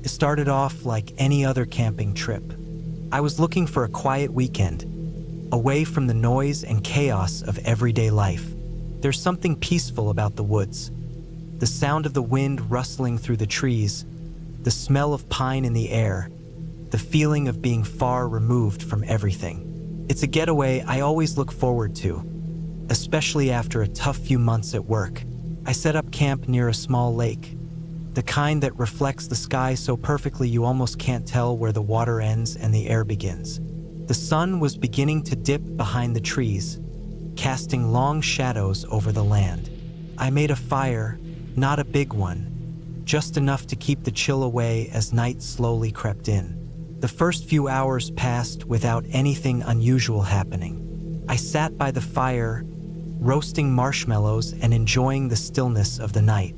It started off like any other camping trip. I was looking for a quiet weekend, away from the noise and chaos of everyday life. There's something peaceful about the woods. The sound of the wind rustling through the trees, the smell of pine in the air, the feeling of being far removed from everything. It's a getaway I always look forward to, especially after a tough few months at work. I set up camp near a small lake, the kind that reflects the sky so perfectly you almost can't tell where the water ends and the air begins. The sun was beginning to dip behind the trees, casting long shadows over the land. I made a fire, not a big one, just enough to keep the chill away as night slowly crept in. The first few hours passed without anything unusual happening. I sat by the fire, roasting marshmallows and enjoying the stillness of the night.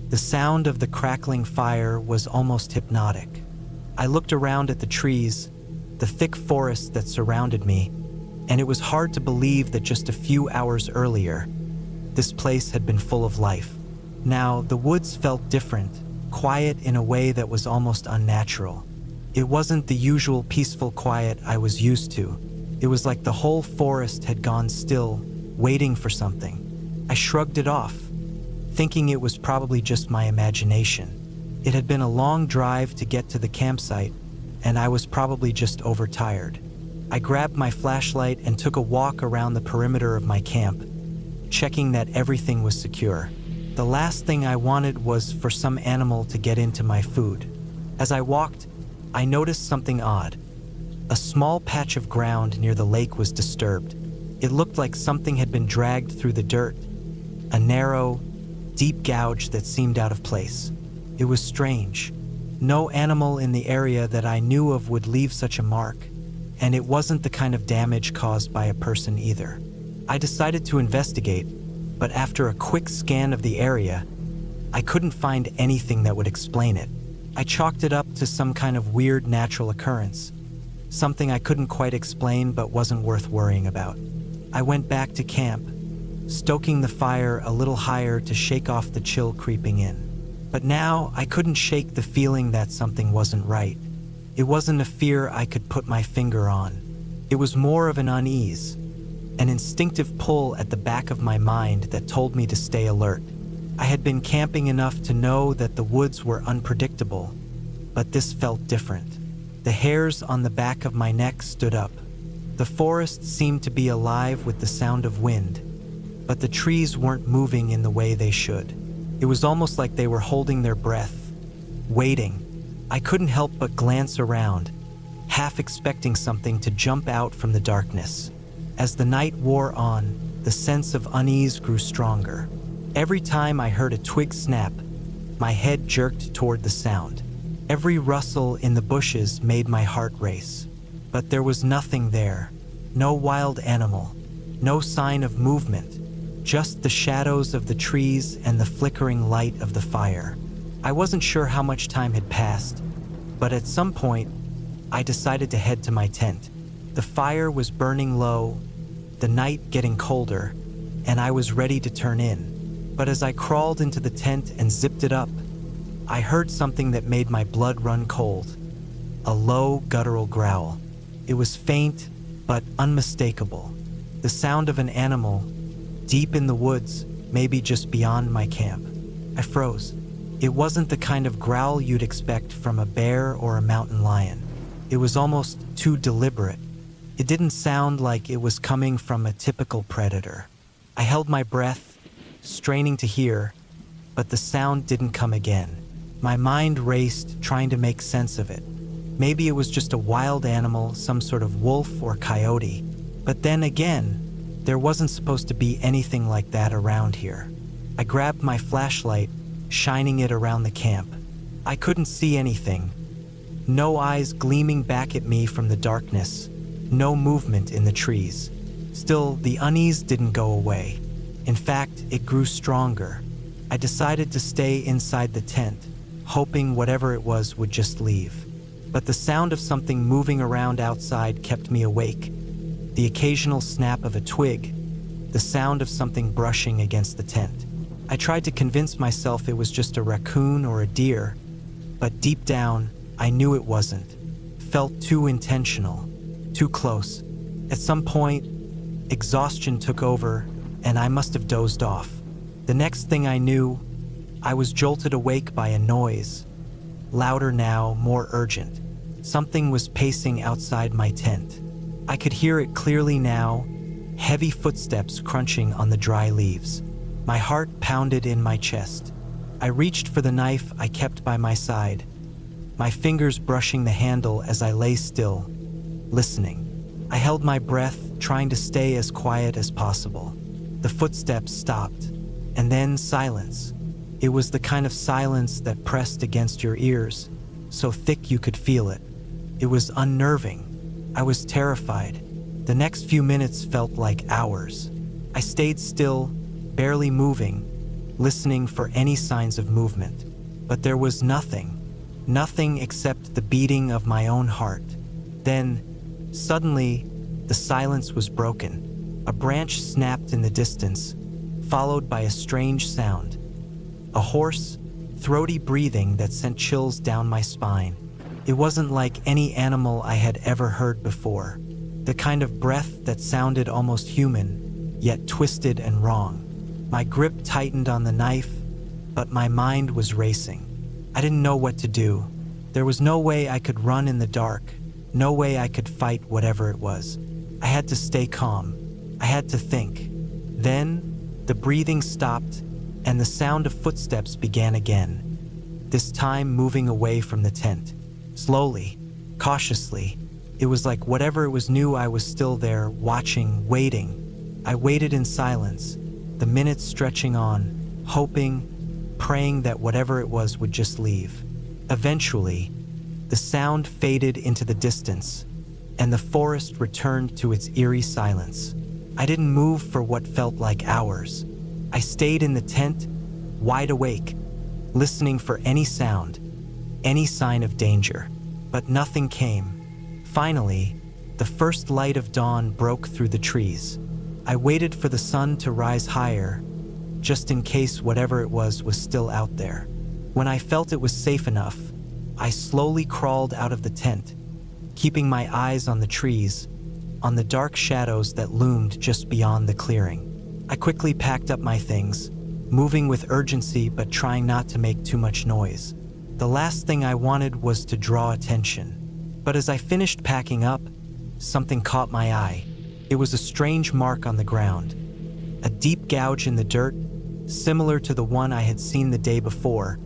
The sound of the crackling fire was almost hypnotic. I looked around at the trees, the thick forest that surrounded me, and it was hard to believe that just a few hours earlier, this place had been full of life. Now, the woods felt different, quiet in a way that was almost unnatural. It wasn't the usual peaceful quiet I was used to. It was like the whole forest had gone still, waiting for something. I shrugged it off, thinking it was probably just my imagination. It had been a long drive to get to the campsite, and I was probably just overtired. I grabbed my flashlight and took a walk around the perimeter of my camp, checking that everything was secure. The last thing I wanted was for some animal to get into my food. As I walked, I noticed something odd. A small patch of ground near the lake was disturbed. It looked like something had been dragged through the dirt, a narrow, deep gouge that seemed out of place. It was strange. No animal in the area that I knew of would leave such a mark, and it wasn't the kind of damage caused by a person either. I decided to investigate, but after a quick scan of the area, I couldn't find anything that would explain it. I chalked it up to some kind of weird natural occurrence, something I couldn't quite explain but wasn't worth worrying about. I went back to camp, stoking the fire a little higher to shake off the chill creeping in. But now I couldn't shake the feeling that something wasn't right. It wasn't a fear I could put my finger on. It was more of an unease, an instinctive pull at the back of my mind that told me to stay alert. I had been camping enough to know that the woods were unpredictable, but this felt different. The hairs on the back of my neck stood up. The forest seemed to be alive with the sound of wind, but the trees weren't moving in the way they should. It was almost like they were holding their breath, waiting. I couldn't help but glance around, half expecting something to jump out from the darkness. As the night wore on, the sense of unease grew stronger. Every time I heard a twig snap, my head jerked toward the sound. Every rustle in the bushes made my heart race. But there was nothing there. No wild animal. No sign of movement. Just the shadows of the trees and the flickering light of the fire. I wasn't sure how much time had passed, but at some point, I decided to head to my tent. The fire was burning low, the night getting colder, and I was ready to turn in. But as I crawled into the tent and zipped it up, I heard something that made my blood run cold. A low, guttural growl. It was faint, but unmistakable. The sound of an animal, deep in the woods, maybe just beyond my camp. I froze. It wasn't the kind of growl you'd expect from a bear or a mountain lion. It was almost too deliberate. It didn't sound like it was coming from a typical predator. I held my breath, straining to hear, but the sound didn't come again. My mind raced, trying to make sense of it. Maybe it was just a wild animal, some sort of wolf or coyote. But then again, there wasn't supposed to be anything like that around here. I grabbed my flashlight, shining it around the camp. I couldn't see anything. No eyes gleaming back at me from the darkness. No movement in the trees. Still, the unease didn't go away. In fact, it grew stronger. I decided to stay inside the tent, hoping whatever it was would just leave. But the sound of something moving around outside kept me awake. The occasional snap of a twig, the sound of something brushing against the tent. I tried to convince myself it was just a raccoon or a deer, but deep down, I knew it wasn't. Felt too intentional, too close. At some point, exhaustion took over, and I must have dozed off. The next thing I knew, I was jolted awake by a noise. Louder now, more urgent. Something was pacing outside my tent. I could hear it clearly now, heavy footsteps crunching on the dry leaves. My heart pounded in my chest. I reached for the knife I kept by my side, my fingers brushing the handle as I lay still, listening. I held my breath, trying to stay as quiet as possible. The footsteps stopped, and then silence. It was the kind of silence that pressed against your ears, so thick you could feel it. It was unnerving. I was terrified. The next few minutes felt like hours. I stayed still, barely moving, listening for any signs of movement. But there was nothing except the beating of my own heart. Then, suddenly, the silence was broken. A branch snapped in the distance, followed by a strange sound. A hoarse, throaty breathing that sent chills down my spine. It wasn't like any animal I had ever heard before. The kind of breath that sounded almost human, yet twisted and wrong. My grip tightened on the knife, but my mind was racing. I didn't know what to do. There was no way I could run in the dark, no way I could fight whatever it was. I had to stay calm. I had to think. Then, the breathing stopped, and the sound of footsteps began again, this time moving away from the tent. Slowly, cautiously. It was like whatever it was knew I was still there, watching, waiting. I waited in silence, the minutes stretching on, hoping, praying that whatever it was would just leave. Eventually, the sound faded into the distance, and the forest returned to its eerie silence. I didn't move for what felt like hours. I stayed in the tent, wide awake, listening for any sound, any sign of danger. But nothing came. Finally, the first light of dawn broke through the trees. I waited for the sun to rise higher, just in case whatever it was still out there. When I felt it was safe enough, I slowly crawled out of the tent, keeping my eyes on the trees, on the dark shadows that loomed just beyond the clearing. I quickly packed up my things, moving with urgency but trying not to make too much noise. The last thing I wanted was to draw attention. But as I finished packing up, something caught my eye. It was a strange mark on the ground, a deep gouge in the dirt, similar to the one I had seen the day before,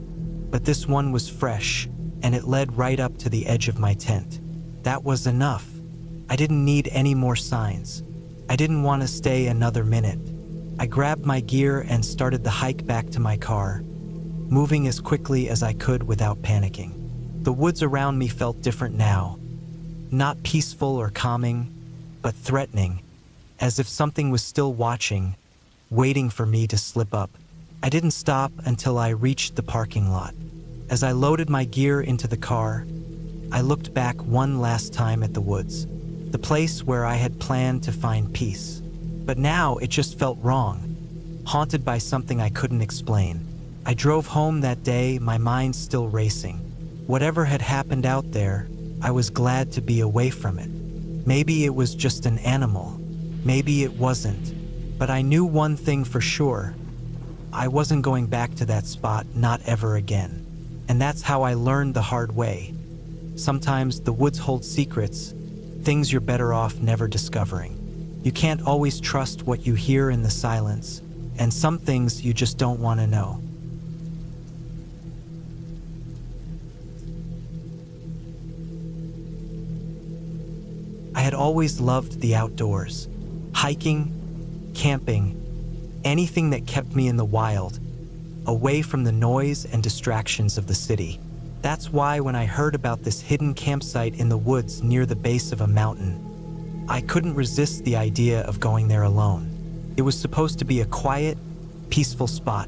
but this one was fresh, and it led right up to the edge of my tent. That was enough. I didn't need any more signs. I didn't want to stay another minute. I grabbed my gear and started the hike back to my car, moving as quickly as I could without panicking. The woods around me felt different now. Not peaceful or calming, but threatening, as if something was still watching, waiting for me to slip up. I didn't stop until I reached the parking lot. As I loaded my gear into the car, I looked back one last time at the woods, the place where I had planned to find peace. But now it just felt wrong, haunted by something I couldn't explain. I drove home that day, my mind still racing. Whatever had happened out there, I was glad to be away from it. Maybe it was just an animal. Maybe it wasn't. But I knew one thing for sure. I wasn't going back to that spot, not ever again. And that's how I learned the hard way. Sometimes the woods hold secrets, things you're better off never discovering. You can't always trust what you hear in the silence, and some things you just don't want to know. I had always loved the outdoors. Hiking, camping, anything that kept me in the wild, away from the noise and distractions of the city. That's why when I heard about this hidden campsite in the woods near the base of a mountain, I couldn't resist the idea of going there alone. It was supposed to be a quiet, peaceful spot,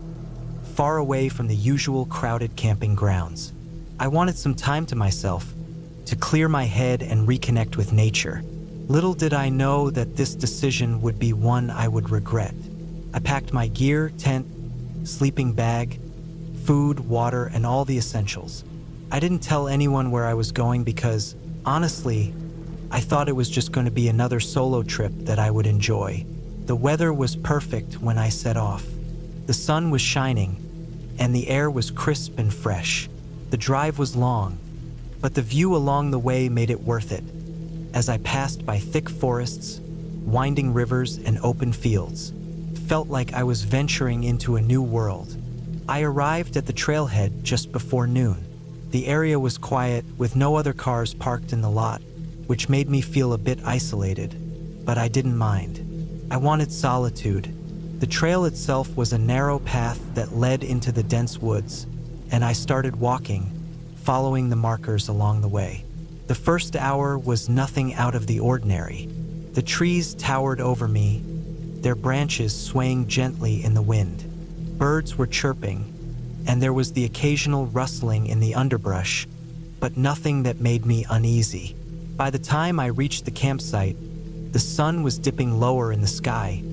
far away from the usual crowded camping grounds. I wanted some time to myself, to clear my head and reconnect with nature. Little did I know that this decision would be one I would regret. I packed my gear, tent, sleeping bag, food, water, and all the essentials. I didn't tell anyone where I was going because, honestly, I thought it was just going to be another solo trip that I would enjoy. The weather was perfect when I set off. The sun was shining, and the air was crisp and fresh. The drive was long, but the view along the way made it worth it. As I passed by thick forests, winding rivers, and open fields, it felt like I was venturing into a new world. I arrived at the trailhead just before noon. The area was quiet, with no other cars parked in the lot, which made me feel a bit isolated, but I didn't mind. I wanted solitude. The trail itself was a narrow path that led into the dense woods, and I started walking, following the markers along the way. The first hour was nothing out of the ordinary. The trees towered over me, their branches swaying gently in the wind. Birds were chirping, and there was the occasional rustling in the underbrush, but nothing that made me uneasy. By the time I reached the campsite, the sun was dipping lower in the sky,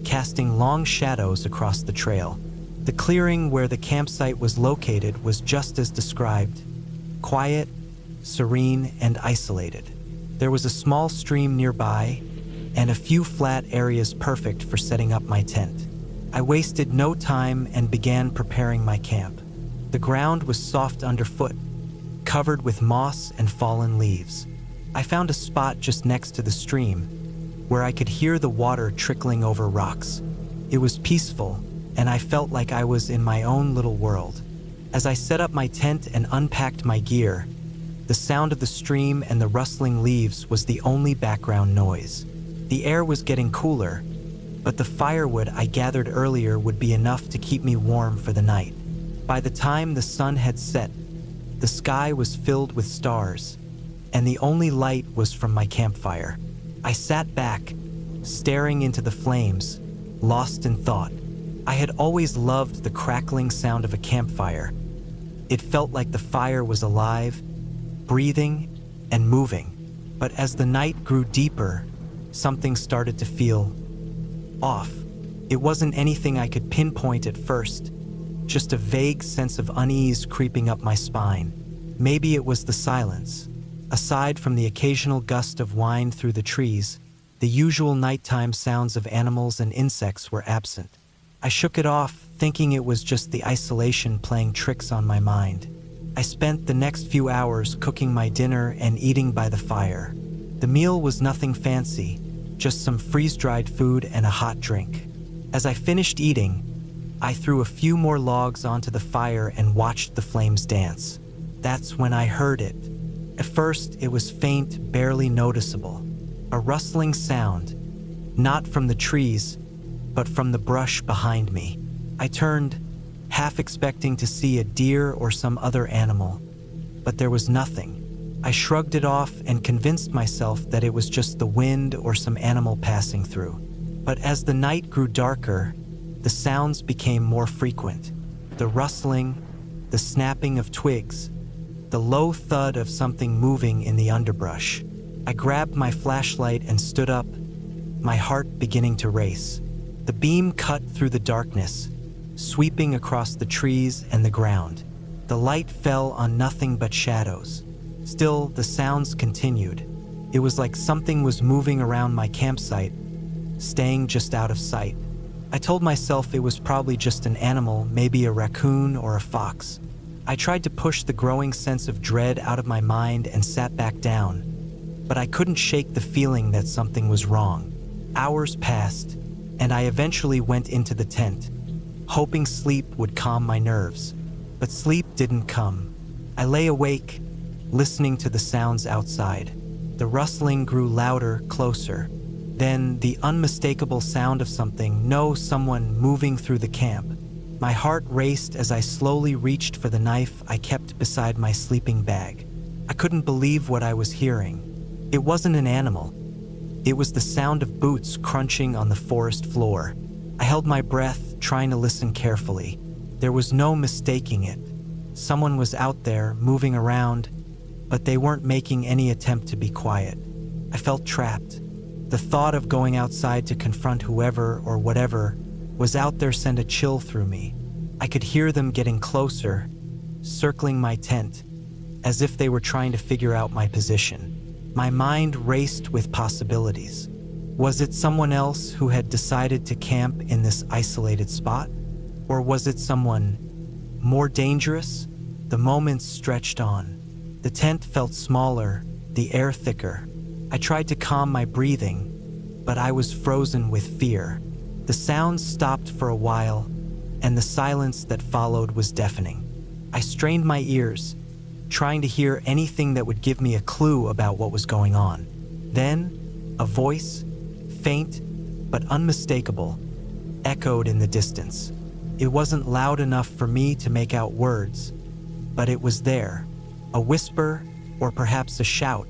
casting long shadows across the trail. The clearing where the campsite was located was just as described: quiet, serene, and isolated. There was a small stream nearby, and a few flat areas perfect for setting up my tent. I wasted no time and began preparing my camp. The ground was soft underfoot, covered with moss and fallen leaves. I found a spot just next to the stream, where I could hear the water trickling over rocks. It was peaceful, and I felt like I was in my own little world. As I set up my tent and unpacked my gear, the sound of the stream and the rustling leaves was the only background noise. The air was getting cooler, but the firewood I gathered earlier would be enough to keep me warm for the night. By the time the sun had set, the sky was filled with stars, and the only light was from my campfire. I sat back, staring into the flames, lost in thought. I had always loved the crackling sound of a campfire. It felt like the fire was alive, breathing, and moving. But as the night grew deeper, something started to feel off. It wasn't anything I could pinpoint at first, just a vague sense of unease creeping up my spine. Maybe it was the silence. Aside from the occasional gust of wind through the trees, the usual nighttime sounds of animals and insects were absent. I shook it off, thinking it was just the isolation playing tricks on my mind. I spent the next few hours cooking my dinner and eating by the fire. The meal was nothing fancy, just some freeze-dried food and a hot drink. As I finished eating, I threw a few more logs onto the fire and watched the flames dance. That's when I heard it. At first, it was faint, barely noticeable. A rustling sound, not from the trees, but from the brush behind me. I turned, half expecting to see a deer or some other animal, but there was nothing. I shrugged it off and convinced myself that it was just the wind or some animal passing through. But as the night grew darker, the sounds became more frequent. The rustling, the snapping of twigs, the low thud of something moving in the underbrush. I grabbed my flashlight and stood up, my heart beginning to race. The beam cut through the darkness, sweeping across the trees and the ground. The light fell on nothing but shadows. Still, the sounds continued. It was like something was moving around my campsite, staying just out of sight. I told myself it was probably just an animal, maybe a raccoon or a fox. I tried to push the growing sense of dread out of my mind and sat back down, but I couldn't shake the feeling that something was wrong. Hours passed, and I eventually went into the tent, hoping sleep would calm my nerves. But sleep didn't come. I lay awake, listening to the sounds outside. The rustling grew louder, closer. Then the unmistakable sound of someone moving through the camp. My heart raced as I slowly reached for the knife I kept beside my sleeping bag. I couldn't believe what I was hearing. It wasn't an animal. It was the sound of boots crunching on the forest floor. I held my breath, trying to listen carefully. There was no mistaking it. Someone was out there, moving around, but they weren't making any attempt to be quiet. I felt trapped. The thought of going outside to confront whoever or whatever was out there sent a chill through me. I could hear them getting closer, circling my tent, as if they were trying to figure out my position. My mind raced with possibilities. Was it someone else who had decided to camp in this isolated spot? Or was it someone more dangerous? The moments stretched on. The tent felt smaller, the air thicker. I tried to calm my breathing, but I was frozen with fear. The sounds stopped for a while, and the silence that followed was deafening. I strained my ears, trying to hear anything that would give me a clue about what was going on. Then, a voice, faint but unmistakable, echoed in the distance. It wasn't loud enough for me to make out words, but it was there, a whisper or perhaps a shout,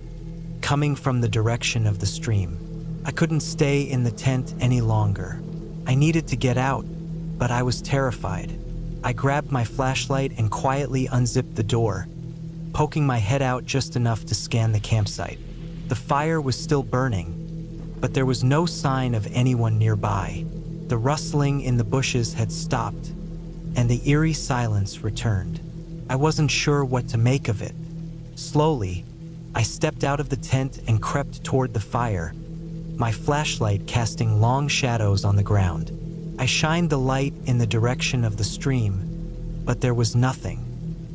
coming from the direction of the stream. I couldn't stay in the tent any longer. I needed to get out, but I was terrified. I grabbed my flashlight and quietly unzipped the door, poking my head out just enough to scan the campsite. The fire was still burning, but there was no sign of anyone nearby. The rustling in the bushes had stopped, and the eerie silence returned. I wasn't sure what to make of it. Slowly, I stepped out of the tent and crept toward the fire, my flashlight casting long shadows on the ground. I shined the light in the direction of the stream, but there was nothing.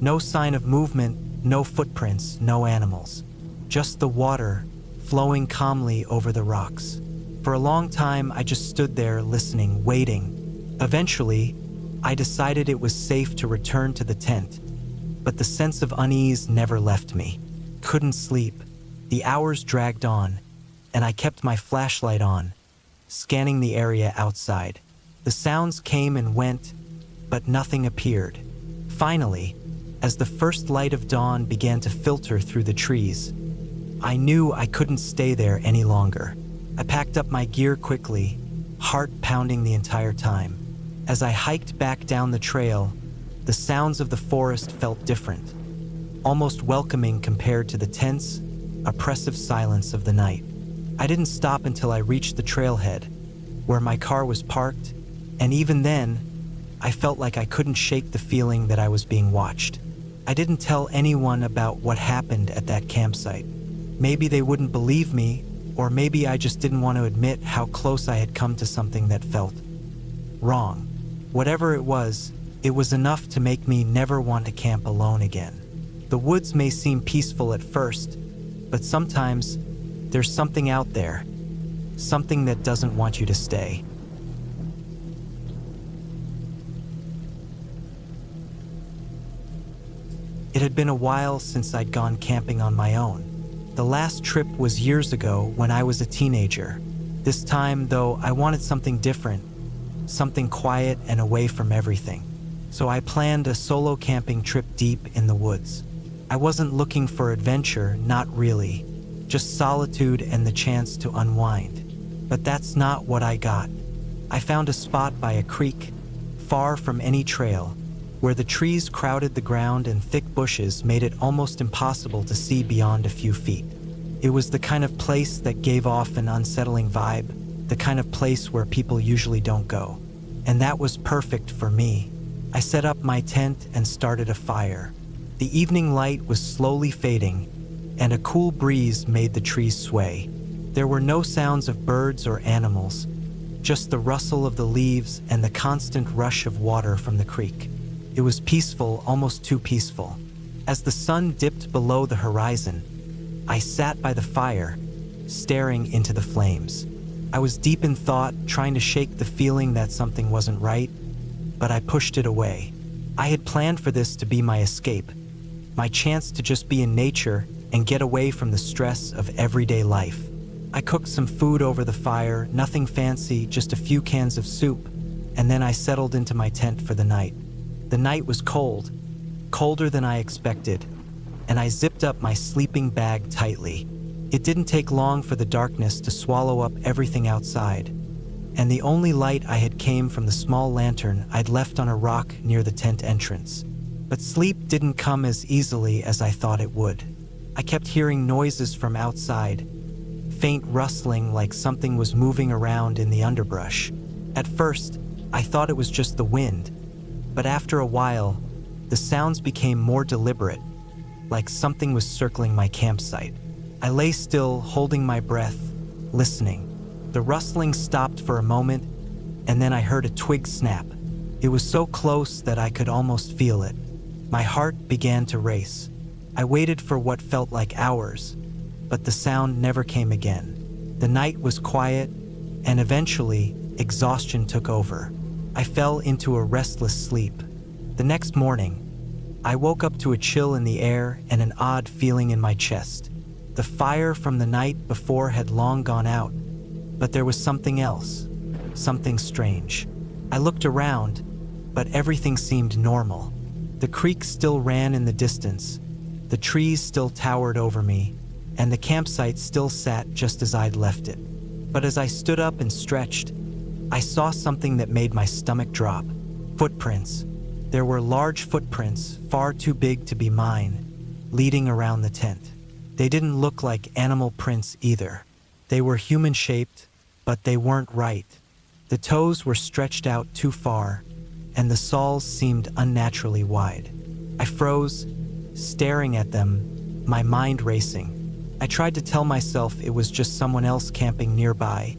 No sign of movement, no footprints, no animals. Just the water flowing calmly over the rocks. For a long time, I just stood there listening, waiting. Eventually, I decided it was safe to return to the tent, but the sense of unease never left me. Couldn't sleep. The hours dragged on, and I kept my flashlight on, scanning the area outside. The sounds came and went, but nothing appeared. Finally, as the first light of dawn began to filter through the trees, I knew I couldn't stay there any longer. I packed up my gear quickly, heart pounding the entire time. As I hiked back down the trail, the sounds of the forest felt different, almost welcoming compared to the tense, oppressive silence of the night. I didn't stop until I reached the trailhead, where my car was parked, and even then, I felt like I couldn't shake the feeling that I was being watched. I didn't tell anyone about what happened at that campsite. Maybe they wouldn't believe me, or maybe I just didn't want to admit how close I had come to something that felt wrong. Whatever it was enough to make me never want to camp alone again. The woods may seem peaceful at first, but sometimes there's something out there, something that doesn't want you to stay. It had been a while since I'd gone camping on my own. The last trip was years ago when I was a teenager. This time, though, I wanted something different, something quiet and away from everything. So I planned a solo camping trip deep in the woods. I wasn't looking for adventure, not really, just solitude and the chance to unwind. But that's not what I got. I found a spot by a creek, far from any trail, where the trees crowded the ground and thick bushes made it almost impossible to see beyond a few feet. It was the kind of place that gave off an unsettling vibe, the kind of place where people usually don't go. And that was perfect for me. I set up my tent and started a fire. The evening light was slowly fading, and a cool breeze made the trees sway. There were no sounds of birds or animals, just the rustle of the leaves and the constant rush of water from the creek. It was peaceful, almost too peaceful. As the sun dipped below the horizon, I sat by the fire, staring into the flames. I was deep in thought, trying to shake the feeling that something wasn't right, but I pushed it away. I had planned for this to be my escape, my chance to just be in nature and get away from the stress of everyday life. I cooked some food over the fire, nothing fancy, just a few cans of soup, and then I settled into my tent for the night. The night was cold, colder than I expected, and I zipped up my sleeping bag tightly. It didn't take long for the darkness to swallow up everything outside, and the only light I had came from the small lantern I'd left on a rock near the tent entrance. But sleep didn't come as easily as I thought it would. I kept hearing noises from outside, faint rustling like something was moving around in the underbrush. At first, I thought it was just the wind, but after a while, the sounds became more deliberate, like something was circling my campsite. I lay still, holding my breath, listening. The rustling stopped for a moment, and then I heard a twig snap. It was so close that I could almost feel it. My heart began to race. I waited for what felt like hours, but the sound never came again. The night was quiet, and eventually, exhaustion took over. I fell into a restless sleep. The next morning, I woke up to a chill in the air and an odd feeling in my chest. The fire from the night before had long gone out, but there was something else, something strange. I looked around, but everything seemed normal. The creek still ran in the distance, the trees still towered over me, and the campsite still sat just as I'd left it. But as I stood up and stretched, I saw something that made my stomach drop. Footprints. There were large footprints, far too big to be mine, leading around the tent. They didn't look like animal prints either. They were human-shaped, but they weren't right. The toes were stretched out too far, and the soles seemed unnaturally wide. I froze, staring at them, my mind racing. I tried to tell myself it was just someone else camping nearby,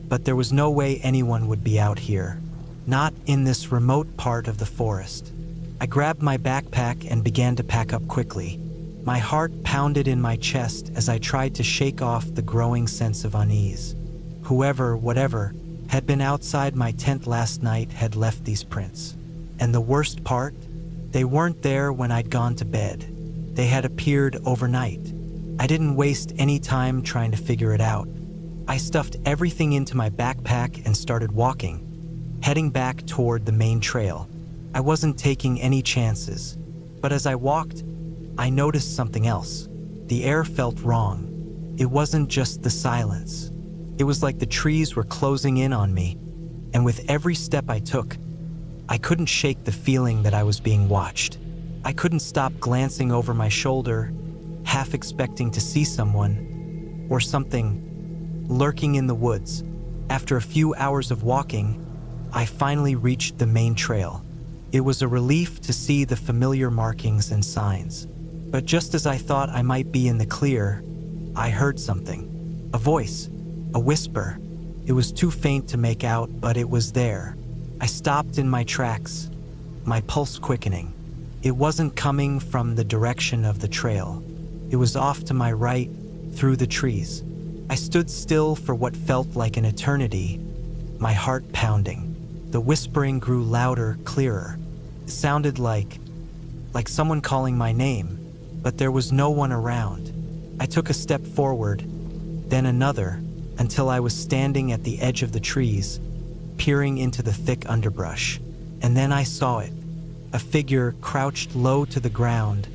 but there was no way anyone would be out here. Not in this remote part of the forest. I grabbed my backpack and began to pack up quickly. My heart pounded in my chest as I tried to shake off the growing sense of unease. Whoever, whatever, had been outside my tent last night had left these prints. And the worst part? They weren't there when I'd gone to bed. They had appeared overnight. I didn't waste any time trying to figure it out. I stuffed everything into my backpack and started walking, heading back toward the main trail. I wasn't taking any chances, but as I walked, I noticed something else. The air felt wrong. It wasn't just the silence. It was like the trees were closing in on me, and with every step I took, I couldn't shake the feeling that I was being watched. I couldn't stop glancing over my shoulder, half expecting to see someone or something lurking in the woods. After a few hours of walking, I finally reached the main trail. It was a relief to see the familiar markings and signs. But just as I thought I might be in the clear, I heard something. A voice, a whisper. It was too faint to make out, but it was there. I stopped in my tracks, my pulse quickening. It wasn't coming from the direction of the trail. It was off to my right, through the trees. I stood still for what felt like an eternity, my heart pounding. The whispering grew louder, clearer. It sounded like someone calling my name, but there was no one around. I took a step forward, then another, until I was standing at the edge of the trees, peering into the thick underbrush. And then I saw it, a figure crouched low to the ground,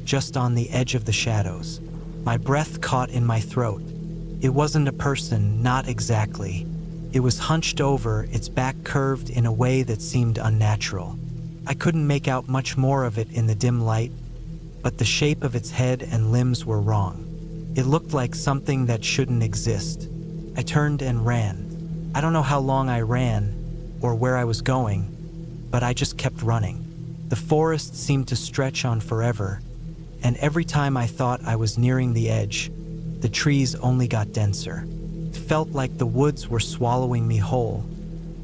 just on the edge of the shadows. My breath caught in my throat. It wasn't a person, not exactly. It was hunched over, its back curved in a way that seemed unnatural. I couldn't make out much more of it in the dim light, but the shape of its head and limbs were wrong. It looked like something that shouldn't exist. I turned and ran. I don't know how long I ran, or where I was going, but I just kept running. The forest seemed to stretch on forever, and every time I thought I was nearing the edge, the trees only got denser. It felt like the woods were swallowing me whole,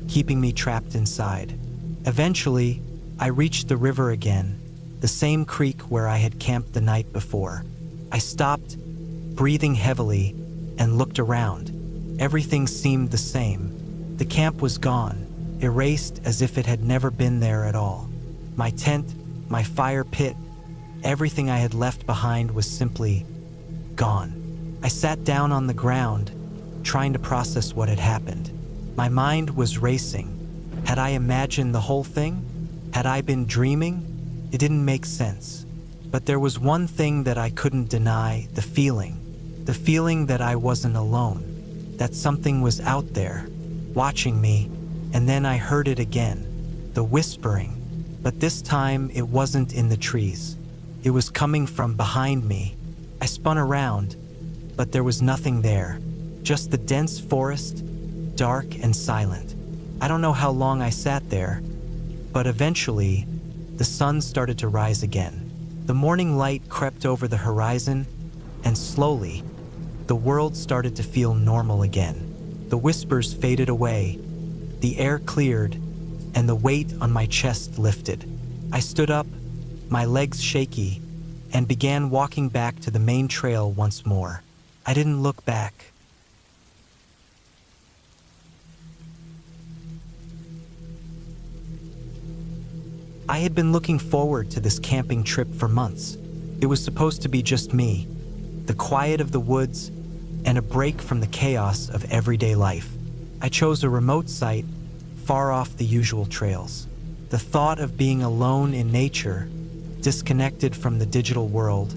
keeping me trapped inside. Eventually, I reached the river again, the same creek where I had camped the night before. I stopped, breathing heavily, and looked around. Everything seemed the same. The camp was gone, erased as if it had never been there at all. My tent, my fire pit, everything I had left behind was simply gone. I sat down on the ground, trying to process what had happened. My mind was racing. Had I imagined the whole thing? Had I been dreaming? It didn't make sense. But there was one thing that I couldn't deny, the feeling. The feeling that I wasn't alone, that something was out there, watching me, and then I heard it again, the whispering. But this time it wasn't in the trees. It was coming from behind me. I spun around, but there was nothing there, just the dense forest, dark and silent. I don't know how long I sat there, but eventually, the sun started to rise again. The morning light crept over the horizon, and slowly, the world started to feel normal again. The whispers faded away, the air cleared, and the weight on my chest lifted. I stood up, my legs shaky, and began walking back to the main trail once more. I didn't look back. I had been looking forward to this camping trip for months. It was supposed to be just me, the quiet of the woods, and a break from the chaos of everyday life. I chose a remote site, far off the usual trails. The thought of being alone in nature, disconnected from the digital world,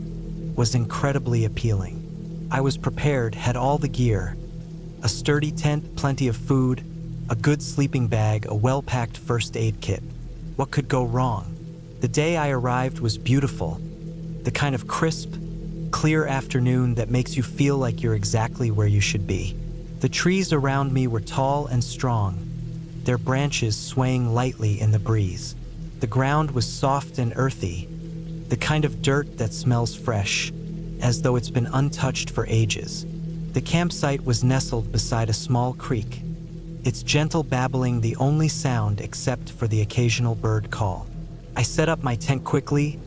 was incredibly appealing. I was prepared, had all the gear: a sturdy tent, plenty of food, a good sleeping bag, a well-packed first aid kit. What could go wrong? The day I arrived was beautiful, the kind of crisp, clear afternoon that makes you feel like you're exactly where you should be. The trees around me were tall and strong, their branches swaying lightly in the breeze. The ground was soft and earthy, the kind of dirt that smells fresh, as though it's been untouched for ages. The campsite was nestled beside a small creek, its gentle babbling the only sound except for the occasional bird call. I set up my tent quickly,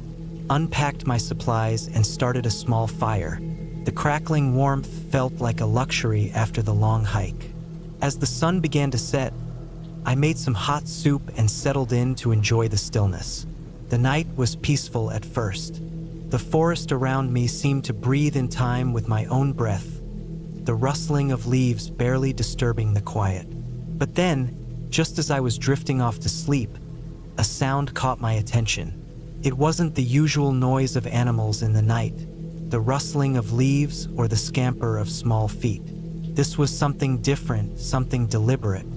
unpacked my supplies, and started a small fire. The crackling warmth felt like a luxury after the long hike. As the sun began to set, I made some hot soup and settled in to enjoy the stillness. The night was peaceful at first. The forest around me seemed to breathe in time with my own breath, the rustling of leaves barely disturbing the quiet. But then, just as I was drifting off to sleep, a sound caught my attention. It wasn't the usual noise of animals in the night, the rustling of leaves or the scamper of small feet. This was something different, something deliberate.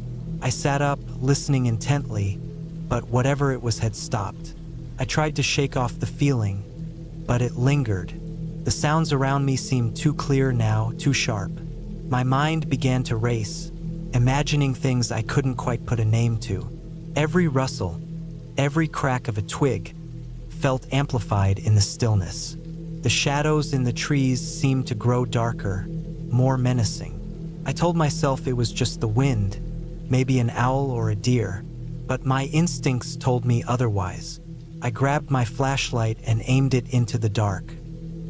I sat up, listening intently, but whatever it was had stopped. I tried to shake off the feeling, but it lingered. The sounds around me seemed too clear now, too sharp. My mind began to race, imagining things I couldn't quite put a name to. Every rustle, every crack of a twig, felt amplified in the stillness. The shadows in the trees seemed to grow darker, more menacing. I told myself it was just the wind, maybe an owl or a deer, but my instincts told me otherwise. I grabbed my flashlight and aimed it into the dark.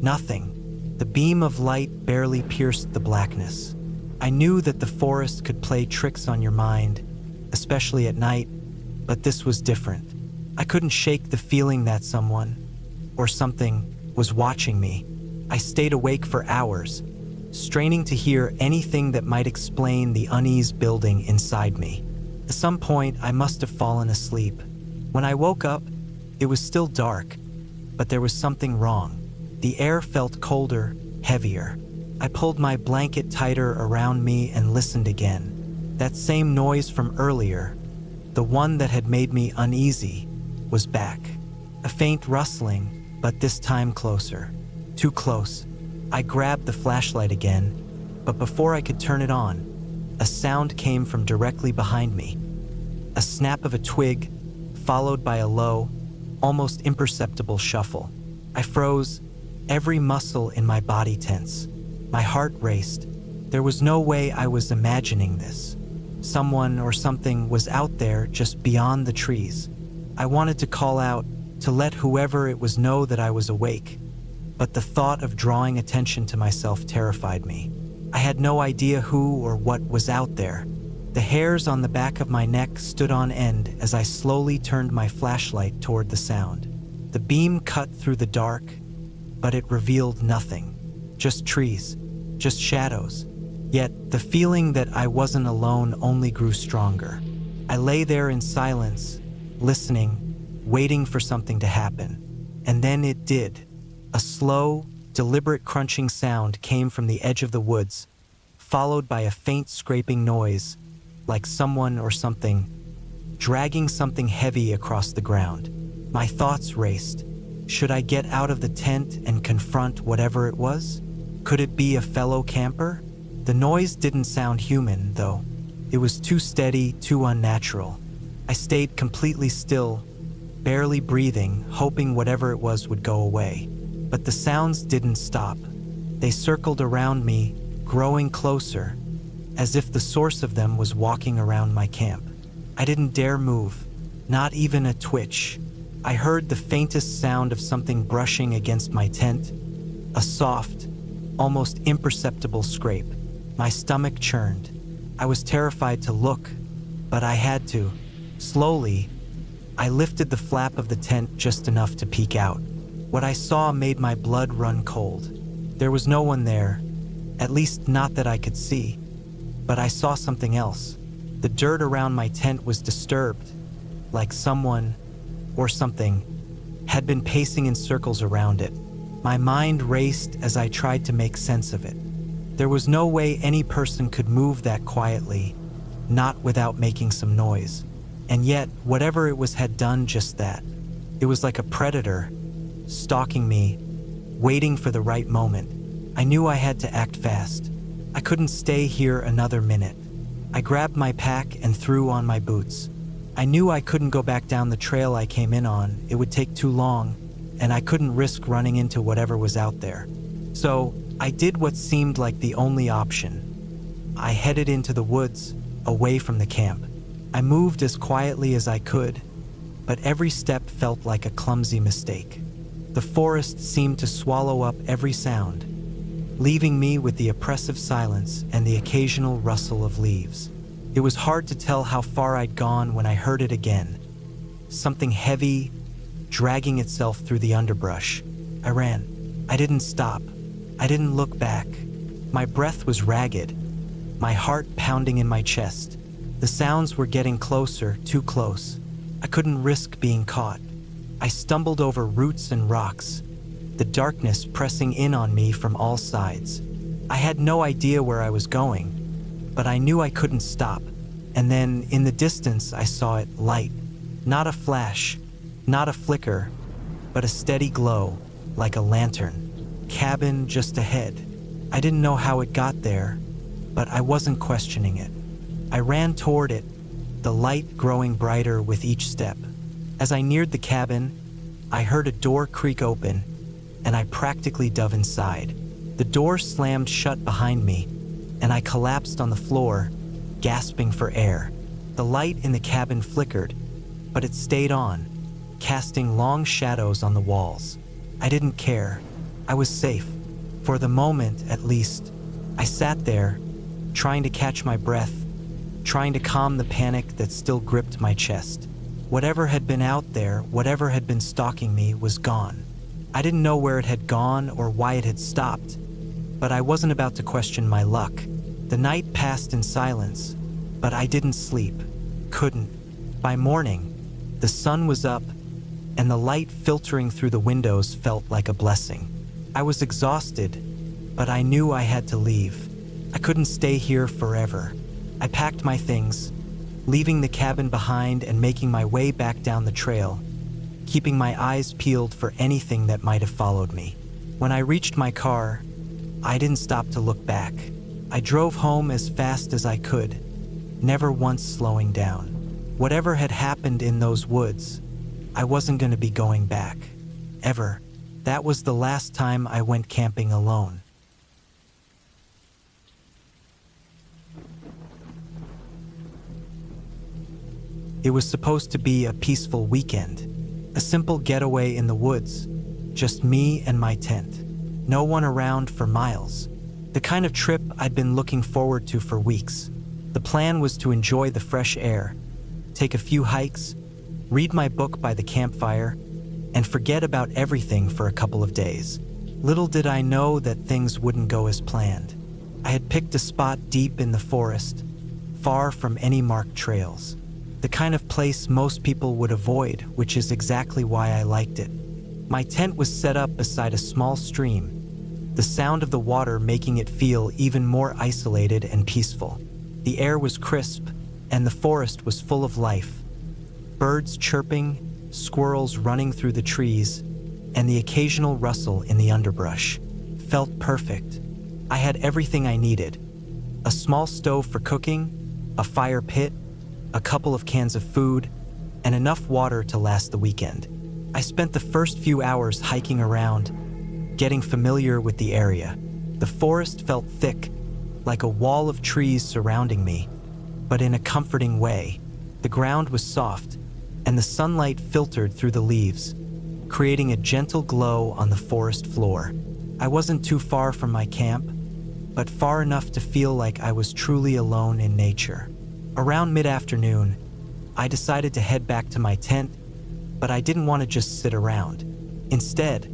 Nothing. The beam of light barely pierced the blackness. I knew that the forest could play tricks on your mind, especially at night, but this was different. I couldn't shake the feeling that someone, or something, was watching me. I stayed awake for hours, straining to hear anything that might explain the unease building inside me. At some point, I must have fallen asleep. When I woke up, it was still dark, but there was something wrong. The air felt colder, heavier. I pulled my blanket tighter around me and listened again. That same noise from earlier, the one that had made me uneasy, was back. A faint rustling, but this time closer. Too close. I grabbed the flashlight again, but before I could turn it on, a sound came from directly behind me. A snap of a twig, followed by a low, almost imperceptible shuffle. I froze, every muscle in my body tense. My heart raced. There was no way I was imagining this. Someone or something was out there just beyond the trees. I wanted to call out, to let whoever it was know that I was awake, but the thought of drawing attention to myself terrified me. I had no idea who or what was out there. The hairs on the back of my neck stood on end as I slowly turned my flashlight toward the sound. The beam cut through the dark, but it revealed nothing. Just trees, just shadows. Yet the feeling that I wasn't alone only grew stronger. I lay there in silence, listening, waiting for something to happen. And then it did. A slow, deliberate crunching sound came from the edge of the woods, followed by a faint scraping noise, like someone or something dragging something heavy across the ground. My thoughts raced. Should I get out of the tent and confront whatever it was? Could it be a fellow camper? The noise didn't sound human, though. It was too steady, too unnatural. I stayed completely still, barely breathing, hoping whatever it was would go away. But the sounds didn't stop. They circled around me, growing closer, as if the source of them was walking around my camp. I didn't dare move, not even a twitch. I heard the faintest sound of something brushing against my tent, a soft, almost imperceptible scrape. My stomach churned. I was terrified to look, but I had to. Slowly, I lifted the flap of the tent just enough to peek out. What I saw made my blood run cold. There was no one there, at least not that I could see. But I saw something else. The dirt around my tent was disturbed, like someone, or something, had been pacing in circles around it. My mind raced as I tried to make sense of it. There was no way any person could move that quietly, not without making some noise. And yet, whatever it was had done just that. It was like a predator, stalking me, waiting for the right moment. I knew I had to act fast. I couldn't stay here another minute. I grabbed my pack and threw on my boots. I knew I couldn't go back down the trail I came in on. It would take too long, and I couldn't risk running into whatever was out there. So, I did what seemed like the only option. I headed into the woods, away from the camp. I moved as quietly as I could, but every step felt like a clumsy mistake. The forest seemed to swallow up every sound, leaving me with the oppressive silence and the occasional rustle of leaves. It was hard to tell how far I'd gone when I heard it again. Something heavy, dragging itself through the underbrush. I ran. I didn't stop. I didn't look back. My breath was ragged, my heart pounding in my chest. The sounds were getting closer, too close. I couldn't risk being caught. I stumbled over roots and rocks, the darkness pressing in on me from all sides. I had no idea where I was going, but I knew I couldn't stop. And then, in the distance, I saw it, light. Not a flash, not a flicker, but a steady glow, like a lantern. Cabin just ahead. I didn't know how it got there, but I wasn't questioning it. I ran toward it, the light growing brighter with each step. As I neared the cabin, I heard a door creak open, and I practically dove inside. The door slammed shut behind me, and I collapsed on the floor, gasping for air. The light in the cabin flickered, but it stayed on, casting long shadows on the walls. I didn't care. I was safe. For the moment, at least. I sat there, trying to catch my breath, trying to calm the panic that still gripped my chest. Whatever had been out there, whatever had been stalking me, was gone. I didn't know where it had gone or why it had stopped, but I wasn't about to question my luck. The night passed in silence, but I didn't sleep. Couldn't. By morning, the sun was up, and the light filtering through the windows felt like a blessing. I was exhausted, but I knew I had to leave. I couldn't stay here forever. I packed my things, leaving the cabin behind and making my way back down the trail, keeping my eyes peeled for anything that might have followed me. When I reached my car, I didn't stop to look back. I drove home as fast as I could, never once slowing down. Whatever had happened in those woods, I wasn't going to be going back. Ever. That was the last time I went camping alone. It was supposed to be a peaceful weekend, a simple getaway in the woods, just me and my tent. No one around for miles. The kind of trip I'd been looking forward to for weeks. The plan was to enjoy the fresh air, take a few hikes, read my book by the campfire, and forget about everything for a couple of days. Little did I know that things wouldn't go as planned. I had picked a spot deep in the forest, far from any marked trails. The kind of place most people would avoid, which is exactly why I liked it. My tent was set up beside a small stream, the sound of the water making it feel even more isolated and peaceful. The air was crisp, and the forest was full of life. Birds chirping, squirrels running through the trees, and the occasional rustle in the underbrush. Felt perfect. I had everything I needed. A small stove for cooking, a fire pit, a couple of cans of food, and enough water to last the weekend. I spent the first few hours hiking around, getting familiar with the area. The forest felt thick, like a wall of trees surrounding me, but in a comforting way. The ground was soft, and the sunlight filtered through the leaves, creating a gentle glow on the forest floor. I wasn't too far from my camp, but far enough to feel like I was truly alone in nature. Around mid-afternoon, I decided to head back to my tent, but I didn't want to just sit around. Instead,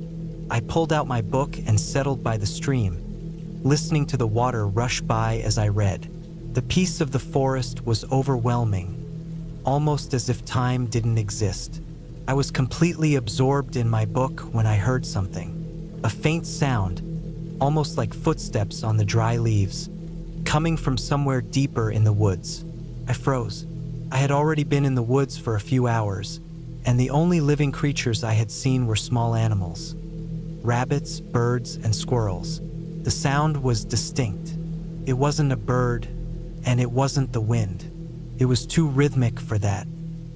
I pulled out my book and settled by the stream, listening to the water rush by as I read. The peace of the forest was overwhelming, almost as if time didn't exist. I was completely absorbed in my book when I heard something. A faint sound, almost like footsteps on the dry leaves, coming from somewhere deeper in the woods. I froze. I had already been in the woods for a few hours, and the only living creatures I had seen were small animals. Rabbits, birds, and squirrels. The sound was distinct. It wasn't a bird, and it wasn't the wind. It was too rhythmic for that.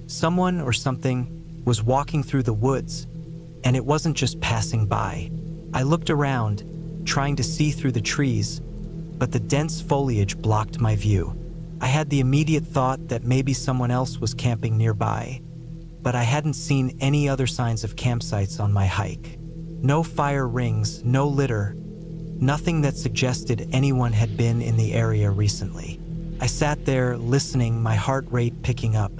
Someone or something was walking through the woods, and it wasn't just passing by. I looked around, trying to see through the trees, but the dense foliage blocked my view. I had the immediate thought that maybe someone else was camping nearby, but I hadn't seen any other signs of campsites on my hike. No fire rings, no litter, nothing that suggested anyone had been in the area recently. I sat there listening, my heart rate picking up.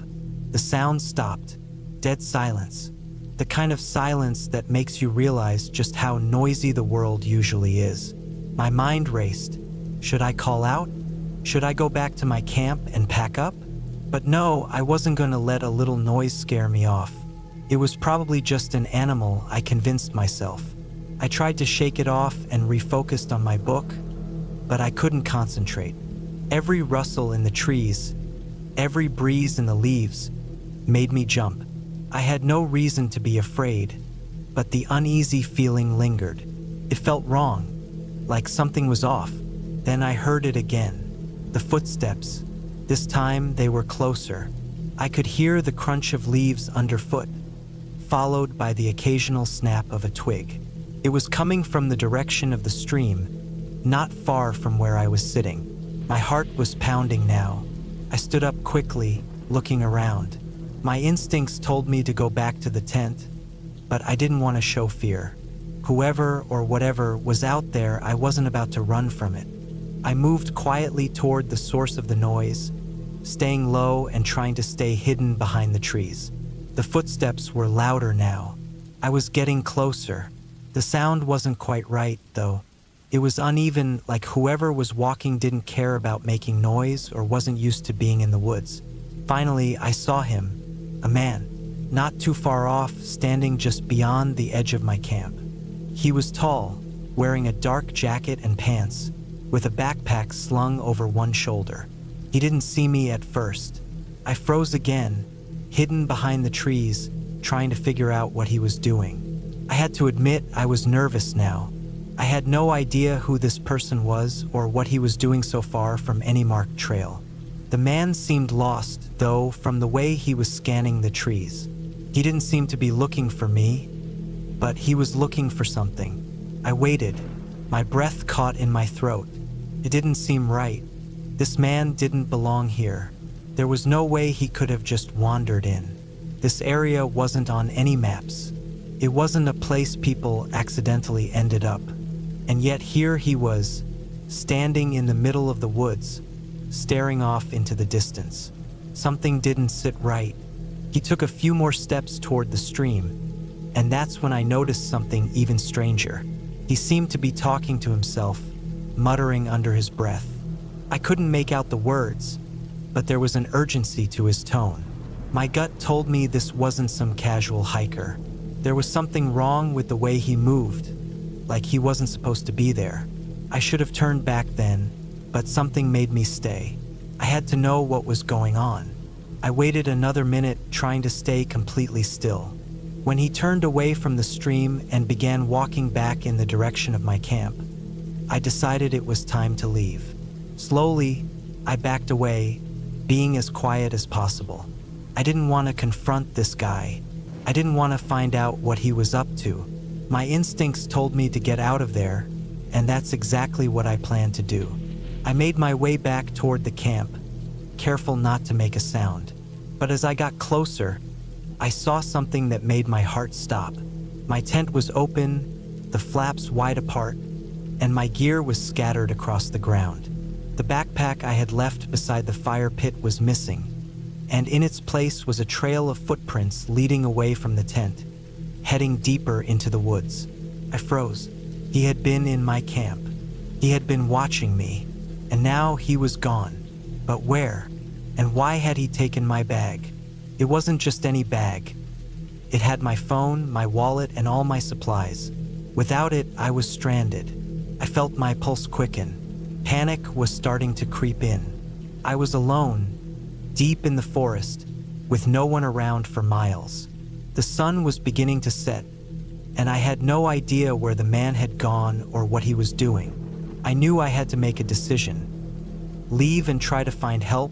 The sound stopped. Dead silence. The kind of silence that makes you realize just how noisy the world usually is. My mind raced. Should I call out? Should I go back to my camp and pack up? But no, I wasn't going to let a little noise scare me off. It was probably just an animal, I convinced myself. I tried to shake it off and refocused on my book, but I couldn't concentrate. Every rustle in the trees, every breeze in the leaves, made me jump. I had no reason to be afraid, but the uneasy feeling lingered. It felt wrong, like something was off. Then I heard it again. The footsteps. This time they were closer. I could hear the crunch of leaves underfoot, followed by the occasional snap of a twig. It was coming from the direction of the stream, not far from where I was sitting. My heart was pounding now. I stood up quickly, looking around. My instincts told me to go back to the tent, but I didn't want to show fear. Whoever or whatever was out there, I wasn't about to run from it. I moved quietly toward the source of the noise, staying low and trying to stay hidden behind the trees. The footsteps were louder now. I was getting closer. The sound wasn't quite right, though. It was uneven, like whoever was walking didn't care about making noise or wasn't used to being in the woods. Finally, I saw him. A man, not too far off, standing just beyond the edge of my camp. He was tall, wearing a dark jacket and pants, with a backpack slung over one shoulder. He didn't see me at first. I froze again, hidden behind the trees, trying to figure out what he was doing. I had to admit I was nervous now. I had no idea who this person was or what he was doing so far from any marked trail. The man seemed lost, though, from the way he was scanning the trees. He didn't seem to be looking for me, but he was looking for something. I waited, my breath caught in my throat. It didn't seem right. This man didn't belong here. There was no way he could have just wandered in. This area wasn't on any maps. It wasn't a place people accidentally ended up. And yet here he was, standing in the middle of the woods, staring off into the distance. Something didn't sit right. He took a few more steps toward the stream, and that's when I noticed something even stranger. He seemed to be talking to himself, muttering under his breath. I couldn't make out the words, but there was an urgency to his tone. My gut told me this wasn't some casual hiker. There was something wrong with the way he moved, like he wasn't supposed to be there. I should have turned back then, but something made me stay. I had to know what was going on. I waited another minute, trying to stay completely still. When he turned away from the stream and began walking back in the direction of my camp, I decided it was time to leave. Slowly, I backed away, being as quiet as possible. I didn't want to confront this guy. I didn't want to find out what he was up to. My instincts told me to get out of there, and that's exactly what I planned to do. I made my way back toward the camp, careful not to make a sound. But as I got closer, I saw something that made my heart stop. My tent was open, the flaps wide apart, and my gear was scattered across the ground. The backpack I had left beside the fire pit was missing, and in its place was a trail of footprints leading away from the tent, heading deeper into the woods. I froze. He had been in my camp. He had been watching me, and now he was gone. But where? And why had he taken my bag? It wasn't just any bag. It had my phone, my wallet, and all my supplies. Without it, I was stranded. I felt my pulse quicken. Panic was starting to creep in. I was alone, deep in the forest, with no one around for miles. The sun was beginning to set, and I had no idea where the man had gone or what he was doing. I knew I had to make a decision: leave and try to find help,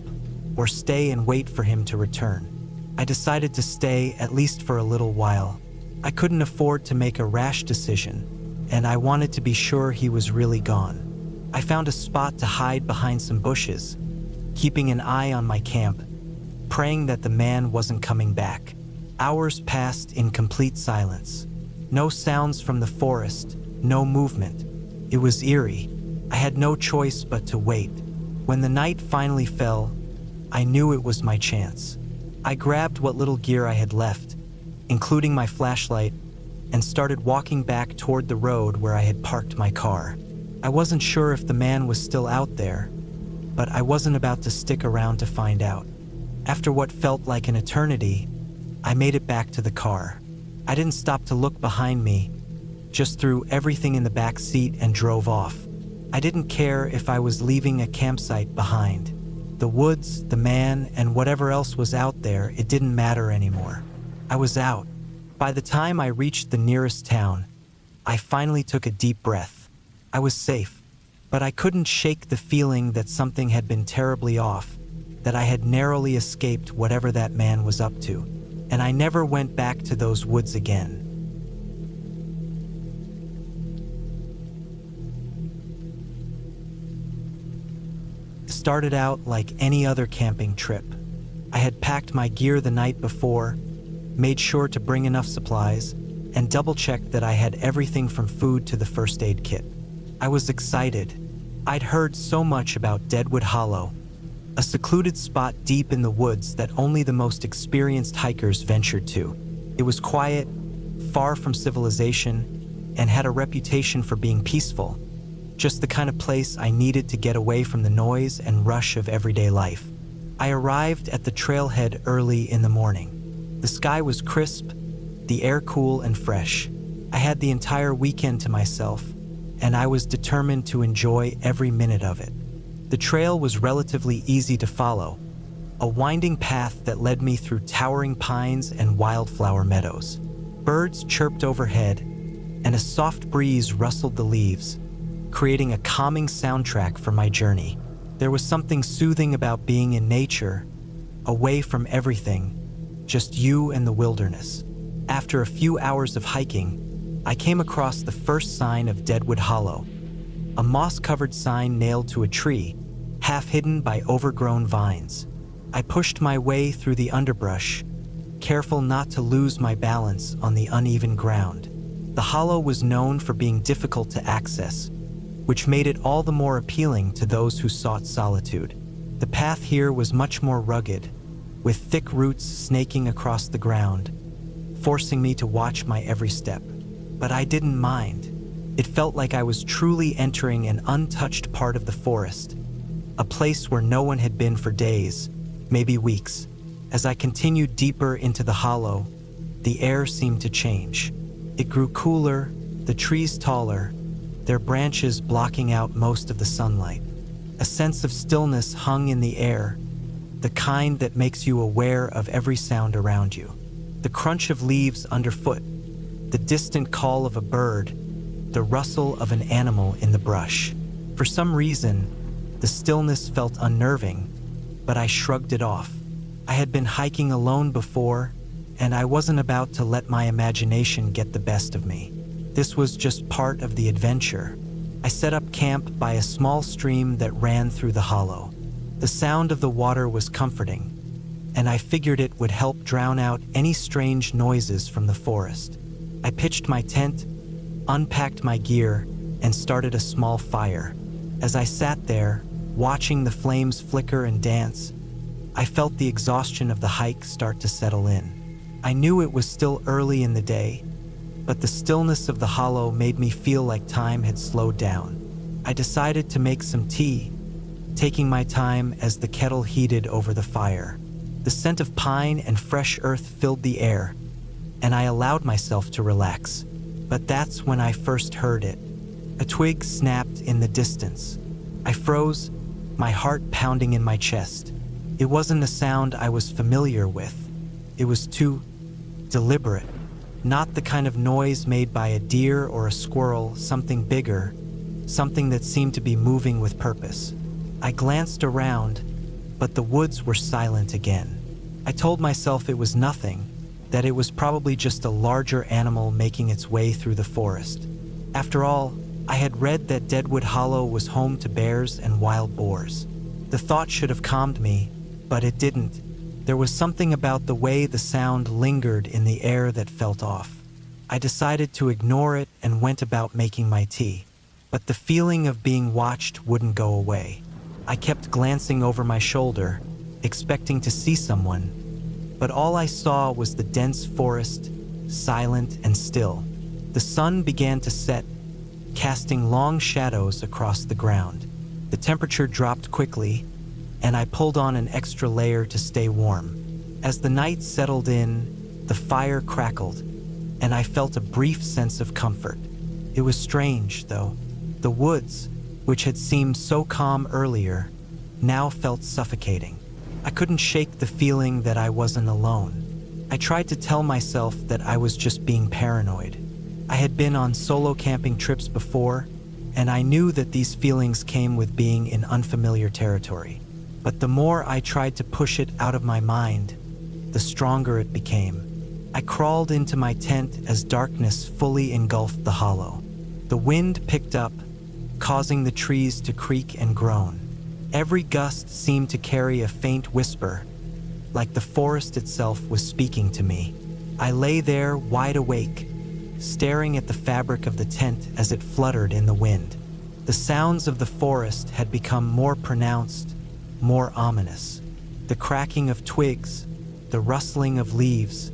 or stay and wait for him to return. I decided to stay, at least for a little while. I couldn't afford to make a rash decision, and I wanted to be sure he was really gone. I found a spot to hide behind some bushes, keeping an eye on my camp, praying that the man wasn't coming back. Hours passed in complete silence. No sounds from the forest, no movement. It was eerie. I had no choice but to wait. When the night finally fell, I knew it was my chance. I grabbed what little gear I had left, including my flashlight, and started walking back toward the road where I had parked my car. I wasn't sure if the man was still out there, but I wasn't about to stick around to find out. After what felt like an eternity, I made it back to the car. I didn't stop to look behind me, just threw everything in the back seat and drove off. I didn't care if I was leaving a campsite behind. The woods, the man, and whatever else was out there, it didn't matter anymore. I was out. By the time I reached the nearest town, I finally took a deep breath. I was safe, but I couldn't shake the feeling that something had been terribly off, that I had narrowly escaped whatever that man was up to, and I never went back to those woods again. It started out like any other camping trip. I had packed my gear the night before, made sure to bring enough supplies, and double-checked that I had everything from food to the first aid kit. I was excited. I'd heard so much about Deadwood Hollow, a secluded spot deep in the woods that only the most experienced hikers ventured to. It was quiet, far from civilization, and had a reputation for being peaceful, just the kind of place I needed to get away from the noise and rush of everyday life. I arrived at the trailhead early in the morning. The sky was crisp, the air cool and fresh. I had the entire weekend to myself, and I was determined to enjoy every minute of it. The trail was relatively easy to follow, a winding path that led me through towering pines and wildflower meadows. Birds chirped overhead, and a soft breeze rustled the leaves, creating a calming soundtrack for my journey. There was something soothing about being in nature, away from everything, just you and the wilderness. After a few hours of hiking, I came across the first sign of Deadwood Hollow, a moss-covered sign nailed to a tree, half hidden by overgrown vines. I pushed my way through the underbrush, careful not to lose my balance on the uneven ground. The hollow was known for being difficult to access, which made it all the more appealing to those who sought solitude. The path here was much more rugged, with thick roots snaking across the ground, forcing me to watch my every step. But I didn't mind. It felt like I was truly entering an untouched part of the forest, a place where no one had been for days, maybe weeks. As I continued deeper into the hollow, the air seemed to change. It grew cooler, the trees taller, their branches blocking out most of the sunlight. A sense of stillness hung in the air, the kind that makes you aware of every sound around you. The crunch of leaves underfoot, the distant call of a bird, the rustle of an animal in the brush. For some reason, the stillness felt unnerving, but I shrugged it off. I had been hiking alone before, and I wasn't about to let my imagination get the best of me. This was just part of the adventure. I set up camp by a small stream that ran through the hollow. The sound of the water was comforting, and I figured it would help drown out any strange noises from the forest. I pitched my tent, unpacked my gear, and started a small fire. As I sat there, watching the flames flicker and dance, I felt the exhaustion of the hike start to settle in. I knew it was still early in the day, but the stillness of the hollow made me feel like time had slowed down. I decided to make some tea, taking my time as the kettle heated over the fire. The scent of pine and fresh earth filled the air, and I allowed myself to relax. But that's when I first heard it. A twig snapped in the distance. I froze, my heart pounding in my chest. It wasn't a sound I was familiar with. It was too deliberate. Not the kind of noise made by a deer or a squirrel, something bigger, something that seemed to be moving with purpose. I glanced around, but the woods were silent again. I told myself it was nothing, that it was probably just a larger animal making its way through the forest. After all, I had read that Deadwood Hollow was home to bears and wild boars. The thought should have calmed me, but it didn't. There was something about the way the sound lingered in the air that felt off. I decided to ignore it and went about making my tea. But the feeling of being watched wouldn't go away. I kept glancing over my shoulder, expecting to see someone, but all I saw was the dense forest, silent and still. The sun began to set, casting long shadows across the ground. The temperature dropped quickly, and I pulled on an extra layer to stay warm. As the night settled in, the fire crackled, and I felt a brief sense of comfort. It was strange, though. The woods, which had seemed so calm earlier, now felt suffocating. I couldn't shake the feeling that I wasn't alone. I tried to tell myself that I was just being paranoid. I had been on solo camping trips before, and I knew that these feelings came with being in unfamiliar territory. But the more I tried to push it out of my mind, the stronger it became. I crawled into my tent as darkness fully engulfed the hollow. The wind picked up, causing the trees to creak and groan. Every gust seemed to carry a faint whisper, like the forest itself was speaking to me. I lay there wide awake, staring at the fabric of the tent as it fluttered in the wind. The sounds of the forest had become more pronounced, more ominous. The cracking of twigs, the rustling of leaves,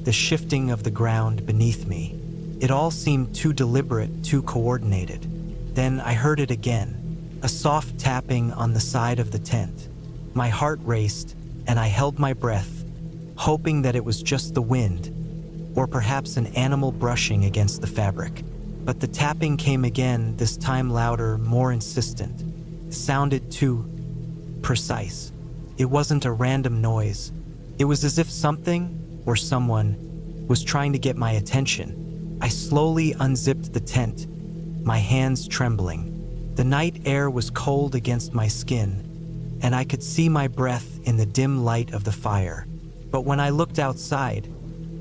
the shifting of the ground beneath me. It all seemed too deliberate, too coordinated. Then I heard it again, a soft tapping on the side of the tent. My heart raced, and I held my breath, hoping that it was just the wind, or perhaps an animal brushing against the fabric. But the tapping came again, this time louder, more insistent. It sounded too precise. It wasn't a random noise. It was as if something, or someone, was trying to get my attention. I slowly unzipped the tent, my hands trembling. The night air was cold against my skin, and I could see my breath in the dim light of the fire. But when I looked outside,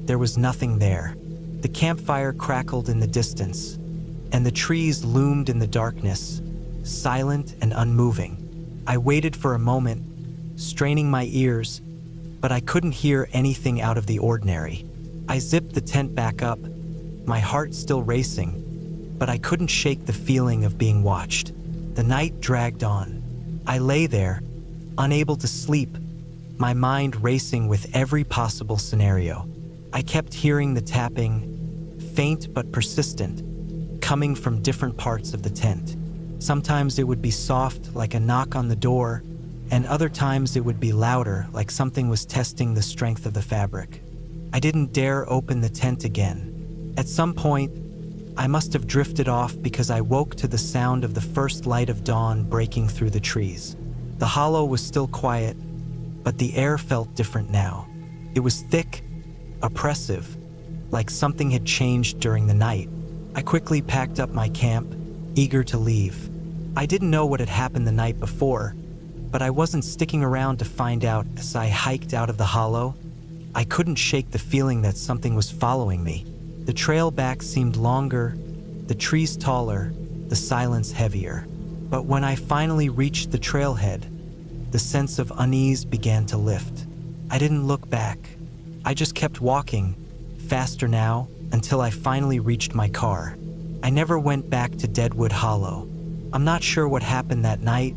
there was nothing there. The campfire crackled in the distance, and the trees loomed in the darkness, silent and unmoving. I waited for a moment, straining my ears, but I couldn't hear anything out of the ordinary. I zipped the tent back up, my heart still racing, but I couldn't shake the feeling of being watched. The night dragged on. I lay there, unable to sleep, my mind racing with every possible scenario. I kept hearing the tapping, faint but persistent, coming from different parts of the tent. Sometimes it would be soft, like a knock on the door, and other times it would be louder, like something was testing the strength of the fabric. I didn't dare open the tent again. At some point, I must have drifted off because I woke to the sound of the first light of dawn breaking through the trees. The hollow was still quiet, but the air felt different now. It was thick, oppressive, like something had changed during the night. I quickly packed up my camp, eager to leave. I didn't know what had happened the night before, but I wasn't sticking around to find out. As I hiked out of the hollow, I couldn't shake the feeling that something was following me. The trail back seemed longer, the trees taller, the silence heavier. But when I finally reached the trailhead, the sense of unease began to lift. I didn't look back. I just kept walking, faster now, until I finally reached my car. I never went back to Deadwood Hollow. I'm not sure what happened that night,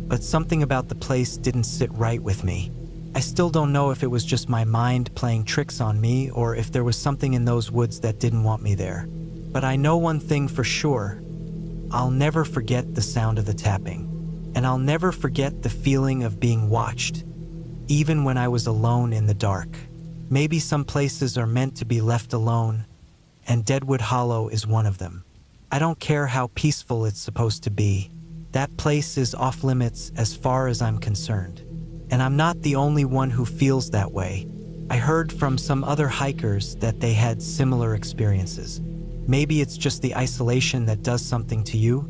but something about the place didn't sit right with me. I still don't know if it was just my mind playing tricks on me or if there was something in those woods that didn't want me there. But I know one thing for sure. I'll never forget the sound of the tapping. And I'll never forget the feeling of being watched, even when I was alone in the dark. Maybe some places are meant to be left alone, and Deadwood Hollow is one of them. I don't care how peaceful it's supposed to be. That place is off limits as far as I'm concerned. And I'm not the only one who feels that way. I heard from some other hikers that they had similar experiences. Maybe it's just the isolation that does something to you,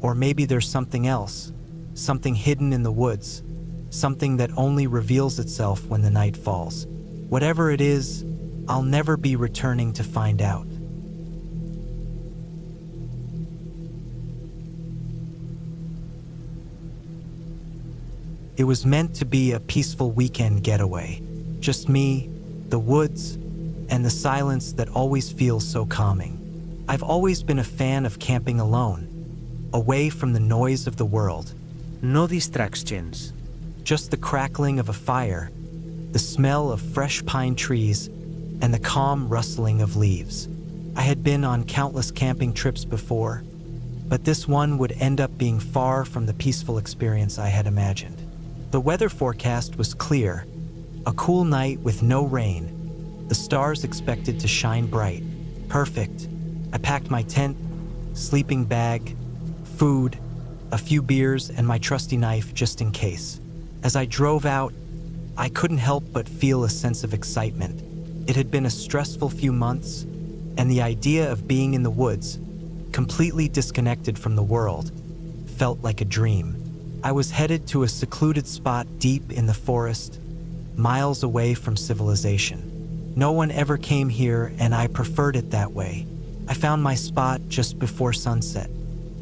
or maybe there's something else, something hidden in the woods, something that only reveals itself when the night falls. Whatever it is, I'll never be returning to find out. It was meant to be a peaceful weekend getaway. Just me, the woods, and the silence that always feels so calming. I've always been a fan of camping alone, away from the noise of the world. No distractions. Just the crackling of a fire, the smell of fresh pine trees, and the calm rustling of leaves. I had been on countless camping trips before, but this one would end up being far from the peaceful experience I had imagined. The weather forecast was clear, a cool night with no rain, the stars expected to shine bright. Perfect. I packed my tent, sleeping bag, food, a few beers, and my trusty knife just in case. As I drove out, I couldn't help but feel a sense of excitement. It had been a stressful few months, and the idea of being in the woods, completely disconnected from the world, felt like a dream. I was headed to a secluded spot deep in the forest, miles away from civilization. No one ever came here, and I preferred it that way. I found my spot just before sunset.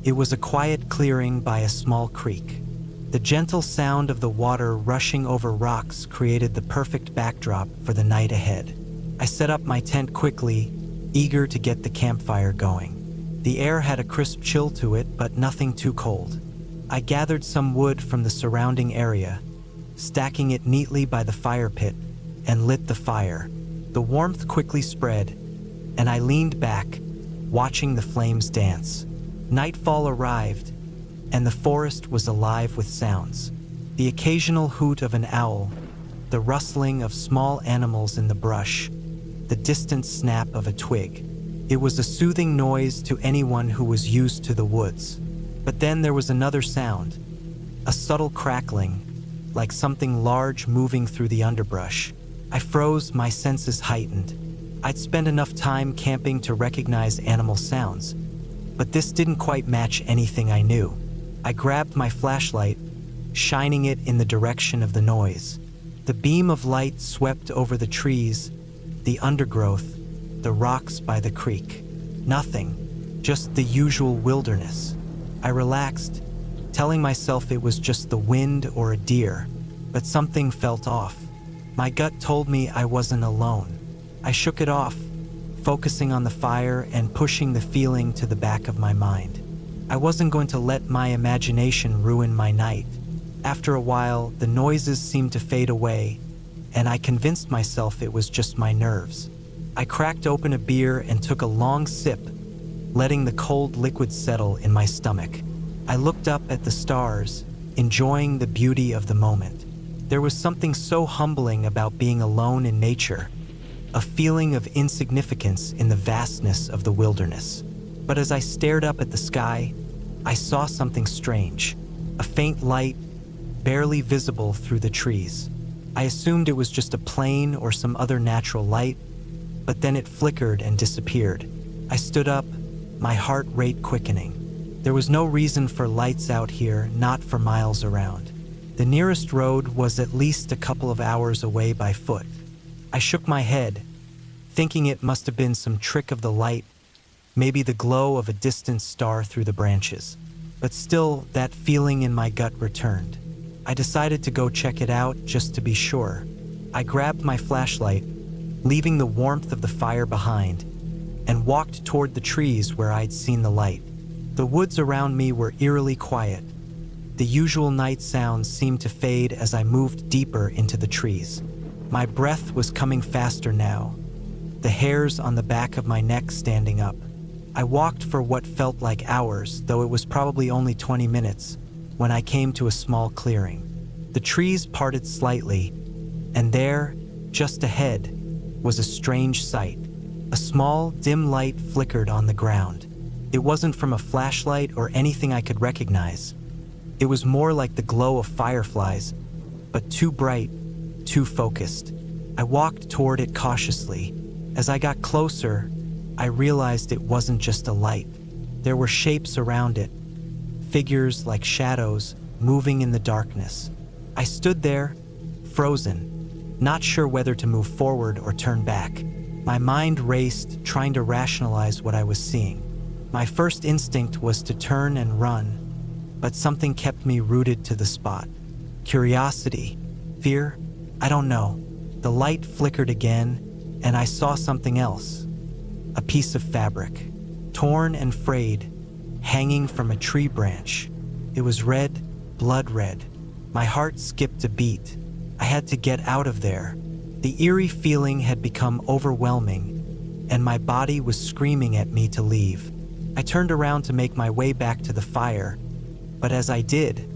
It was a quiet clearing by a small creek. The gentle sound of the water rushing over rocks created the perfect backdrop for the night ahead. I set up my tent quickly, eager to get the campfire going. The air had a crisp chill to it, but nothing too cold. I gathered some wood from the surrounding area, stacking it neatly by the fire pit, and lit the fire. The warmth quickly spread, and I leaned back, watching the flames dance. Nightfall arrived, and the forest was alive with sounds. The occasional hoot of an owl, the rustling of small animals in the brush, the distant snap of a twig. It was a soothing noise to anyone who was used to the woods. But then there was another sound, a subtle crackling, like something large moving through the underbrush. I froze, my senses heightened. I'd spent enough time camping to recognize animal sounds, but this didn't quite match anything I knew. I grabbed my flashlight, shining it in the direction of the noise. The beam of light swept over the trees, the undergrowth, the rocks by the creek. Nothing, just the usual wilderness. I relaxed, telling myself it was just the wind or a deer, but something felt off. My gut told me I wasn't alone. I shook it off, focusing on the fire and pushing the feeling to the back of my mind. I wasn't going to let my imagination ruin my night. After a while, the noises seemed to fade away, and I convinced myself it was just my nerves. I cracked open a beer and took a long sip, letting the cold liquid settle in my stomach. I looked up at the stars, enjoying the beauty of the moment. There was something so humbling about being alone in nature, a feeling of insignificance in the vastness of the wilderness. But as I stared up at the sky, I saw something strange, a faint light, barely visible through the trees. I assumed it was just a plane or some other natural light, but then it flickered and disappeared. I stood up, my heart rate quickening. There was no reason for lights out here, not for miles around. The nearest road was at least a couple of hours away by foot. I shook my head, thinking it must have been some trick of the light, maybe the glow of a distant star through the branches. But still, that feeling in my gut returned. I decided to go check it out just to be sure. I grabbed my flashlight, leaving the warmth of the fire behind, and walked toward the trees where I'd seen the light. The woods around me were eerily quiet. The usual night sounds seemed to fade as I moved deeper into the trees. My breath was coming faster now, the hairs on the back of my neck standing up. I walked for what felt like hours, though it was probably only 20 minutes, when I came to a small clearing. The trees parted slightly, and there, just ahead, was a strange sight. A small, dim light flickered on the ground. It wasn't from a flashlight or anything I could recognize. It was more like the glow of fireflies, but too bright, too focused. I walked toward it cautiously. As I got closer, I realized it wasn't just a light. There were shapes around it, figures like shadows moving in the darkness. I stood there, frozen, not sure whether to move forward or turn back. My mind raced, trying to rationalize what I was seeing. My first instinct was to turn and run, but something kept me rooted to the spot. Curiosity, fear, I don't know. The light flickered again, and I saw something else. A piece of fabric, torn and frayed, hanging from a tree branch. It was red, blood red. My heart skipped a beat. I had to get out of there. The eerie feeling had become overwhelming, and my body was screaming at me to leave. I turned around to make my way back to the fire, but as I did,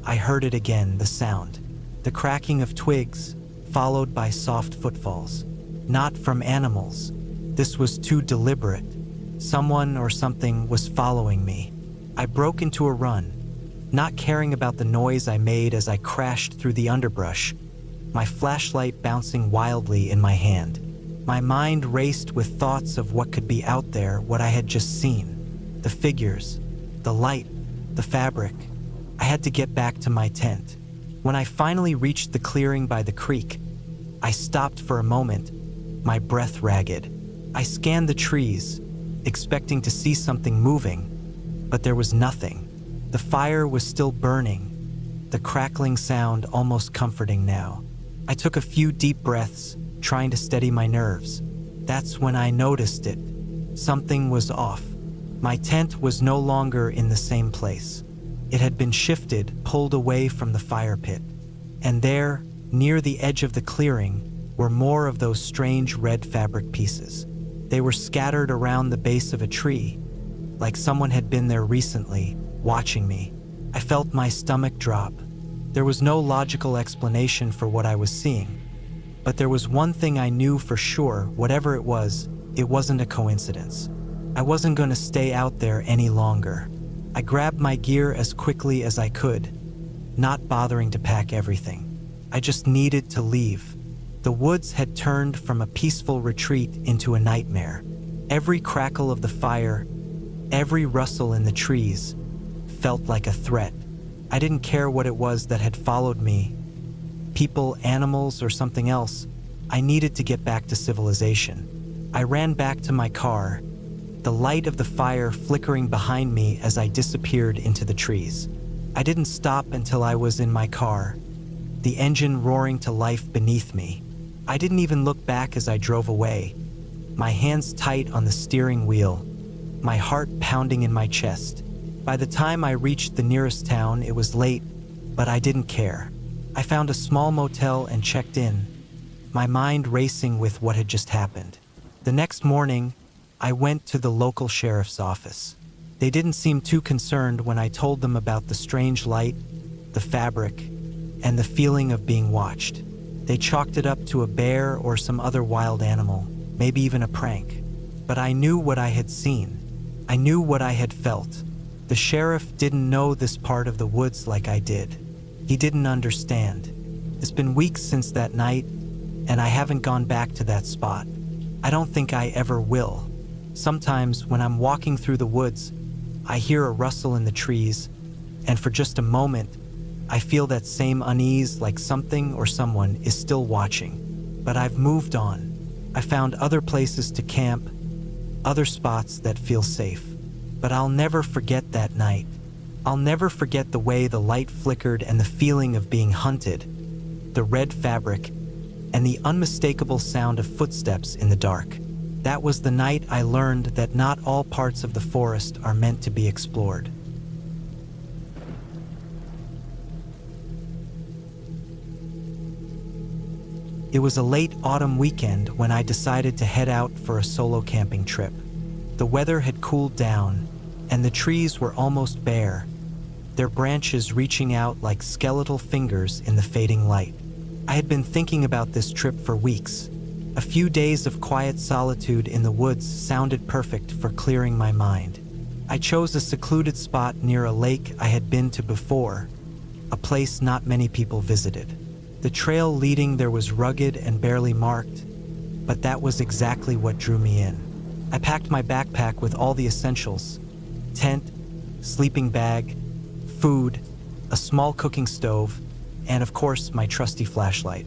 I heard it again, the sound. The cracking of twigs, followed by soft footfalls. Not from animals. This was too deliberate. Someone or something was following me. I broke into a run, not caring about the noise I made as I crashed through the underbrush, my flashlight bouncing wildly in my hand. My mind raced with thoughts of what could be out there, what I had just seen. The figures, the light, the fabric. I had to get back to my tent. When I finally reached the clearing by the creek, I stopped for a moment, my breath ragged. I scanned the trees, expecting to see something moving, but there was nothing. The fire was still burning, the crackling sound almost comforting now. I took a few deep breaths, trying to steady my nerves. That's when I noticed it. Something was off. My tent was no longer in the same place. It had been shifted, pulled away from the fire pit. And there, near the edge of the clearing, were more of those strange red fabric pieces. They were scattered around the base of a tree, like someone had been there recently, watching me. I felt my stomach drop. There was no logical explanation for what I was seeing. But there was one thing I knew for sure, whatever it wasn't a coincidence. I wasn't going to stay out there any longer. I grabbed my gear as quickly as I could, not bothering to pack everything. I just needed to leave. The woods had turned from a peaceful retreat into a nightmare. Every crackle of the fire, every rustle in the trees, felt like a threat. I didn't care what it was that had followed me. People, animals, or something else. I needed to get back to civilization. I ran back to my car, the light of the fire flickering behind me as I disappeared into the trees. I didn't stop until I was in my car, the engine roaring to life beneath me. I didn't even look back as I drove away, my hands tight on the steering wheel, my heart pounding in my chest. By the time I reached the nearest town, it was late, but I didn't care. I found a small motel and checked in, my mind racing with what had just happened. The next morning, I went to the local sheriff's office. They didn't seem too concerned when I told them about the strange light, the fabric, and the feeling of being watched. They chalked it up to a bear or some other wild animal, maybe even a prank. But I knew what I had seen. I knew what I had felt. The sheriff didn't know this part of the woods like I did. He didn't understand. It's been weeks since that night, and I haven't gone back to that spot. I don't think I ever will. Sometimes when I'm walking through the woods, I hear a rustle in the trees, and for just a moment, I feel that same unease, like something or someone is still watching. But I've moved on. I found other places to camp, other spots that feel safe. But I'll never forget that night. I'll never forget the way the light flickered and the feeling of being hunted, the red fabric, and the unmistakable sound of footsteps in the dark. That was the night I learned that not all parts of the forest are meant to be explored. It was a late autumn weekend when I decided to head out for a solo camping trip. The weather had cooled down, and the trees were almost bare, their branches reaching out like skeletal fingers in the fading light. I had been thinking about this trip for weeks. A few days of quiet solitude in the woods sounded perfect for clearing my mind. I chose a secluded spot near a lake I had been to before, a place not many people visited. The trail leading there was rugged and barely marked, but that was exactly what drew me in. I packed my backpack with all the essentials: tent, sleeping bag, food, a small cooking stove, and of course my trusty flashlight.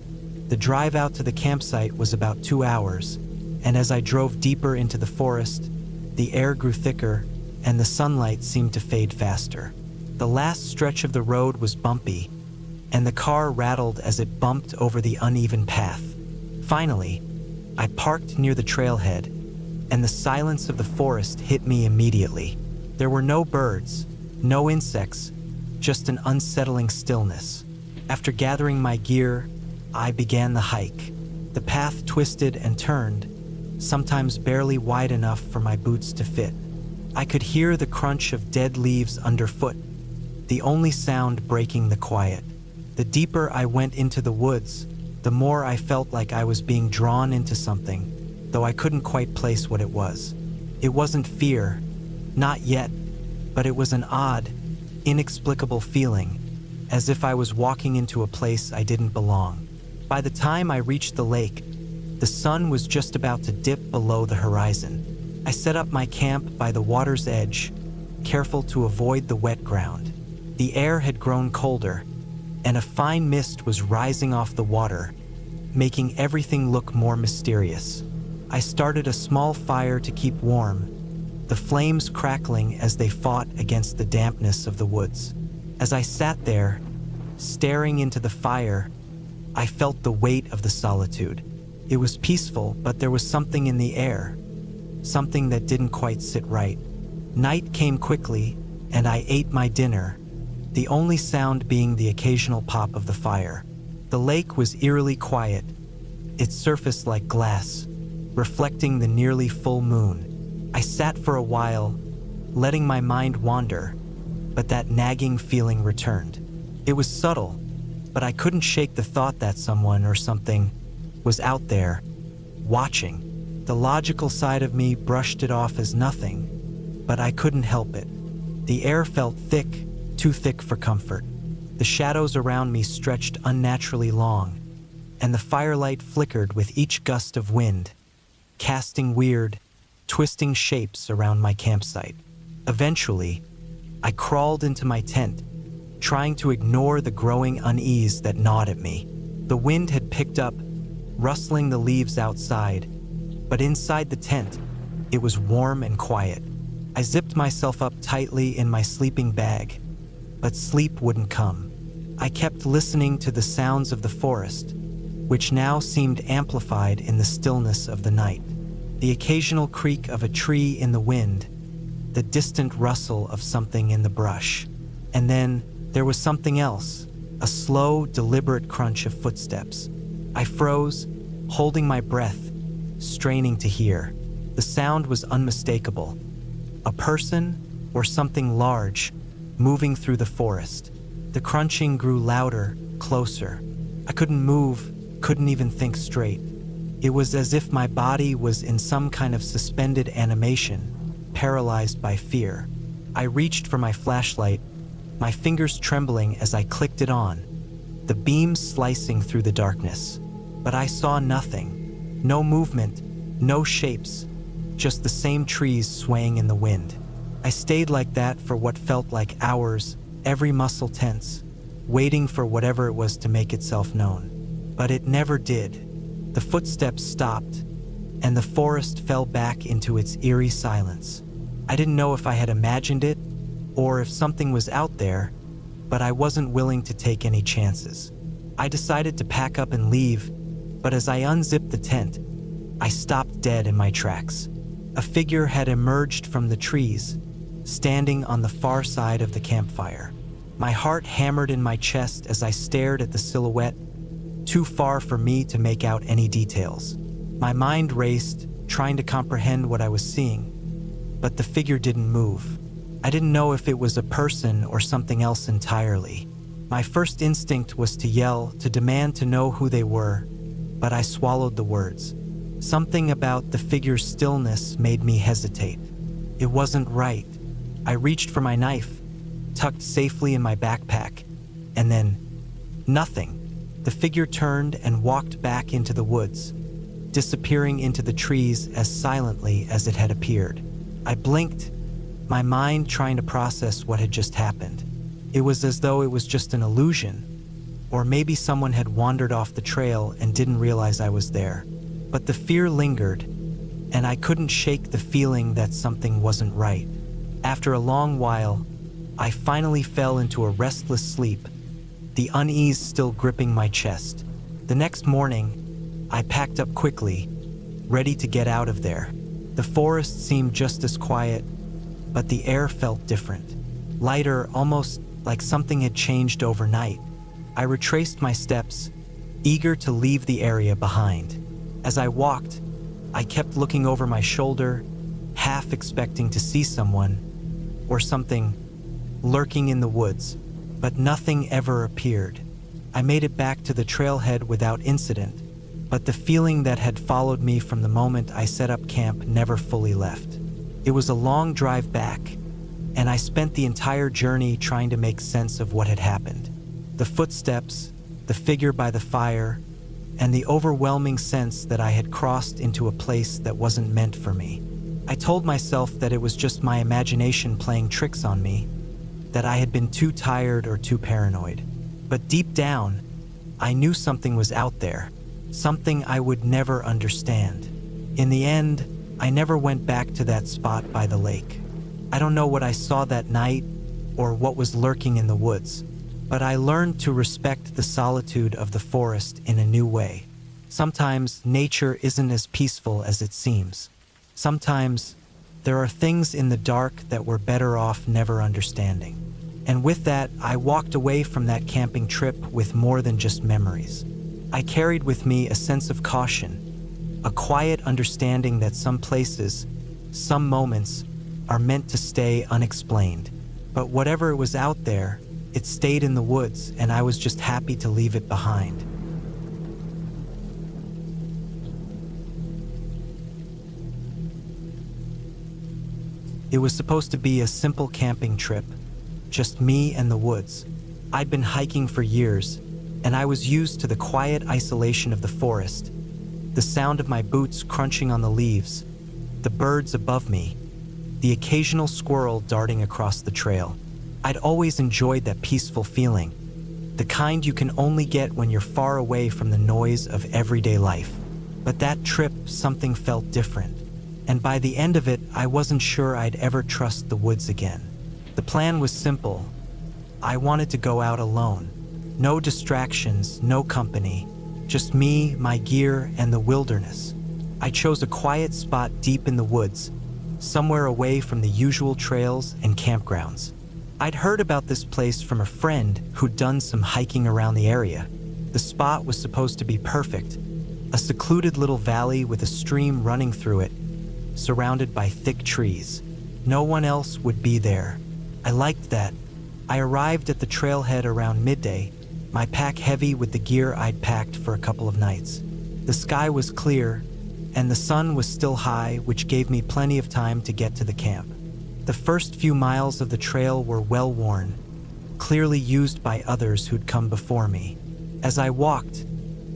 The drive out to the campsite was about 2 hours, and as I drove deeper into the forest, the air grew thicker and the sunlight seemed to fade faster. The last stretch of the road was bumpy, and the car rattled as it bumped over the uneven path. Finally, I parked near the trailhead, and the silence of the forest hit me immediately. There were no birds, no insects, just an unsettling stillness. After gathering my gear, I began the hike. The path twisted and turned, sometimes barely wide enough for my boots to fit. I could hear the crunch of dead leaves underfoot, the only sound breaking the quiet. The deeper I went into the woods, the more I felt like I was being drawn into something, though I couldn't quite place what it was. It wasn't fear, not yet, but it was an odd, inexplicable feeling, as if I was walking into a place I didn't belong. By the time I reached the lake, the sun was just about to dip below the horizon. I set up my camp by the water's edge, careful to avoid the wet ground. The air had grown colder, and a fine mist was rising off the water, making everything look more mysterious. I started a small fire to keep warm, the flames crackling as they fought against the dampness of the woods. As I sat there, staring into the fire, I felt the weight of the solitude. It was peaceful, but there was something in the air, something that didn't quite sit right. Night came quickly, and I ate my dinner, the only sound being the occasional pop of the fire. The lake was eerily quiet, its surface like glass, reflecting the nearly full moon. I sat for a while, letting my mind wander, but that nagging feeling returned. It was subtle, but I couldn't shake the thought that someone or something was out there, watching. The logical side of me brushed it off as nothing, but I couldn't help it. The air felt thick, too thick for comfort. The shadows around me stretched unnaturally long, and the firelight flickered with each gust of wind, casting weird, twisting shapes around my campsite. Eventually, I crawled into my tent, trying to ignore the growing unease that gnawed at me. The wind had picked up, rustling the leaves outside, but inside the tent, it was warm and quiet. I zipped myself up tightly in my sleeping bag, but sleep wouldn't come. I kept listening to the sounds of the forest, which now seemed amplified in the stillness of the night. The occasional creak of a tree in the wind, the distant rustle of something in the brush. And then there was something else, a slow, deliberate crunch of footsteps. I froze, holding my breath, straining to hear. The sound was unmistakable. A person or something large moving through the forest. The crunching grew louder, closer. I couldn't move, couldn't even think straight. It was as if my body was in some kind of suspended animation, paralyzed by fear. I reached for my flashlight, my fingers trembling as I clicked it on, the beam slicing through the darkness. But I saw nothing. No movement, no shapes, just the same trees swaying in the wind. I stayed like that for what felt like hours, every muscle tense, waiting for whatever it was to make itself known. But it never did. The footsteps stopped, and the forest fell back into its eerie silence. I didn't know if I had imagined it, or if something was out there, but I wasn't willing to take any chances. I decided to pack up and leave, but as I unzipped the tent, I stopped dead in my tracks. A figure had emerged from the trees, standing on the far side of the campfire. My heart hammered in my chest as I stared at the silhouette, too far for me to make out any details. My mind raced, trying to comprehend what I was seeing, but the figure didn't move. I didn't know if it was a person or something else entirely. My first instinct was to yell, to demand to know who they were, but I swallowed the words. Something about the figure's stillness made me hesitate. It wasn't right. I reached for my knife, tucked safely in my backpack, and then nothing. The figure turned and walked back into the woods, disappearing into the trees as silently as it had appeared. I blinked, my mind trying to process what had just happened. It was as though it was just an illusion, or maybe someone had wandered off the trail and didn't realize I was there. But the fear lingered, and I couldn't shake the feeling that something wasn't right. After a long while, I finally fell into a restless sleep, the unease still gripping my chest. The next morning, I packed up quickly, ready to get out of there. The forest seemed just as quiet, but the air felt different. Lighter, almost like something had changed overnight. I retraced my steps, eager to leave the area behind. As I walked, I kept looking over my shoulder, half expecting to see someone or something lurking in the woods, but nothing ever appeared. I made it back to the trailhead without incident, but the feeling that had followed me from the moment I set up camp never fully left. It was a long drive back, and I spent the entire journey trying to make sense of what had happened. The footsteps, the figure by the fire, and the overwhelming sense that I had crossed into a place that wasn't meant for me. I told myself that it was just my imagination playing tricks on me, that I had been too tired or too paranoid. But deep down, I knew something was out there, something I would never understand. In the end, I never went back to that spot by the lake. I don't know what I saw that night or what was lurking in the woods, but I learned to respect the solitude of the forest in a new way. Sometimes nature isn't as peaceful as it seems. Sometimes there are things in the dark that we're better off never understanding. And with that, I walked away from that camping trip with more than just memories. I carried with me a sense of caution, a quiet understanding that some places, some moments, are meant to stay unexplained. But whatever was out there, it stayed in the woods, and I was just happy to leave it behind. It was supposed to be a simple camping trip, just me and the woods. I'd been hiking for years, and I was used to the quiet isolation of the forest, the sound of my boots crunching on the leaves, the birds above me, the occasional squirrel darting across the trail. I'd always enjoyed that peaceful feeling, the kind you can only get when you're far away from the noise of everyday life. But that trip, something felt different. And by the end of it, I wasn't sure I'd ever trust the woods again. The plan was simple. I wanted to go out alone. No distractions, no company, just me, my gear, and the wilderness. I chose a quiet spot deep in the woods, somewhere away from the usual trails and campgrounds. I'd heard about this place from a friend who'd done some hiking around the area. The spot was supposed to be perfect, a secluded little valley with a stream running through it, surrounded by thick trees. No one else would be there. I liked that. I arrived at the trailhead around midday, my pack heavy with the gear I'd packed for a couple of nights. The sky was clear, and the sun was still high, which gave me plenty of time to get to the camp. The first few miles of the trail were well worn, clearly used by others who'd come before me. As I walked,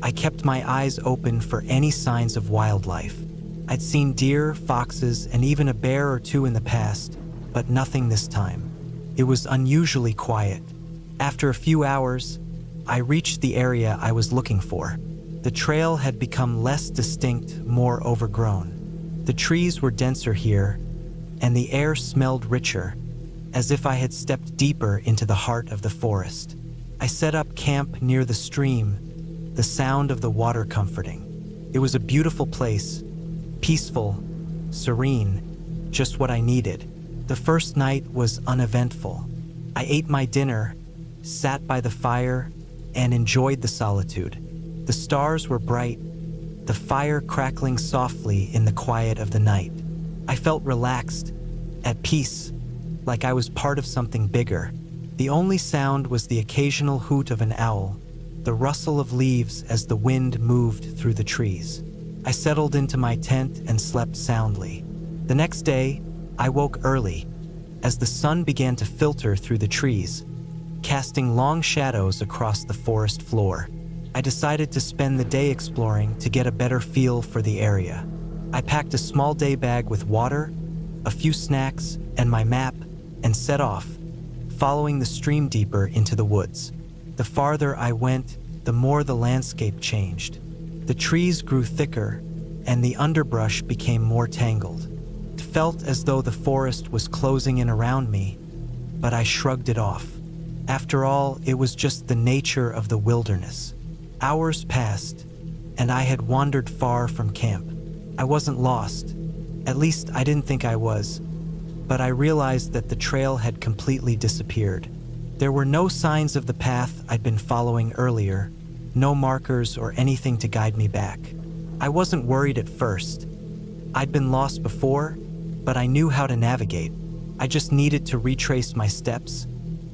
I kept my eyes open for any signs of wildlife. I'd seen deer, foxes, and even a bear or two in the past, but nothing this time. It was unusually quiet. After a few hours, I reached the area I was looking for. The trail had become less distinct, more overgrown. The trees were denser here, and the air smelled richer, as if I had stepped deeper into the heart of the forest. I set up camp near the stream, the sound of the water comforting. It was a beautiful place, peaceful, serene, just what I needed. The first night was uneventful. I ate my dinner, sat by the fire, and enjoyed the solitude. The stars were bright, the fire crackling softly in the quiet of the night. I felt relaxed, at peace, like I was part of something bigger. The only sound was the occasional hoot of an owl, the rustle of leaves as the wind moved through the trees. I settled into my tent and slept soundly. The next day, I woke early, as the sun began to filter through the trees, casting long shadows across the forest floor. I decided to spend the day exploring to get a better feel for the area. I packed a small day bag with water, a few snacks, and my map, and set off, following the stream deeper into the woods. The farther I went, the more the landscape changed. The trees grew thicker, and the underbrush became more tangled. It felt as though the forest was closing in around me, but I shrugged it off. After all, it was just the nature of the wilderness. Hours passed, and I had wandered far from camp. I wasn't lost. At least I didn't think I was. But I realized that the trail had completely disappeared. There were no signs of the path I'd been following earlier, no markers or anything to guide me back. I wasn't worried at first. I'd been lost before, but I knew how to navigate. I just needed to retrace my steps.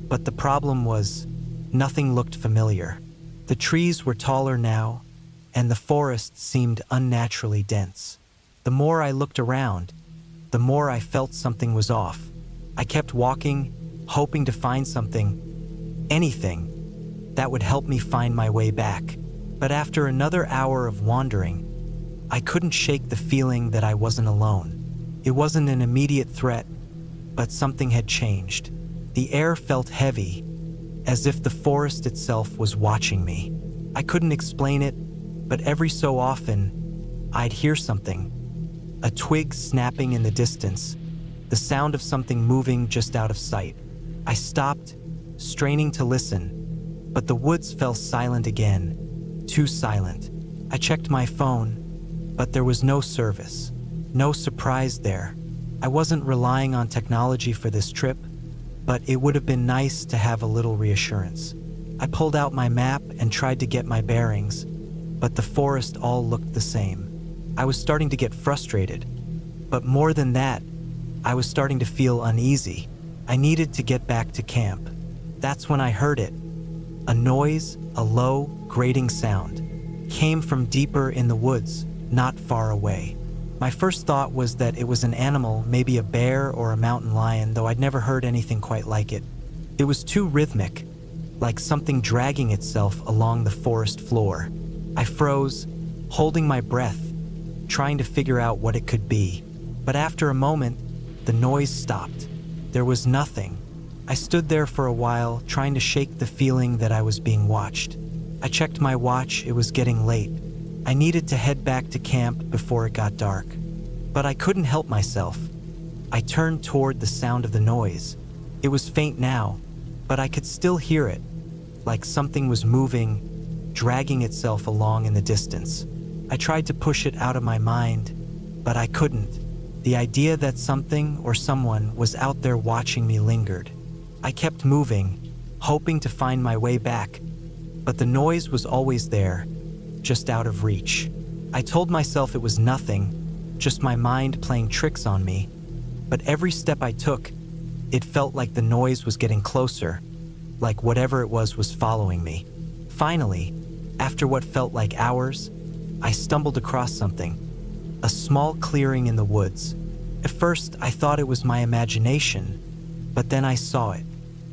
But the problem was, nothing looked familiar. The trees were taller now, and the forest seemed unnaturally dense. The more I looked around, the more I felt something was off. I kept walking, hoping to find something, anything, that would help me find my way back. But after another hour of wandering, I couldn't shake the feeling that I wasn't alone. It wasn't an immediate threat, but something had changed. The air felt heavy, as if the forest itself was watching me. I couldn't explain it, but every so often, I'd hear something. A twig snapping in the distance, the sound of something moving just out of sight. I stopped, straining to listen, but the woods fell silent again, too silent. I checked my phone, but there was no service, no surprise there. I wasn't relying on technology for this trip, but it would have been nice to have a little reassurance. I pulled out my map and tried to get my bearings, but the forest all looked the same. I was starting to get frustrated, but more than that, I was starting to feel uneasy. I needed to get back to camp. That's when I heard it. A noise, a low, grating sound, came from deeper in the woods, not far away. My first thought was that it was an animal, maybe a bear or a mountain lion, though I'd never heard anything quite like it. It was too rhythmic, like something dragging itself along the forest floor. I froze, holding my breath, trying to figure out what it could be. But after a moment, the noise stopped. There was nothing. I stood there for a while, trying to shake the feeling that I was being watched. I checked my watch. It was getting late. I needed to head back to camp before it got dark. But I couldn't help myself. I turned toward the sound of the noise. It was faint now, but I could still hear it, like something was moving, dragging itself along in the distance. I tried to push it out of my mind, but I couldn't. The idea that something or someone was out there watching me lingered. I kept moving, hoping to find my way back, but the noise was always there, just out of reach. I told myself it was nothing, just my mind playing tricks on me, but every step I took, it felt like the noise was getting closer, like whatever it was following me. Finally, after what felt like hours, I stumbled across something, a small clearing in the woods. At first, I thought it was my imagination, but then I saw it.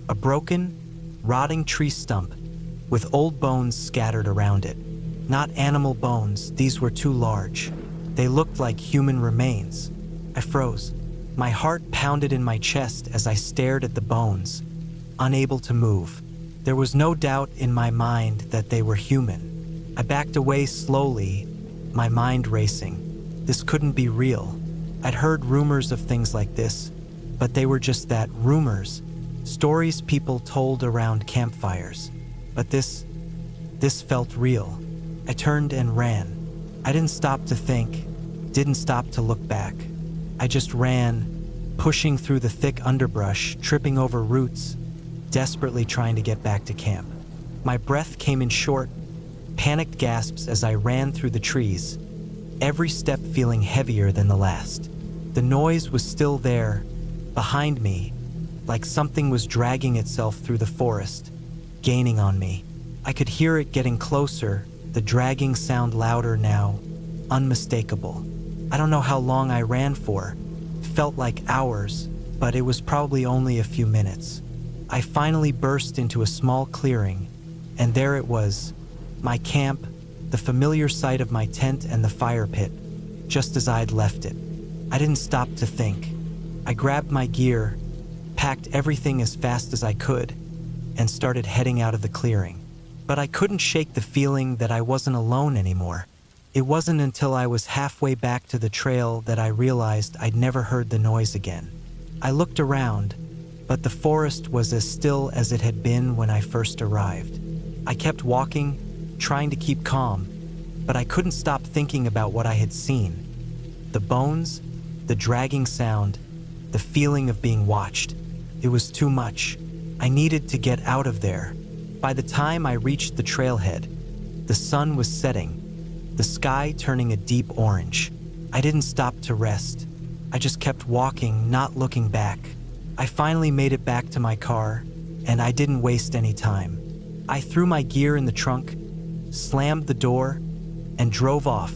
A broken, rotting tree stump with old bones scattered around it. Not animal bones, these were too large. They looked like human remains. I froze. My heart pounded in my chest as I stared at the bones, unable to move. There was no doubt in my mind that they were human. I backed away slowly, my mind racing. This couldn't be real. I'd heard rumors of things like this, but they were just that, rumors. Stories people told around campfires. But this felt real. I turned and ran. I didn't stop to think, didn't stop to look back. I just ran, pushing through the thick underbrush, tripping over roots, desperately trying to get back to camp. My breath came in short, panicked gasps as I ran through the trees, every step feeling heavier than the last. The noise was still there, behind me, like something was dragging itself through the forest, gaining on me. I could hear it getting closer, the dragging sound louder now, unmistakable. I don't know how long I ran for. Felt like hours, but it was probably only a few minutes. I finally burst into a small clearing, and there it was, my camp, the familiar sight of my tent and the fire pit, just as I'd left it. I didn't stop to think. I grabbed my gear, packed everything as fast as I could, and started heading out of the clearing. But I couldn't shake the feeling that I wasn't alone anymore. It wasn't until I was halfway back to the trail that I realized I'd never heard the noise again. I looked around, but the forest was as still as it had been when I first arrived. I kept walking, trying to keep calm, but I couldn't stop thinking about what I had seen. The bones, the dragging sound, the feeling of being watched. It was too much. I needed to get out of there. By the time I reached the trailhead, the sun was setting, the sky turning a deep orange. I didn't stop to rest. I just kept walking, not looking back. I finally made it back to my car, and I didn't waste any time. I threw my gear in the trunk, slammed the door, and drove off,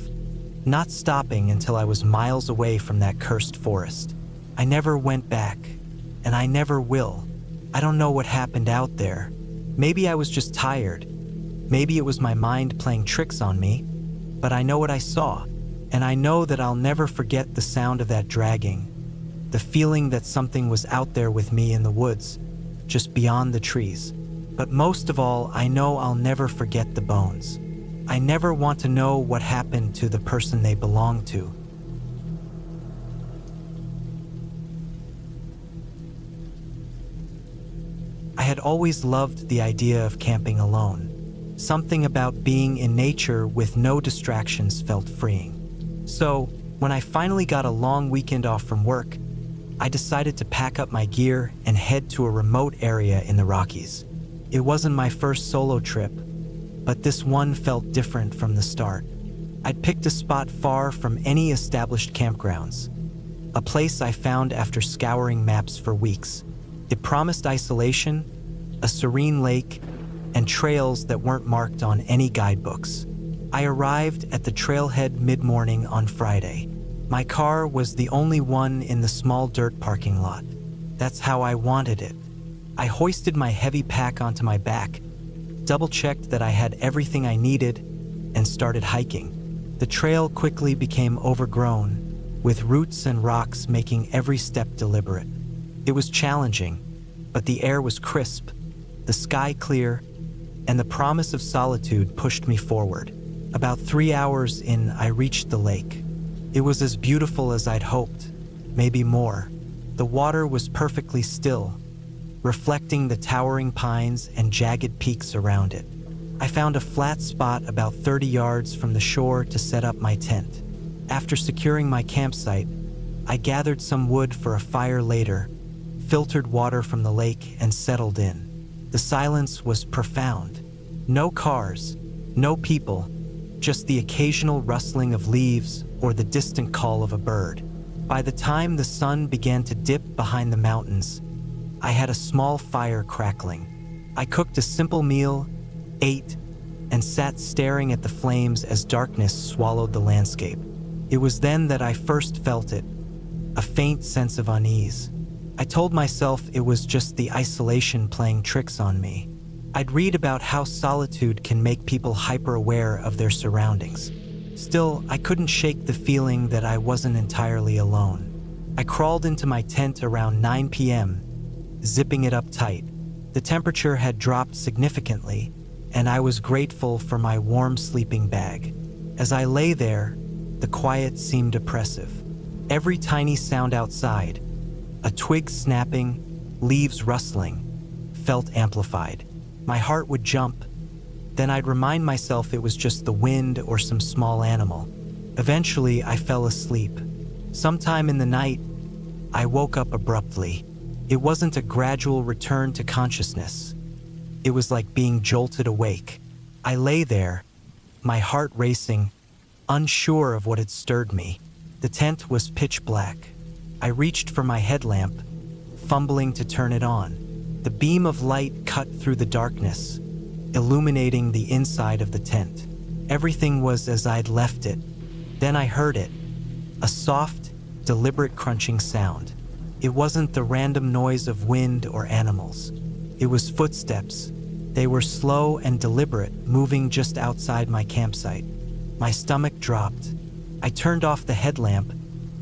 not stopping until I was miles away from that cursed forest. I never went back, and I never will. I don't know what happened out there. Maybe I was just tired. Maybe it was my mind playing tricks on me, but I know what I saw, and I know that I'll never forget the sound of that dragging. The feeling that something was out there with me in the woods, just beyond the trees. But most of all, I know I'll never forget the bones. I never want to know what happened to the person they belonged to. I had always loved the idea of camping alone. Something about being in nature with no distractions felt freeing. So, when I finally got a long weekend off from work, I decided to pack up my gear and head to a remote area in the Rockies. It wasn't my first solo trip, but this one felt different from the start. I'd picked a spot far from any established campgrounds, a place I found after scouring maps for weeks. It promised isolation, a serene lake, and trails that weren't marked on any guidebooks. I arrived at the trailhead mid-morning on Friday. My car was the only one in the small dirt parking lot. That's how I wanted it. I hoisted my heavy pack onto my back, double-checked that I had everything I needed, and started hiking. The trail quickly became overgrown, with roots and rocks making every step deliberate. It was challenging, but the air was crisp, the sky clear, and the promise of solitude pushed me forward. About 3 hours in, I reached the lake. It was as beautiful as I'd hoped, maybe more. The water was perfectly still, reflecting the towering pines and jagged peaks around it. I found a flat spot about 30 yards from the shore to set up my tent. After securing my campsite, I gathered some wood for a fire later, filtered water from the lake, and settled in. The silence was profound. No cars, no people, just the occasional rustling of leaves or the distant call of a bird. By the time the sun began to dip behind the mountains, I had a small fire crackling. I cooked a simple meal, ate, and sat staring at the flames as darkness swallowed the landscape. It was then that I first felt it, a faint sense of unease. I told myself it was just the isolation playing tricks on me. I'd read about how solitude can make people hyper-aware of their surroundings. Still, I couldn't shake the feeling that I wasn't entirely alone. I crawled into my tent around 9 p.m., zipping it up tight. The The temperature had dropped significantly, and I was grateful for my warm sleeping bag. As I lay there, the quiet seemed oppressive. Every tiny sound outside, a twig snapping, leaves rustling, felt amplified. My heart would jump. Then I'd remind myself it was just the wind or some small animal. Eventually, I fell asleep. Sometime in the night, I woke up abruptly. It wasn't a gradual return to consciousness. It was like being jolted awake. I lay there, my heart racing, unsure of what had stirred me. The tent was pitch black. I reached for my headlamp, fumbling to turn it on. The beam of light cut through the darkness, illuminating the inside of the tent. Everything was as I'd left it. Then I heard it, a soft, deliberate crunching sound. It wasn't the random noise of wind or animals. It was footsteps. They were slow and deliberate, moving just outside my campsite. My stomach dropped. I turned off the headlamp,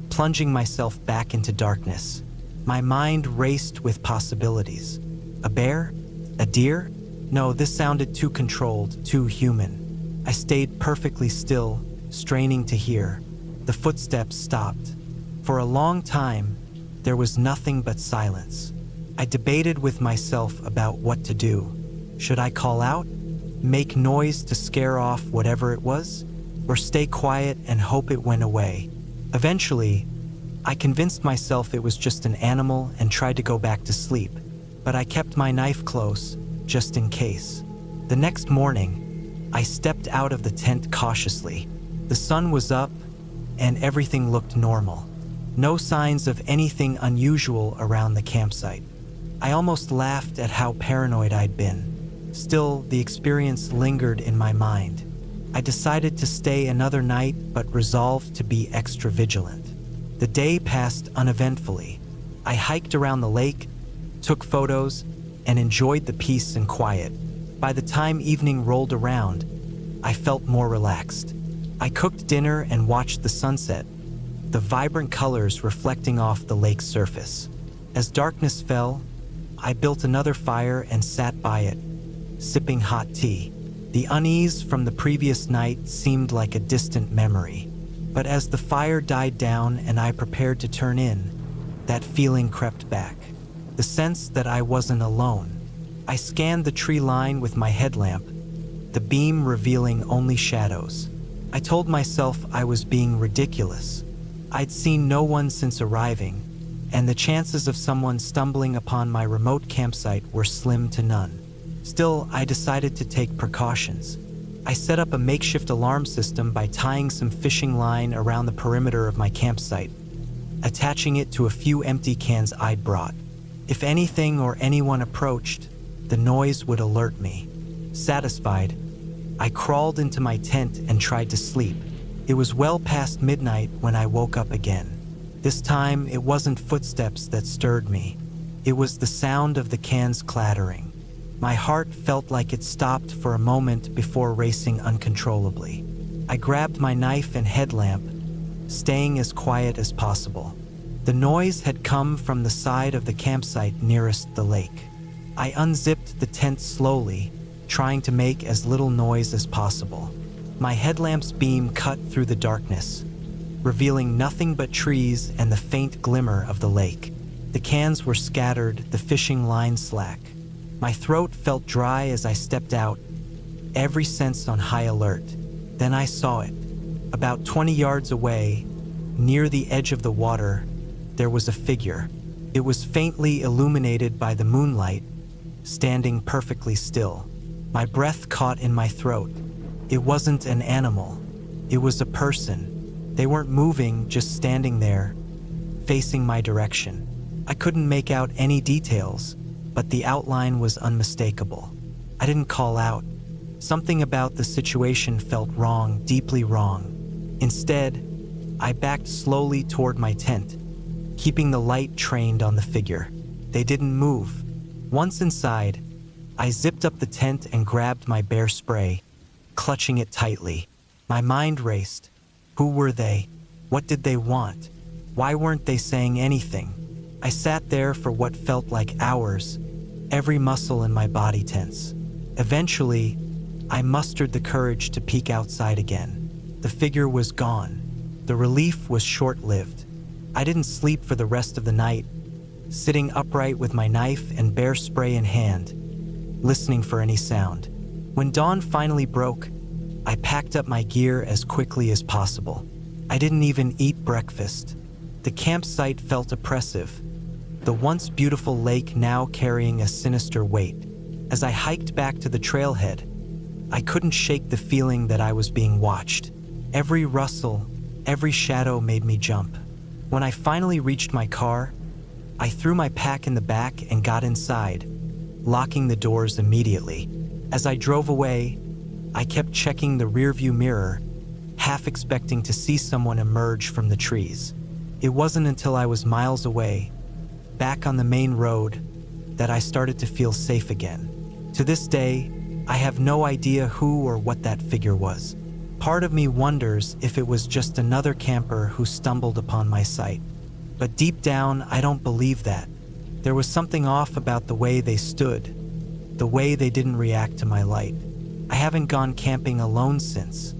plunging myself back into darkness. My mind raced with possibilities. A bear? A deer? No, this sounded too controlled, too human. I stayed perfectly still, straining to hear. The footsteps stopped. For a long time, there was nothing but silence. I debated with myself about what to do. Should I call out? Make noise to scare off whatever it was? Or stay quiet and hope it went away? Eventually, I convinced myself it was just an animal and tried to go back to sleep, but I kept my knife close, just in case. The next morning, I stepped out of the tent cautiously. The sun was up, and everything looked normal. No signs of anything unusual around the campsite. I almost laughed at how paranoid I'd been. Still, the experience lingered in my mind. I decided to stay another night, but resolved to be extra vigilant. The day passed uneventfully. I hiked around the lake, took photos, and enjoyed the peace and quiet. By the time evening rolled around, I felt more relaxed. I cooked dinner and watched the sunset, the vibrant colors reflecting off the lake's surface. As darkness fell, I built another fire and sat by it, sipping hot tea. The unease from the previous night seemed like a distant memory. But as the fire died down and I prepared to turn in, that feeling crept back. The sense that I wasn't alone. I scanned the tree line with my headlamp, the beam revealing only shadows. I told myself I was being ridiculous. I'd seen no one since arriving, and the chances of someone stumbling upon my remote campsite were slim to none. Still, I decided to take precautions. I set up a makeshift alarm system by tying some fishing line around the perimeter of my campsite, attaching it to a few empty cans I'd brought. If anything or anyone approached, the noise would alert me. Satisfied, I crawled into my tent and tried to sleep. It was well past midnight when I woke up again. This time, it wasn't footsteps that stirred me. It was the sound of the cans clattering. My heart felt like it stopped for a moment before racing uncontrollably. I grabbed my knife and headlamp, staying as quiet as possible. The noise had come from the side of the campsite nearest the lake. I unzipped the tent slowly, trying to make as little noise as possible. My headlamp's beam cut through the darkness, revealing nothing but trees and the faint glimmer of the lake. The cans were scattered, the fishing line slack. My throat felt dry as I stepped out, every sense on high alert. Then I saw it. About 20 yards away, near the edge of the water, there was a figure. It was faintly illuminated by the moonlight, standing perfectly still. My breath caught in my throat. It wasn't an animal. It was a person. They weren't moving, just standing there, facing my direction. I couldn't make out any details, but the outline was unmistakable. I didn't call out. Something about the situation felt wrong, deeply wrong. Instead, I backed slowly toward my tent, keeping the light trained on the figure. They didn't move. Once inside, I zipped up the tent and grabbed my bear spray, clutching it tightly. My mind raced. Who were they? What did they want? Why weren't they saying anything? I sat there for what felt like hours, every muscle in my body tense. Eventually, I mustered the courage to peek outside again. The figure was gone. The relief was short-lived. I didn't sleep for the rest of the night, sitting upright with my knife and bear spray in hand, listening for any sound. When dawn finally broke, I packed up my gear as quickly as possible. I didn't even eat breakfast. The campsite felt oppressive, the once beautiful lake now carrying a sinister weight. As I hiked back to the trailhead, I couldn't shake the feeling that I was being watched. Every rustle, every shadow made me jump. When I finally reached my car, I threw my pack in the back and got inside, locking the doors immediately. As I drove away, I kept checking the rearview mirror, half expecting to see someone emerge from the trees. It wasn't until I was miles away, back on the main road, that I started to feel safe again. To this day, I have no idea who or what that figure was. Part of me wonders if it was just another camper who stumbled upon my sight. But deep down, I don't believe that. There was something off about the way they stood, the way they didn't react to my light. I haven't gone camping alone since.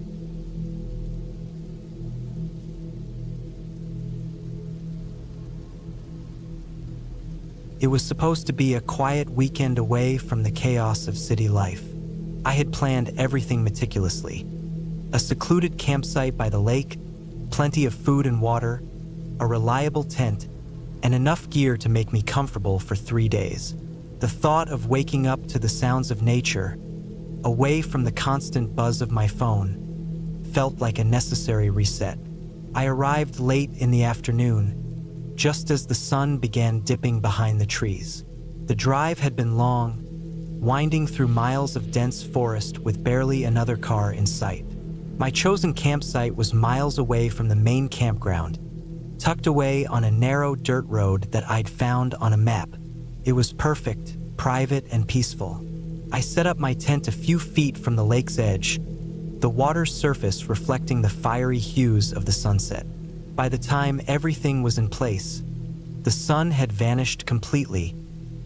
It was supposed to be a quiet weekend away from the chaos of city life. I had planned everything meticulously. A secluded campsite by the lake, plenty of food and water, a reliable tent, and enough gear to make me comfortable for 3 days. The thought of waking up to the sounds of nature, away from the constant buzz of my phone, felt like a necessary reset. I arrived late in the afternoon, just as the sun began dipping behind the trees. The drive had been long, winding through miles of dense forest with barely another car in sight. My chosen campsite was miles away from the main campground, tucked away on a narrow dirt road that I'd found on a map. It was perfect, private, and peaceful. I set up my tent a few feet from the lake's edge, the water's surface reflecting the fiery hues of the sunset. By the time everything was in place, the sun had vanished completely,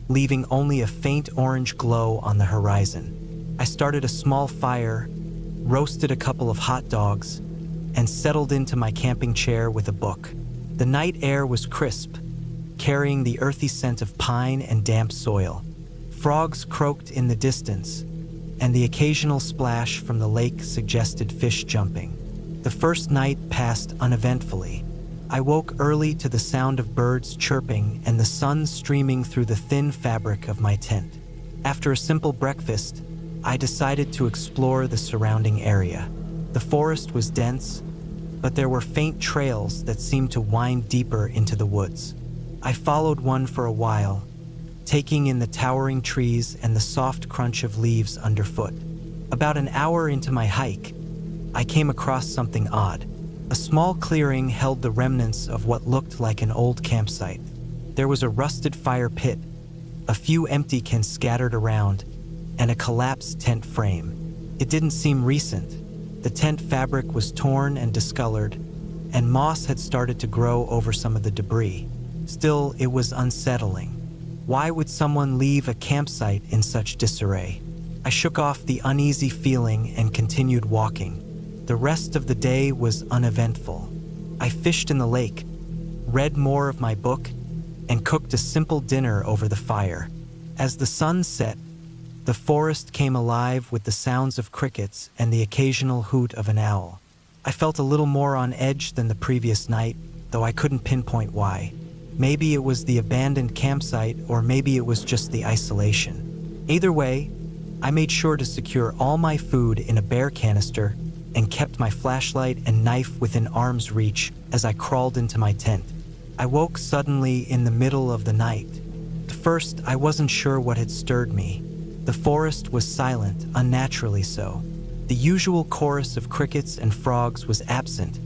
leaving only a faint orange glow on the horizon. I started a small fire, roasted a couple of hot dogs, and settled into my camping chair with a book. The night air was crisp, carrying the earthy scent of pine and damp soil. Frogs croaked in the distance, and the occasional splash from the lake suggested fish jumping. The first night passed uneventfully. I woke early to the sound of birds chirping and the sun streaming through the thin fabric of my tent. After a simple breakfast, I decided to explore the surrounding area. The forest was dense, but there were faint trails that seemed to wind deeper into the woods. I followed one for a while, taking in the towering trees and the soft crunch of leaves underfoot. About an hour into my hike, I came across something odd. A small clearing held the remnants of what looked like an old campsite. There was a rusted fire pit, a few empty cans scattered around, and a collapsed tent frame. It didn't seem recent. The tent fabric was torn and discolored, and moss had started to grow over some of the debris. Still, it was unsettling. Why would someone leave a campsite in such disarray? I shook off the uneasy feeling and continued walking. The rest of the day was uneventful. I fished in the lake, read more of my book, and cooked a simple dinner over the fire. As the sun set, the forest came alive with the sounds of crickets and the occasional hoot of an owl. I felt a little more on edge than the previous night, though I couldn't pinpoint why. Maybe it was the abandoned campsite, or maybe it was just the isolation. Either way, I made sure to secure all my food in a bear canister and kept my flashlight and knife within arm's reach as I crawled into my tent. I woke suddenly in the middle of the night. At first, I wasn't sure what had stirred me. The forest was silent, unnaturally so. The usual chorus of crickets and frogs was absent,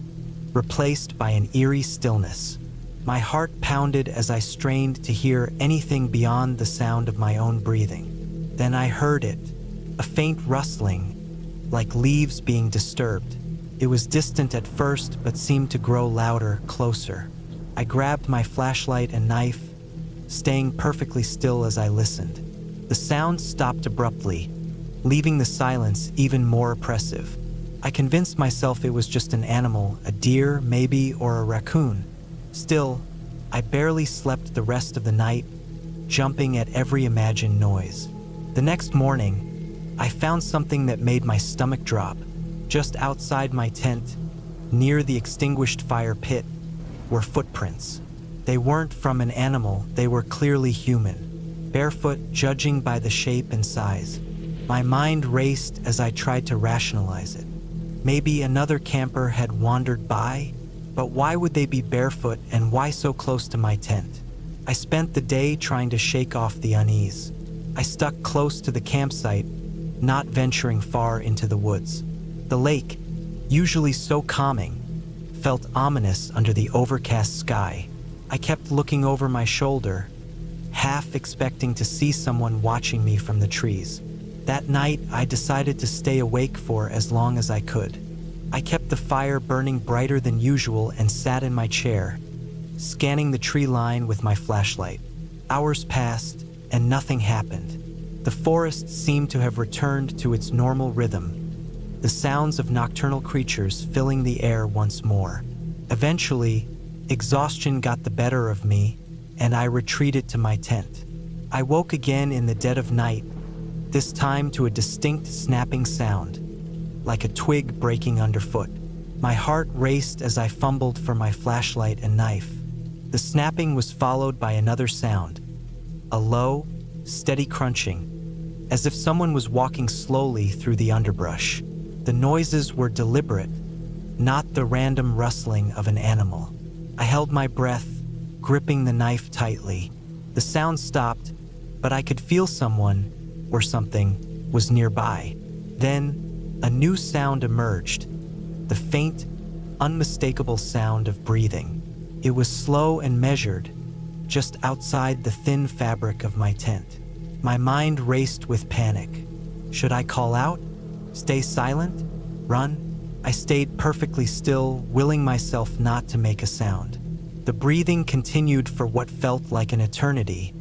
replaced by an eerie stillness. My heart pounded as I strained to hear anything beyond the sound of my own breathing. Then I heard it, a faint rustling, like leaves being disturbed. It was distant at first, but seemed to grow louder, closer. I grabbed my flashlight and knife, staying perfectly still as I listened. The sound stopped abruptly, leaving the silence even more oppressive. I convinced myself it was just an animal, a deer, maybe, or a raccoon. Still, I barely slept the rest of the night, jumping at every imagined noise. The next morning, I found something that made my stomach drop. Just outside my tent, near the extinguished fire pit, were footprints. They weren't from an animal, they were clearly human, barefoot, judging by the shape and size. My mind raced as I tried to rationalize it. Maybe another camper had wandered by, but why would they be barefoot and why so close to my tent? I spent the day trying to shake off the unease. I stuck close to the campsite, not venturing far into the woods. The lake, usually so calming, felt ominous under the overcast sky. I kept looking over my shoulder, half expecting to see someone watching me from the trees. That night, I decided to stay awake for as long as I could. I kept the fire burning brighter than usual and sat in my chair, scanning the tree line with my flashlight. Hours passed, and nothing happened. The forest seemed to have returned to its normal rhythm, the sounds of nocturnal creatures filling the air once more. Eventually, exhaustion got the better of me, and I retreated to my tent. I woke again in the dead of night, this time to a distinct snapping sound, like a twig breaking underfoot. My heart raced as I fumbled for my flashlight and knife. The snapping was followed by another sound, a low, steady crunching, as if someone was walking slowly through the underbrush. The noises were deliberate, not the random rustling of an animal. I held my breath, gripping the knife tightly. The sound stopped, but I could feel someone, or something, was nearby. Then, a new sound emerged, the faint, unmistakable sound of breathing. It was slow and measured, just outside the thin fabric of my tent. My mind raced with panic. Should I call out? Stay silent? Run? I stayed perfectly still, willing myself not to make a sound. The breathing continued for what felt like an eternity,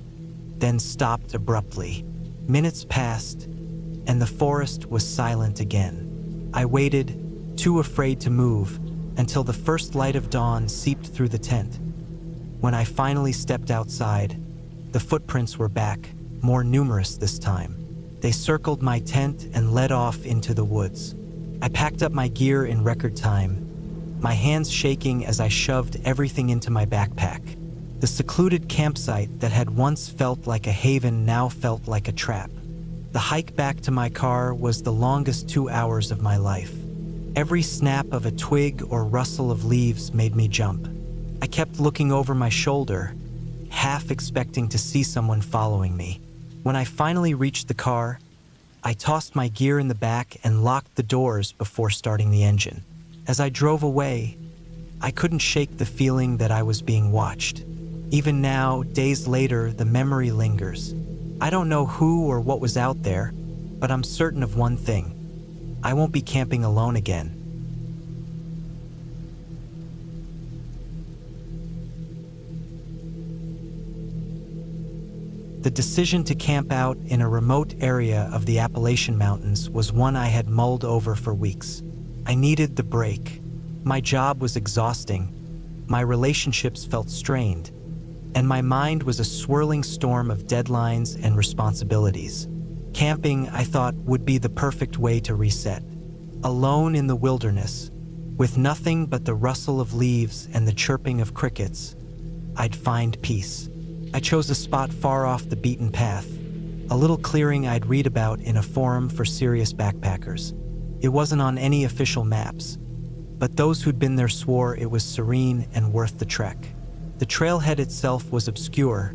then stopped abruptly. Minutes passed, and the forest was silent again. I waited, too afraid to move, until the first light of dawn seeped through the tent. When I finally stepped outside, the footprints were back, more numerous this time. They circled my tent and led off into the woods. I packed up my gear in record time, my hands shaking as I shoved everything into my backpack. The secluded campsite that had once felt like a haven now felt like a trap. The hike back to my car was the longest 2 hours of my life. Every snap of a twig or rustle of leaves made me jump. I kept looking over my shoulder, half expecting to see someone following me. When I finally reached the car, I tossed my gear in the back and locked the doors before starting the engine. As I drove away, I couldn't shake the feeling that I was being watched. Even now, days later, the memory lingers. I don't know who or what was out there, but I'm certain of one thing. I won't be camping alone again. The decision to camp out in a remote area of the Appalachian Mountains was one I had mulled over for weeks. I needed the break. My job was exhausting, my relationships felt strained, and my mind was a swirling storm of deadlines and responsibilities. Camping, I thought, would be the perfect way to reset. Alone in the wilderness, with nothing but the rustle of leaves and the chirping of crickets, I'd find peace. I chose a spot far off the beaten path, a little clearing I'd read about in a forum for serious backpackers. It wasn't on any official maps, but those who'd been there swore it was serene and worth the trek. The trailhead itself was obscure,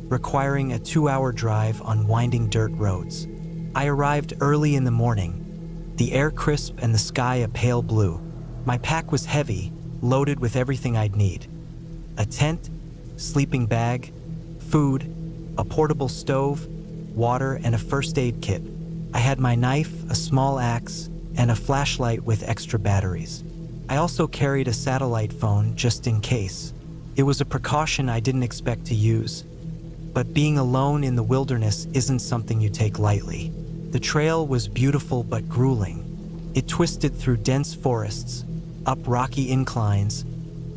requiring a 2-hour drive on winding dirt roads. I arrived early in the morning, the air crisp and the sky a pale blue. My pack was heavy, loaded with everything I'd need. A tent, sleeping bag, food, a portable stove, water, and a first aid kit. I had my knife, a small axe, and a flashlight with extra batteries. I also carried a satellite phone just in case. It was a precaution I didn't expect to use, but being alone in the wilderness isn't something you take lightly. The trail was beautiful but grueling. It twisted through dense forests, up rocky inclines,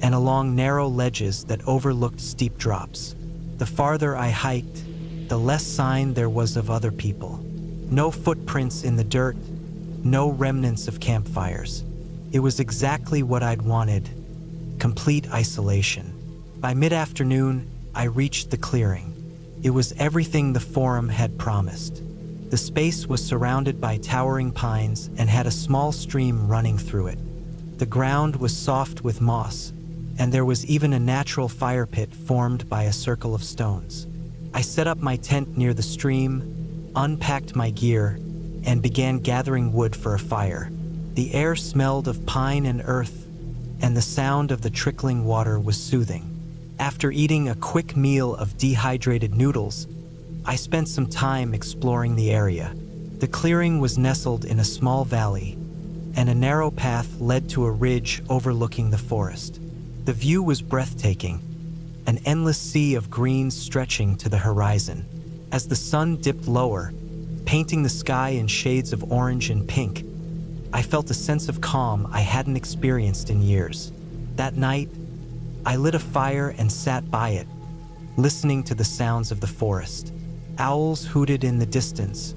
and along narrow ledges that overlooked steep drops. The farther I hiked, the less sign there was of other people. No footprints in the dirt, no remnants of campfires. It was exactly what I'd wanted, complete isolation. By mid-afternoon, I reached the clearing. It was everything the forum had promised. The space was surrounded by towering pines and had a small stream running through it. The ground was soft with moss, and there was even a natural fire pit formed by a circle of stones. I set up my tent near the stream, unpacked my gear, and began gathering wood for a fire. The air smelled of pine and earth, and the sound of the trickling water was soothing. After eating a quick meal of dehydrated noodles, I spent some time exploring the area. The clearing was nestled in a small valley, and a narrow path led to a ridge overlooking the forest. The view was breathtaking, an endless sea of green stretching to the horizon. As the sun dipped lower, painting the sky in shades of orange and pink, I felt a sense of calm I hadn't experienced in years. That night, I lit a fire and sat by it, listening to the sounds of the forest. Owls hooted in the distance,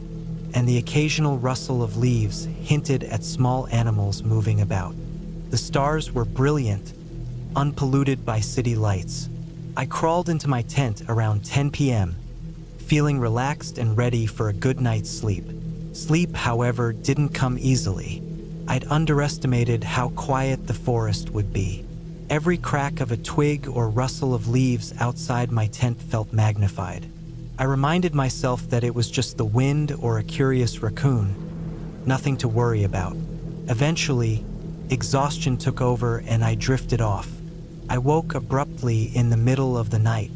and the occasional rustle of leaves hinted at small animals moving about. The stars were brilliant, unpolluted by city lights. I crawled into my tent around 10 p.m., feeling relaxed and ready for a good night's sleep. Sleep, however, didn't come easily. I'd underestimated how quiet the forest would be. Every crack of a twig or rustle of leaves outside my tent felt magnified. I reminded myself that it was just the wind or a curious raccoon, nothing to worry about. Eventually, exhaustion took over and I drifted off. I woke abruptly in the middle of the night.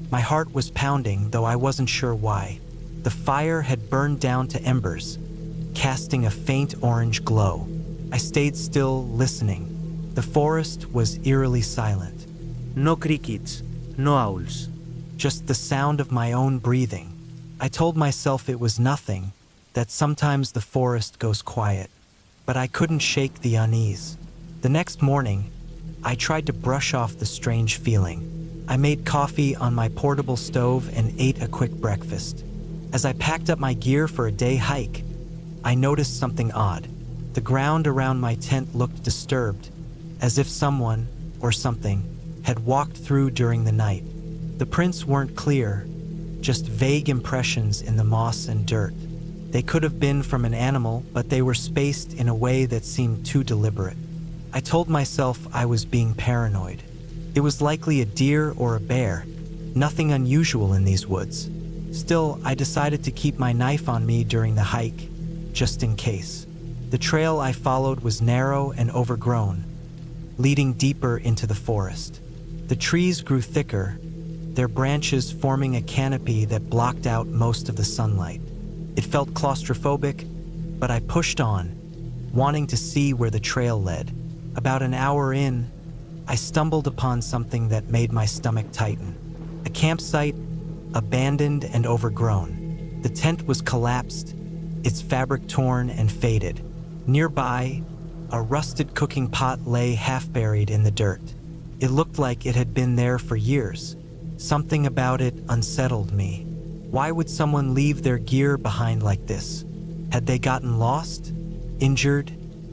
My heart was pounding, though I wasn't sure why. The fire had burned down to embers, casting a faint orange glow. I stayed still, listening. The forest was eerily silent. No crickets, no owls. Just the sound of my own breathing. I told myself it was nothing, that sometimes the forest goes quiet. But I couldn't shake the unease. The next morning, I tried to brush off the strange feeling. I made coffee on my portable stove and ate a quick breakfast. As I packed up my gear for a day hike, I noticed something odd. The ground around my tent looked disturbed, as if someone, or something, had walked through during the night. The prints weren't clear, just vague impressions in the moss and dirt. They could have been from an animal, but they were spaced in a way that seemed too deliberate. I told myself I was being paranoid. It was likely a deer or a bear, nothing unusual in these woods. Still, I decided to keep my knife on me during the hike, just in case. The trail I followed was narrow and overgrown, leading deeper into the forest. The trees grew thicker, their branches forming a canopy that blocked out most of the sunlight. It felt claustrophobic, but I pushed on, wanting to see where the trail led. About an hour in, I stumbled upon something that made my stomach tighten. A campsite, abandoned and overgrown. The tent was collapsed, its fabric torn and faded. Nearby, a rusted cooking pot lay half-buried in the dirt. It looked like it had been there for years. Something about it unsettled me. Why would someone leave their gear behind like this? Had they gotten lost, injured,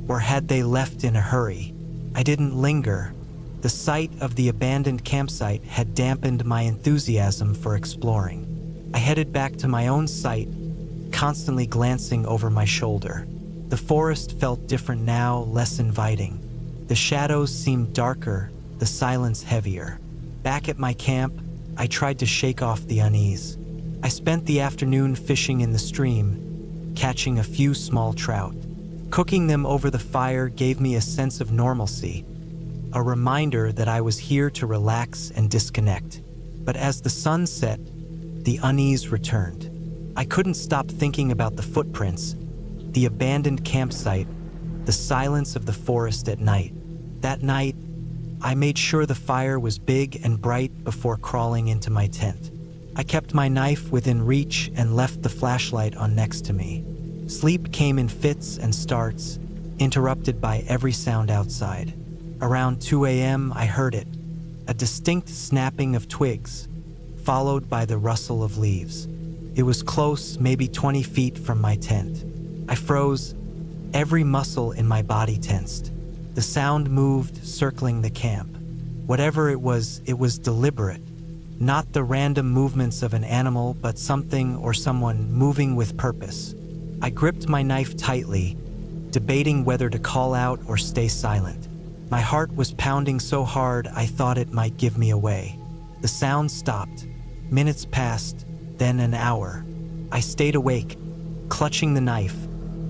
or had they left in a hurry? I didn't linger. The sight of the abandoned campsite had dampened my enthusiasm for exploring. I headed back to my own site, constantly glancing over my shoulder. The forest felt different now, less inviting. The shadows seemed darker, the silence heavier. Back at my camp, I tried to shake off the unease. I spent the afternoon fishing in the stream, catching a few small trout. Cooking them over the fire gave me a sense of normalcy, a reminder that I was here to relax and disconnect. But as the sun set, the unease returned. I couldn't stop thinking about the footprints, the abandoned campsite, the silence of the forest at night. That night, I made sure the fire was big and bright before crawling into my tent. I kept my knife within reach and left the flashlight on next to me. Sleep came in fits and starts, interrupted by every sound outside. Around 2 a.m., I heard it, a distinct snapping of twigs, followed by the rustle of leaves. It was close, maybe 20 feet from my tent. I froze, every muscle in my body tensed. The sound moved, circling the camp. Whatever it was deliberate. Not the random movements of an animal, but something or someone moving with purpose. I gripped my knife tightly, debating whether to call out or stay silent. My heart was pounding so hard I thought it might give me away. The sound stopped. Minutes passed, then an hour. I stayed awake, clutching the knife,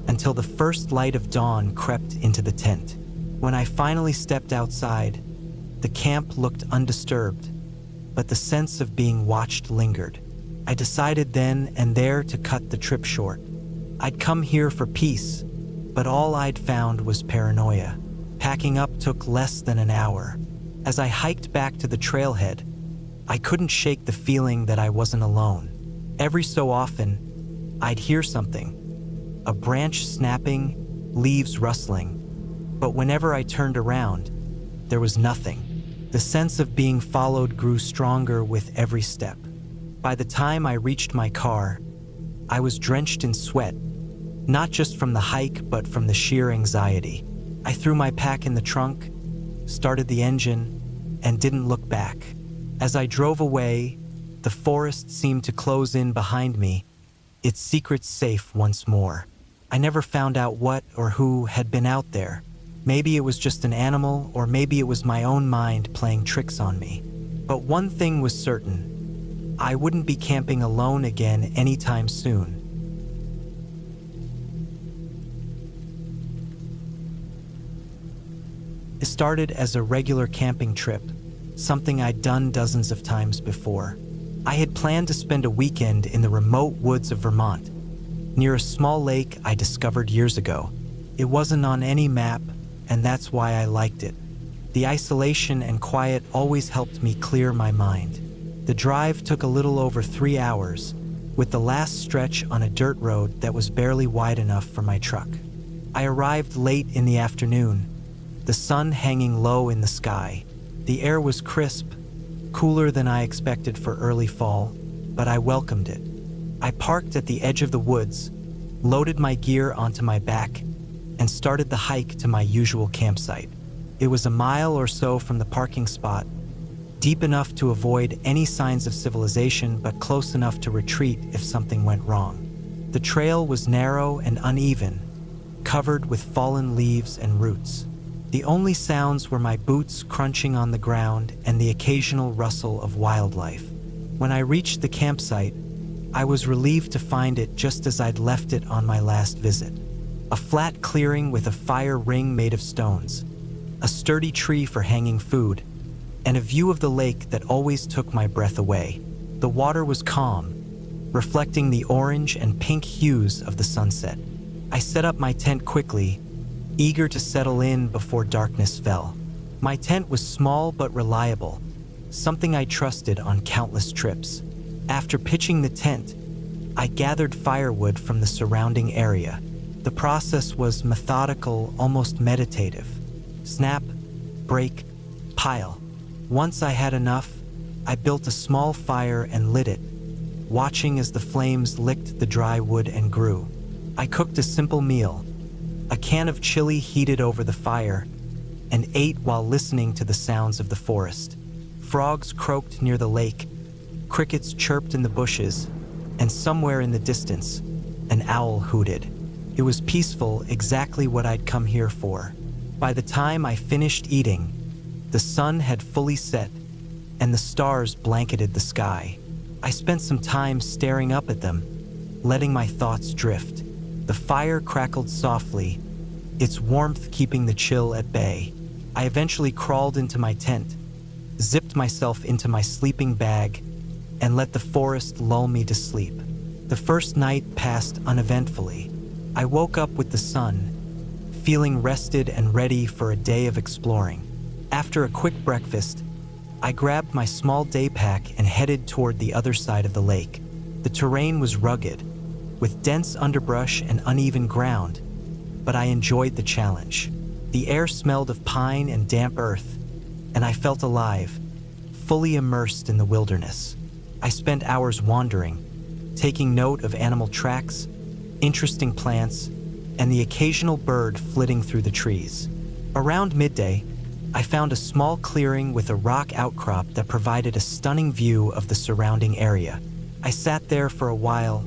until the first light of dawn crept into the tent. When I finally stepped outside, the camp looked undisturbed, but the sense of being watched lingered. I decided then and there to cut the trip short. I'd come here for peace, but all I'd found was paranoia. Packing up took less than an hour. As I hiked back to the trailhead, I couldn't shake the feeling that I wasn't alone. Every so often, I'd hear something, a branch snapping, leaves rustling. But whenever I turned around, there was nothing. The sense of being followed grew stronger with every step. By the time I reached my car, I was drenched in sweat, not just from the hike, but from the sheer anxiety. I threw my pack in the trunk, started the engine, and didn't look back. As I drove away, the forest seemed to close in behind me, its secrets safe once more. I never found out what or who had been out there. Maybe it was just an animal, or maybe it was my own mind playing tricks on me. But one thing was certain: I wouldn't be camping alone again anytime soon. It started as a regular camping trip, something I'd done dozens of times before. I had planned to spend a weekend in the remote woods of Vermont, near a small lake I discovered years ago. It wasn't on any map, and that's why I liked it. The isolation and quiet always helped me clear my mind. The drive took a little over 3 hours, with the last stretch on a dirt road that was barely wide enough for my truck. I arrived late in the afternoon, the sun hanging low in the sky. The air was crisp, cooler than I expected for early fall, but I welcomed it. I parked at the edge of the woods, loaded my gear onto my back, and started the hike to my usual campsite. It was a mile or so from the parking spot, deep enough to avoid any signs of civilization, but close enough to retreat if something went wrong. The trail was narrow and uneven, covered with fallen leaves and roots. The only sounds were my boots crunching on the ground and the occasional rustle of wildlife. When I reached the campsite, I was relieved to find it just as I'd left it on my last visit. A flat clearing with a fire ring made of stones, a sturdy tree for hanging food, and a view of the lake that always took my breath away. The water was calm, reflecting the orange and pink hues of the sunset. I set up my tent quickly, eager to settle in before darkness fell. My tent was small but reliable, something I trusted on countless trips. After pitching the tent, I gathered firewood from the surrounding area. The process was methodical, almost meditative. Snap, break, pile. Once I had enough, I built a small fire and lit it, watching as the flames licked the dry wood and grew. I cooked a simple meal, a can of chili heated over the fire, and ate while listening to the sounds of the forest. Frogs croaked near the lake, crickets chirped in the bushes, and somewhere in the distance, an owl hooted. It was peaceful, exactly what I'd come here for. By the time I finished eating, the sun had fully set, and the stars blanketed the sky. I spent some time staring up at them, letting my thoughts drift. The fire crackled softly, its warmth keeping the chill at bay. I eventually crawled into my tent, zipped myself into my sleeping bag, and let the forest lull me to sleep. The first night passed uneventfully. I woke up with the sun, feeling rested and ready for a day of exploring. After a quick breakfast, I grabbed my small day pack and headed toward the other side of the lake. The terrain was rugged, with dense underbrush and uneven ground, but I enjoyed the challenge. The air smelled of pine and damp earth, and I felt alive, fully immersed in the wilderness. I spent hours wandering, taking note of animal tracks, interesting plants, and the occasional bird flitting through the trees. Around midday, I found a small clearing with a rock outcrop that provided a stunning view of the surrounding area. I sat there for a while,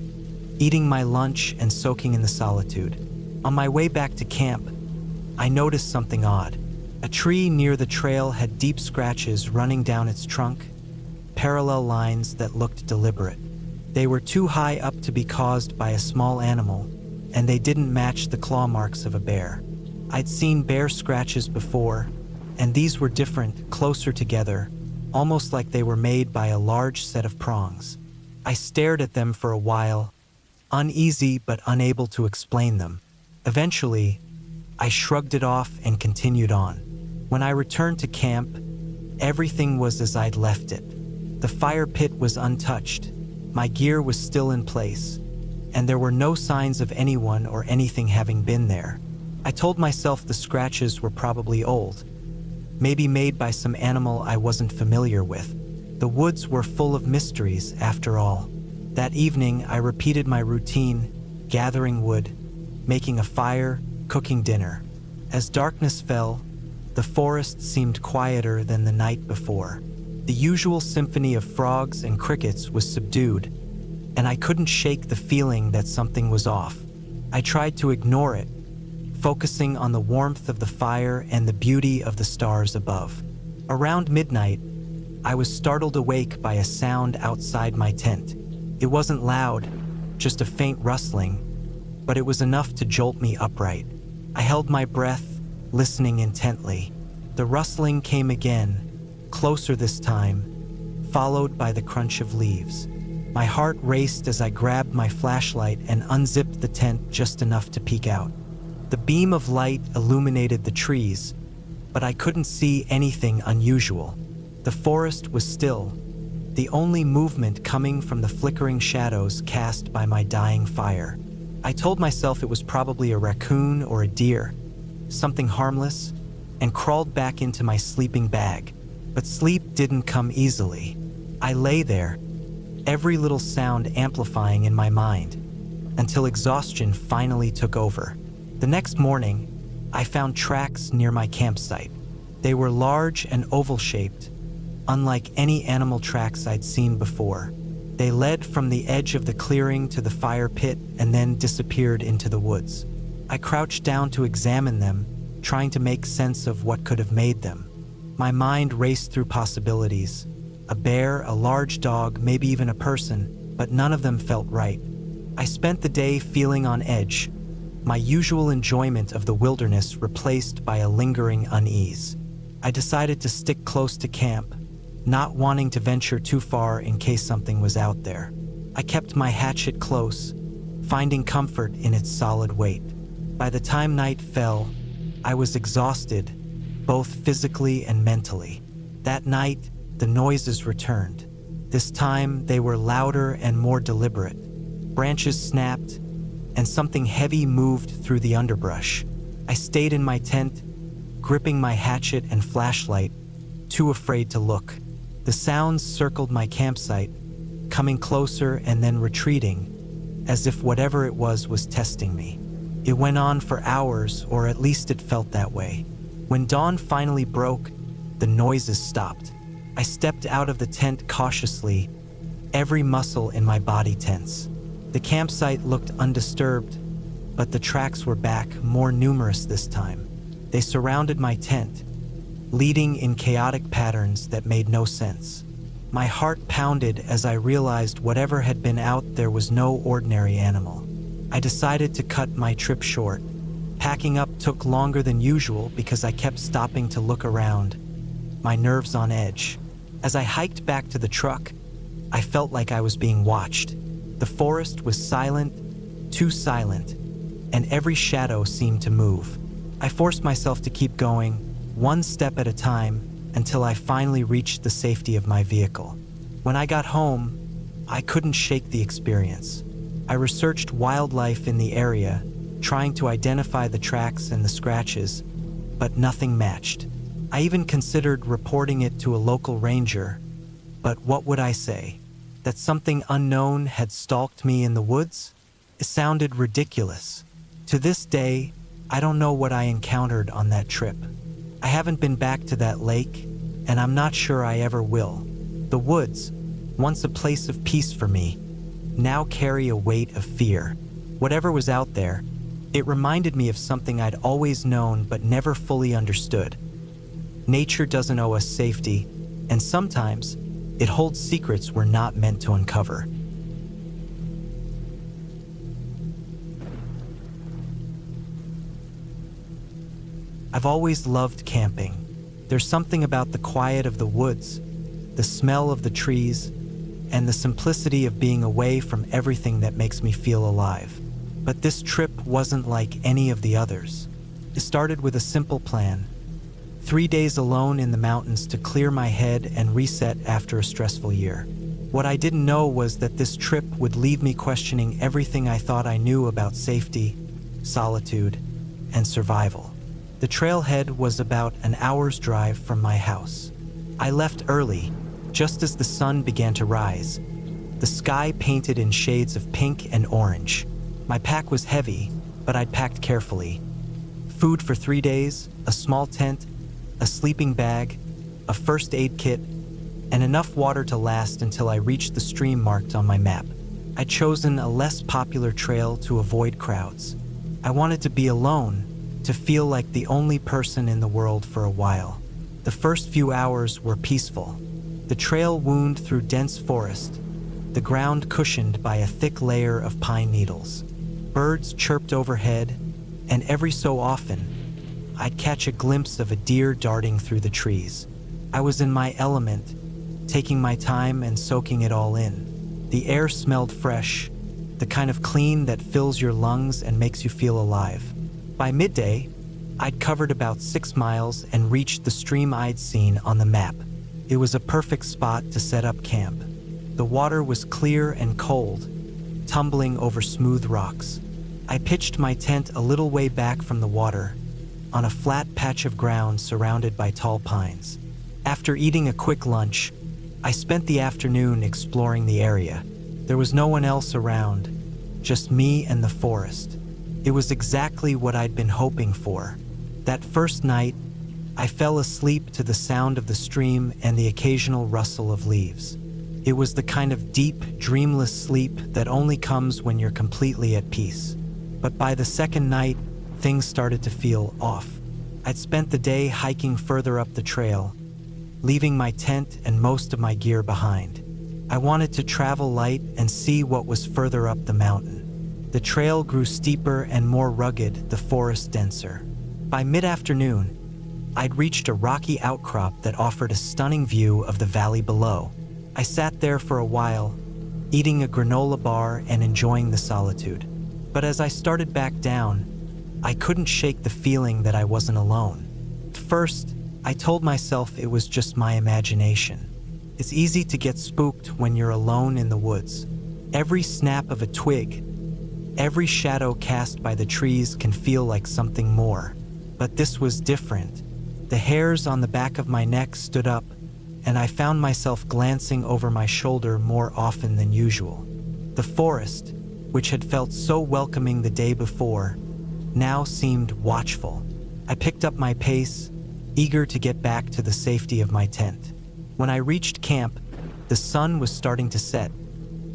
eating my lunch and soaking in the solitude. On my way back to camp, I noticed something odd. A tree near the trail had deep scratches running down its trunk, parallel lines that looked deliberate. They were too high up to be caused by a small animal, and they didn't match the claw marks of a bear. I'd seen bear scratches before, and these were different, closer together, almost like they were made by a large set of prongs. I stared at them for a while, uneasy but unable to explain them. Eventually, I shrugged it off and continued on. When I returned to camp, everything was as I'd left it. The fire pit was untouched, my gear was still in place, and there were no signs of anyone or anything having been there. I told myself the scratches were probably old, maybe made by some animal I wasn't familiar with. The woods were full of mysteries, after all. That evening, I repeated my routine, gathering wood, making a fire, cooking dinner. As darkness fell, the forest seemed quieter than the night before. The usual symphony of frogs and crickets was subdued, and I couldn't shake the feeling that something was off. I tried to ignore it, focusing on the warmth of the fire and the beauty of the stars above. Around midnight, I was startled awake by a sound outside my tent. It wasn't loud, just a faint rustling, but it was enough to jolt me upright. I held my breath, listening intently. The rustling came again, closer this time, followed by the crunch of leaves. My heart raced as I grabbed my flashlight and unzipped the tent just enough to peek out. The beam of light illuminated the trees, but I couldn't see anything unusual. The forest was still, the only movement coming from the flickering shadows cast by my dying fire. I told myself it was probably a raccoon or a deer, something harmless, and crawled back into my sleeping bag. But sleep didn't come easily. I lay there, every little sound amplifying in my mind, until exhaustion finally took over. The next morning, I found tracks near my campsite. They were large and oval-shaped, unlike any animal tracks I'd seen before. They led from the edge of the clearing to the fire pit and then disappeared into the woods. I crouched down to examine them, trying to make sense of what could have made them. My mind raced through possibilities. A bear, a large dog, maybe even a person, but none of them felt right. I spent the day feeling on edge, my usual enjoyment of the wilderness replaced by a lingering unease. I decided to stick close to camp, not wanting to venture too far in case something was out there. I kept my hatchet close, finding comfort in its solid weight. By the time night fell, I was exhausted, both physically and mentally. That night, the noises returned. This time, they were louder and more deliberate. Branches snapped, and something heavy moved through the underbrush. I stayed in my tent, gripping my hatchet and flashlight, too afraid to look. The sounds circled my campsite, coming closer and then retreating, as if whatever it was testing me. It went on for hours, or at least it felt that way. When dawn finally broke, the noises stopped. I stepped out of the tent cautiously, every muscle in my body tense. The campsite looked undisturbed, but the tracks were back, more numerous this time. They surrounded my tent, leading in chaotic patterns that made no sense. My heart pounded as I realized whatever had been out there was no ordinary animal. I decided to cut my trip short. Packing up took longer than usual because I kept stopping to look around, my nerves on edge. As I hiked back to the truck, I felt like I was being watched. The forest was silent, too silent, and every shadow seemed to move. I forced myself to keep going, one step at a time, until I finally reached the safety of my vehicle. When I got home, I couldn't shake the experience. I researched wildlife in the area, trying to identify the tracks and the scratches, but nothing matched. I even considered reporting it to a local ranger, but what would I say? That something unknown had stalked me in the woods? It sounded ridiculous. To this day, I don't know what I encountered on that trip. I haven't been back to that lake, and I'm not sure I ever will. The woods, once a place of peace for me, now carry a weight of fear. Whatever was out there, it reminded me of something I'd always known but never fully understood. Nature doesn't owe us safety, and sometimes it holds secrets we're not meant to uncover. I've always loved camping. There's something about the quiet of the woods, the smell of the trees, and the simplicity of being away from everything that makes me feel alive. But this trip wasn't like any of the others. It started with a simple plan: 3 days alone in the mountains to clear my head and reset after a stressful year. What I didn't know was that this trip would leave me questioning everything I thought I knew about safety, solitude, and survival. The trailhead was about an hour's drive from my house. I left early, just as the sun began to rise, the sky painted in shades of pink and orange. My pack was heavy, but I'd packed carefully. Food for 3 days, a small tent, a sleeping bag, a first aid kit, and enough water to last until I reached the stream marked on my map. I'd chosen a less popular trail to avoid crowds. I wanted to be alone, to feel like the only person in the world for a while. The first few hours were peaceful. The trail wound through dense forest, the ground cushioned by a thick layer of pine needles. Birds chirped overhead, and every so often, I'd catch a glimpse of a deer darting through the trees. I was in my element, taking my time and soaking it all in. The air smelled fresh, the kind of clean that fills your lungs and makes you feel alive. By midday, I'd covered about 6 miles and reached the stream I'd seen on the map. It was a perfect spot to set up camp. The water was clear and cold, tumbling over smooth rocks. I pitched my tent a little way back from the water, on a flat patch of ground surrounded by tall pines. After eating a quick lunch, I spent the afternoon exploring the area. There was no one else around, just me and the forest. It was exactly what I'd been hoping for. That first night, I fell asleep to the sound of the stream and the occasional rustle of leaves. It was the kind of deep, dreamless sleep that only comes when you're completely at peace. But by the second night, things started to feel off. I'd spent the day hiking further up the trail, leaving my tent and most of my gear behind. I wanted to travel light and see what was further up the mountain. The trail grew steeper and more rugged, the forest denser. By mid-afternoon, I'd reached a rocky outcrop that offered a stunning view of the valley below. I sat there for a while, eating a granola bar and enjoying the solitude. But as I started back down, I couldn't shake the feeling that I wasn't alone. At first, I told myself it was just my imagination. It's easy to get spooked when you're alone in the woods. Every snap of a twig, every shadow cast by the trees can feel like something more. But this was different. The hairs on the back of my neck stood up, and I found myself glancing over my shoulder more often than usual. The forest, which had felt so welcoming the day before, now seemed watchful. I picked up my pace, eager to get back to the safety of my tent. When I reached camp, the sun was starting to set,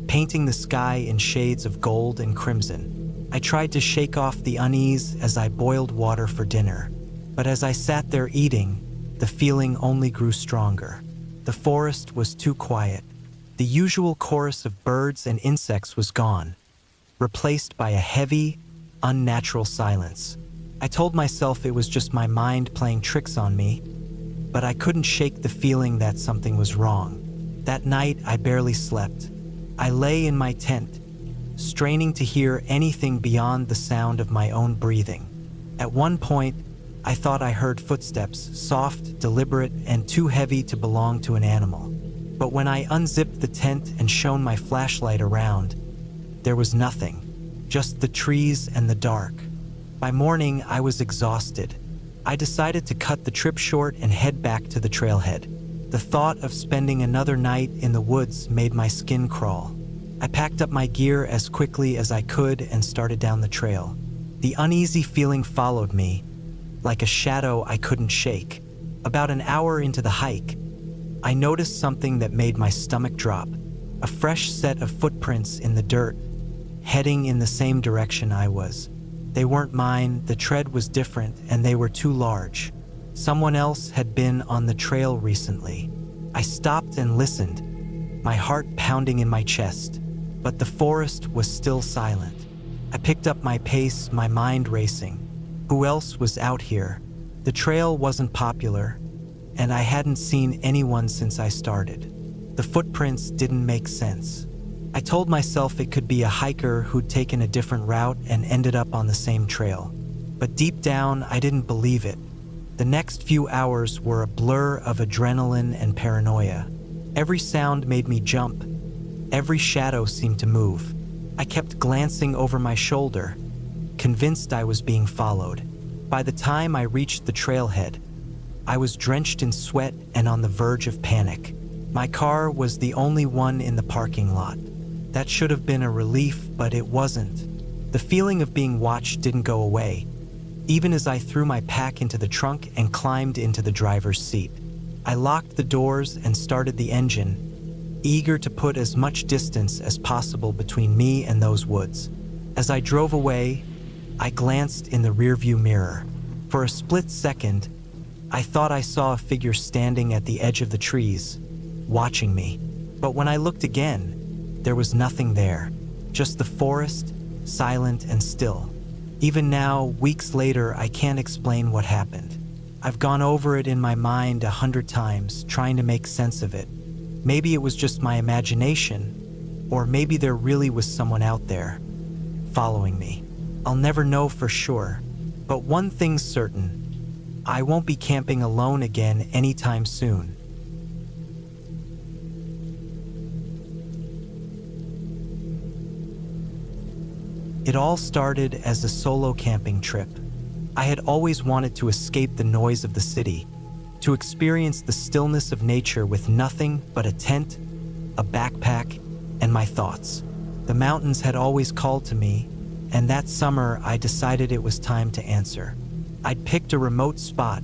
painting the sky in shades of gold and crimson. I tried to shake off the unease as I boiled water for dinner, but as I sat there eating, the feeling only grew stronger. The forest was too quiet. The usual chorus of birds and insects was gone, replaced by a heavy, unnatural silence. I told myself it was just my mind playing tricks on me, but I couldn't shake the feeling that something was wrong. That night, I barely slept. I lay in my tent, straining to hear anything beyond the sound of my own breathing. At one point, I thought I heard footsteps, soft, deliberate, and too heavy to belong to an animal. But when I unzipped the tent and shone my flashlight around, there was nothing, just the trees and the dark. By morning, I was exhausted. I decided to cut the trip short and head back to the trailhead. The thought of spending another night in the woods made my skin crawl. I packed up my gear as quickly as I could and started down the trail. The uneasy feeling followed me, like a shadow I couldn't shake. About an hour into the hike, I noticed something that made my stomach drop. A fresh set of footprints in the dirt, heading in the same direction I was. They weren't mine, the tread was different, and they were too large. Someone else had been on the trail recently. I stopped and listened, my heart pounding in my chest, but the forest was still silent. I picked up my pace, my mind racing. Who else was out here? The trail wasn't popular, and I hadn't seen anyone since I started. The footprints didn't make sense. I told myself it could be a hiker who'd taken a different route and ended up on the same trail. But deep down, I didn't believe it. The next few hours were a blur of adrenaline and paranoia. Every sound made me jump. Every shadow seemed to move. I kept glancing over my shoulder, convinced I was being followed. By the time I reached the trailhead, I was drenched in sweat and on the verge of panic. My car was the only one in the parking lot. That should have been a relief, but it wasn't. The feeling of being watched didn't go away, even as I threw my pack into the trunk and climbed into the driver's seat. I locked the doors and started the engine, eager to put as much distance as possible between me and those woods. As I drove away, I glanced in the rearview mirror. For a split second, I thought I saw a figure standing at the edge of the trees, watching me. But when I looked again, there was nothing there, just the forest, silent and still. Even now, weeks later, I can't explain what happened. I've gone over it in my mind 100 times, trying to make sense of it. Maybe it was just my imagination, or maybe there really was someone out there, following me. I'll never know for sure, but one thing's certain: I won't be camping alone again anytime soon. It all started as a solo camping trip. I had always wanted to escape the noise of the city, to experience the stillness of nature with nothing but a tent, a backpack, and my thoughts. The mountains had always called to me, and that summer I decided it was time to answer. I'd picked a remote spot,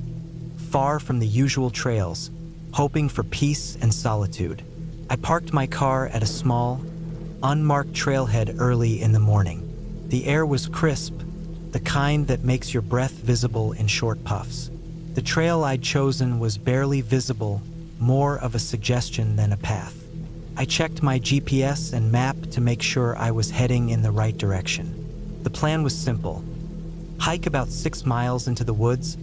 far from the usual trails, hoping for peace and solitude. I parked my car at a small, unmarked trailhead early in the morning. The air was crisp, the kind that makes your breath visible in short puffs. The trail I'd chosen was barely visible, more of a suggestion than a path. I checked my GPS and map to make sure I was heading in the right direction. The plan was simple: hike about 6 miles into the woods,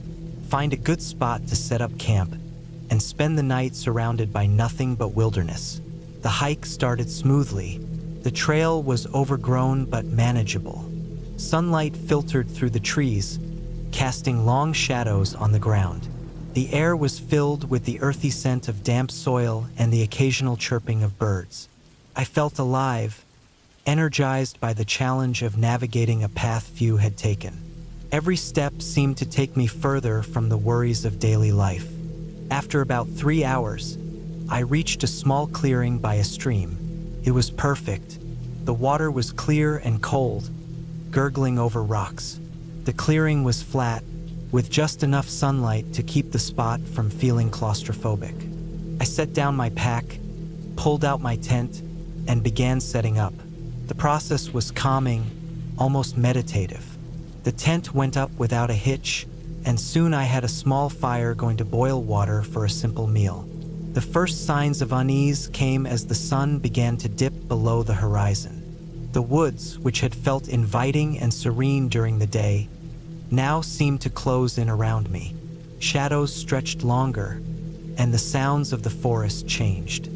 find a good spot to set up camp, and spend the night surrounded by nothing but wilderness. The hike started smoothly. The trail was overgrown but manageable. Sunlight filtered through the trees, casting long shadows on the ground. The air was filled with the earthy scent of damp soil and the occasional chirping of birds. I felt alive, energized by the challenge of navigating a path few had taken. Every step seemed to take me further from the worries of daily life. After about 3 hours, I reached a small clearing by a stream. It was perfect. The water was clear and cold, gurgling over rocks. The clearing was flat, with just enough sunlight to keep the spot from feeling claustrophobic. I set down my pack, pulled out my tent, and began setting up. The process was calming, almost meditative. The tent went up without a hitch, and soon I had a small fire going to boil water for a simple meal. The first signs of unease came as the sun began to dip below the horizon. The woods, which had felt inviting and serene during the day, now seemed to close in around me. Shadows stretched longer, and the sounds of the forest changed.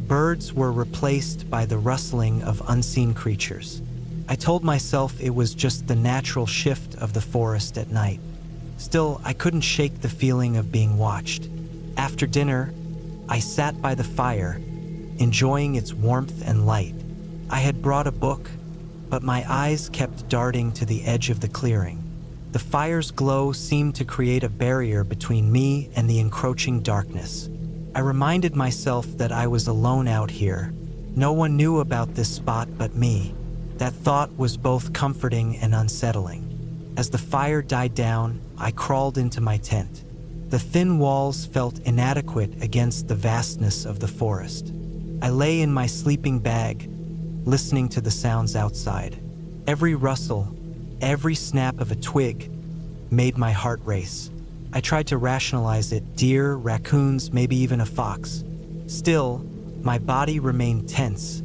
Birds were replaced by the rustling of unseen creatures. I told myself it was just the natural shift of the forest at night. Still, I couldn't shake the feeling of being watched. After dinner, I sat by the fire, enjoying its warmth and light. I had brought a book, but my eyes kept darting to the edge of the clearing. The fire's glow seemed to create a barrier between me and the encroaching darkness. I reminded myself that I was alone out here. No one knew about this spot but me. That thought was both comforting and unsettling. As the fire died down, I crawled into my tent. The thin walls felt inadequate against the vastness of the forest. I lay in my sleeping bag, listening to the sounds outside. Every rustle, every snap of a twig made my heart race. I tried to rationalize it: deer, raccoons, maybe even a fox. Still, my body remained tense,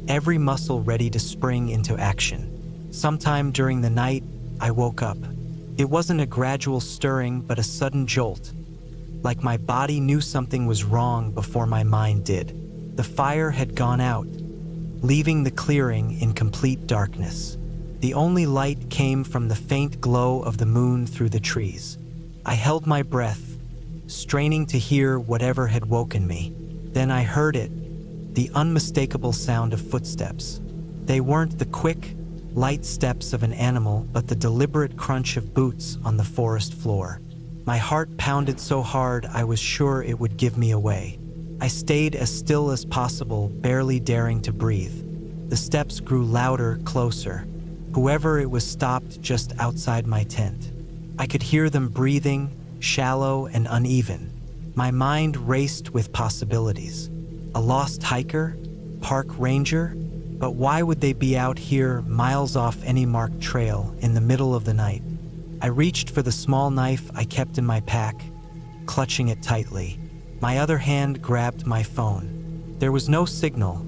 every muscle ready to spring into action. Sometime during the night, I woke up. It wasn't a gradual stirring, but a sudden jolt, like my body knew something was wrong before my mind did. The fire had gone out, leaving the clearing in complete darkness. The only light came from the faint glow of the moon through the trees. I held my breath, straining to hear whatever had woken me. Then I heard it, the unmistakable sound of footsteps. They weren't the quick, light steps of an animal, but the deliberate crunch of boots on the forest floor. My heart pounded so hard I was sure it would give me away. I stayed as still as possible, barely daring to breathe. The steps grew louder, closer. Whoever it was stopped just outside my tent. I could hear them breathing, shallow and uneven. My mind raced with possibilities. A lost hiker? Park ranger? But why would they be out here, miles off any marked trail, in the middle of the night? I reached for the small knife I kept in my pack, clutching it tightly. My other hand grabbed my phone. There was no signal,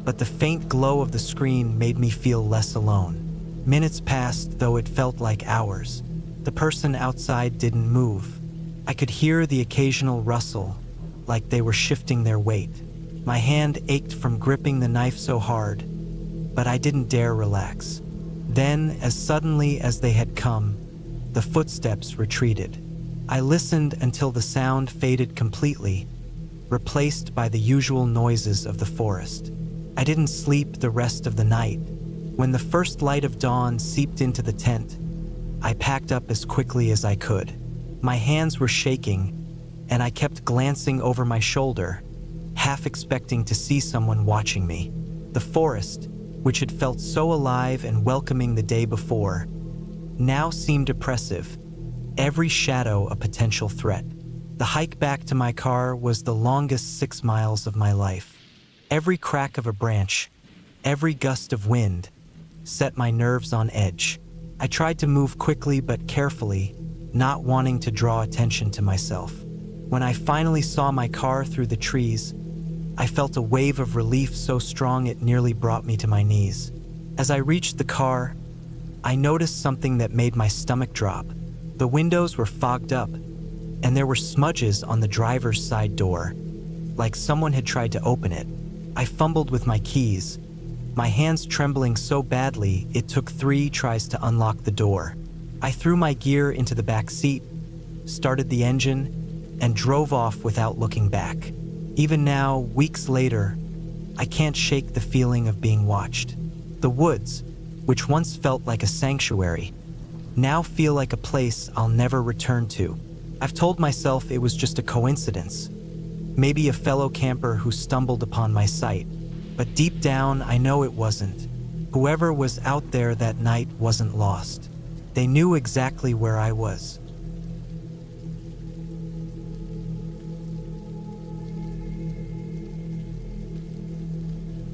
but the faint glow of the screen made me feel less alone. Minutes passed, though it felt like hours. The person outside didn't move. I could hear the occasional rustle, like they were shifting their weight. My hand ached from gripping the knife so hard, but I didn't dare relax. Then, as suddenly as they had come, the footsteps retreated. I listened until the sound faded completely, replaced by the usual noises of the forest. I didn't sleep the rest of the night. When the first light of dawn seeped into the tent, I packed up as quickly as I could. My hands were shaking, and I kept glancing over my shoulder, half expecting to see someone watching me. The forest, which had felt so alive and welcoming the day before, now seemed oppressive, every shadow a potential threat. The hike back to my car was the longest 6 miles of my life. Every crack of a branch, every gust of wind, set my nerves on edge. I tried to move quickly but carefully, not wanting to draw attention to myself. When I finally saw my car through the trees, I felt a wave of relief so strong it nearly brought me to my knees. As I reached the car, I noticed something that made my stomach drop. The windows were fogged up, and there were smudges on the driver's side door, like someone had tried to open it. I fumbled with my keys, my hands trembling so badly it took 3 tries to unlock the door. I threw my gear into the back seat, started the engine, and drove off without looking back. Even now, weeks later, I can't shake the feeling of being watched. The woods, which once felt like a sanctuary, now feel like a place I'll never return to. I've told myself it was just a coincidence, maybe a fellow camper who stumbled upon my sight. But deep down, I know it wasn't. Whoever was out there that night wasn't lost. They knew exactly where I was.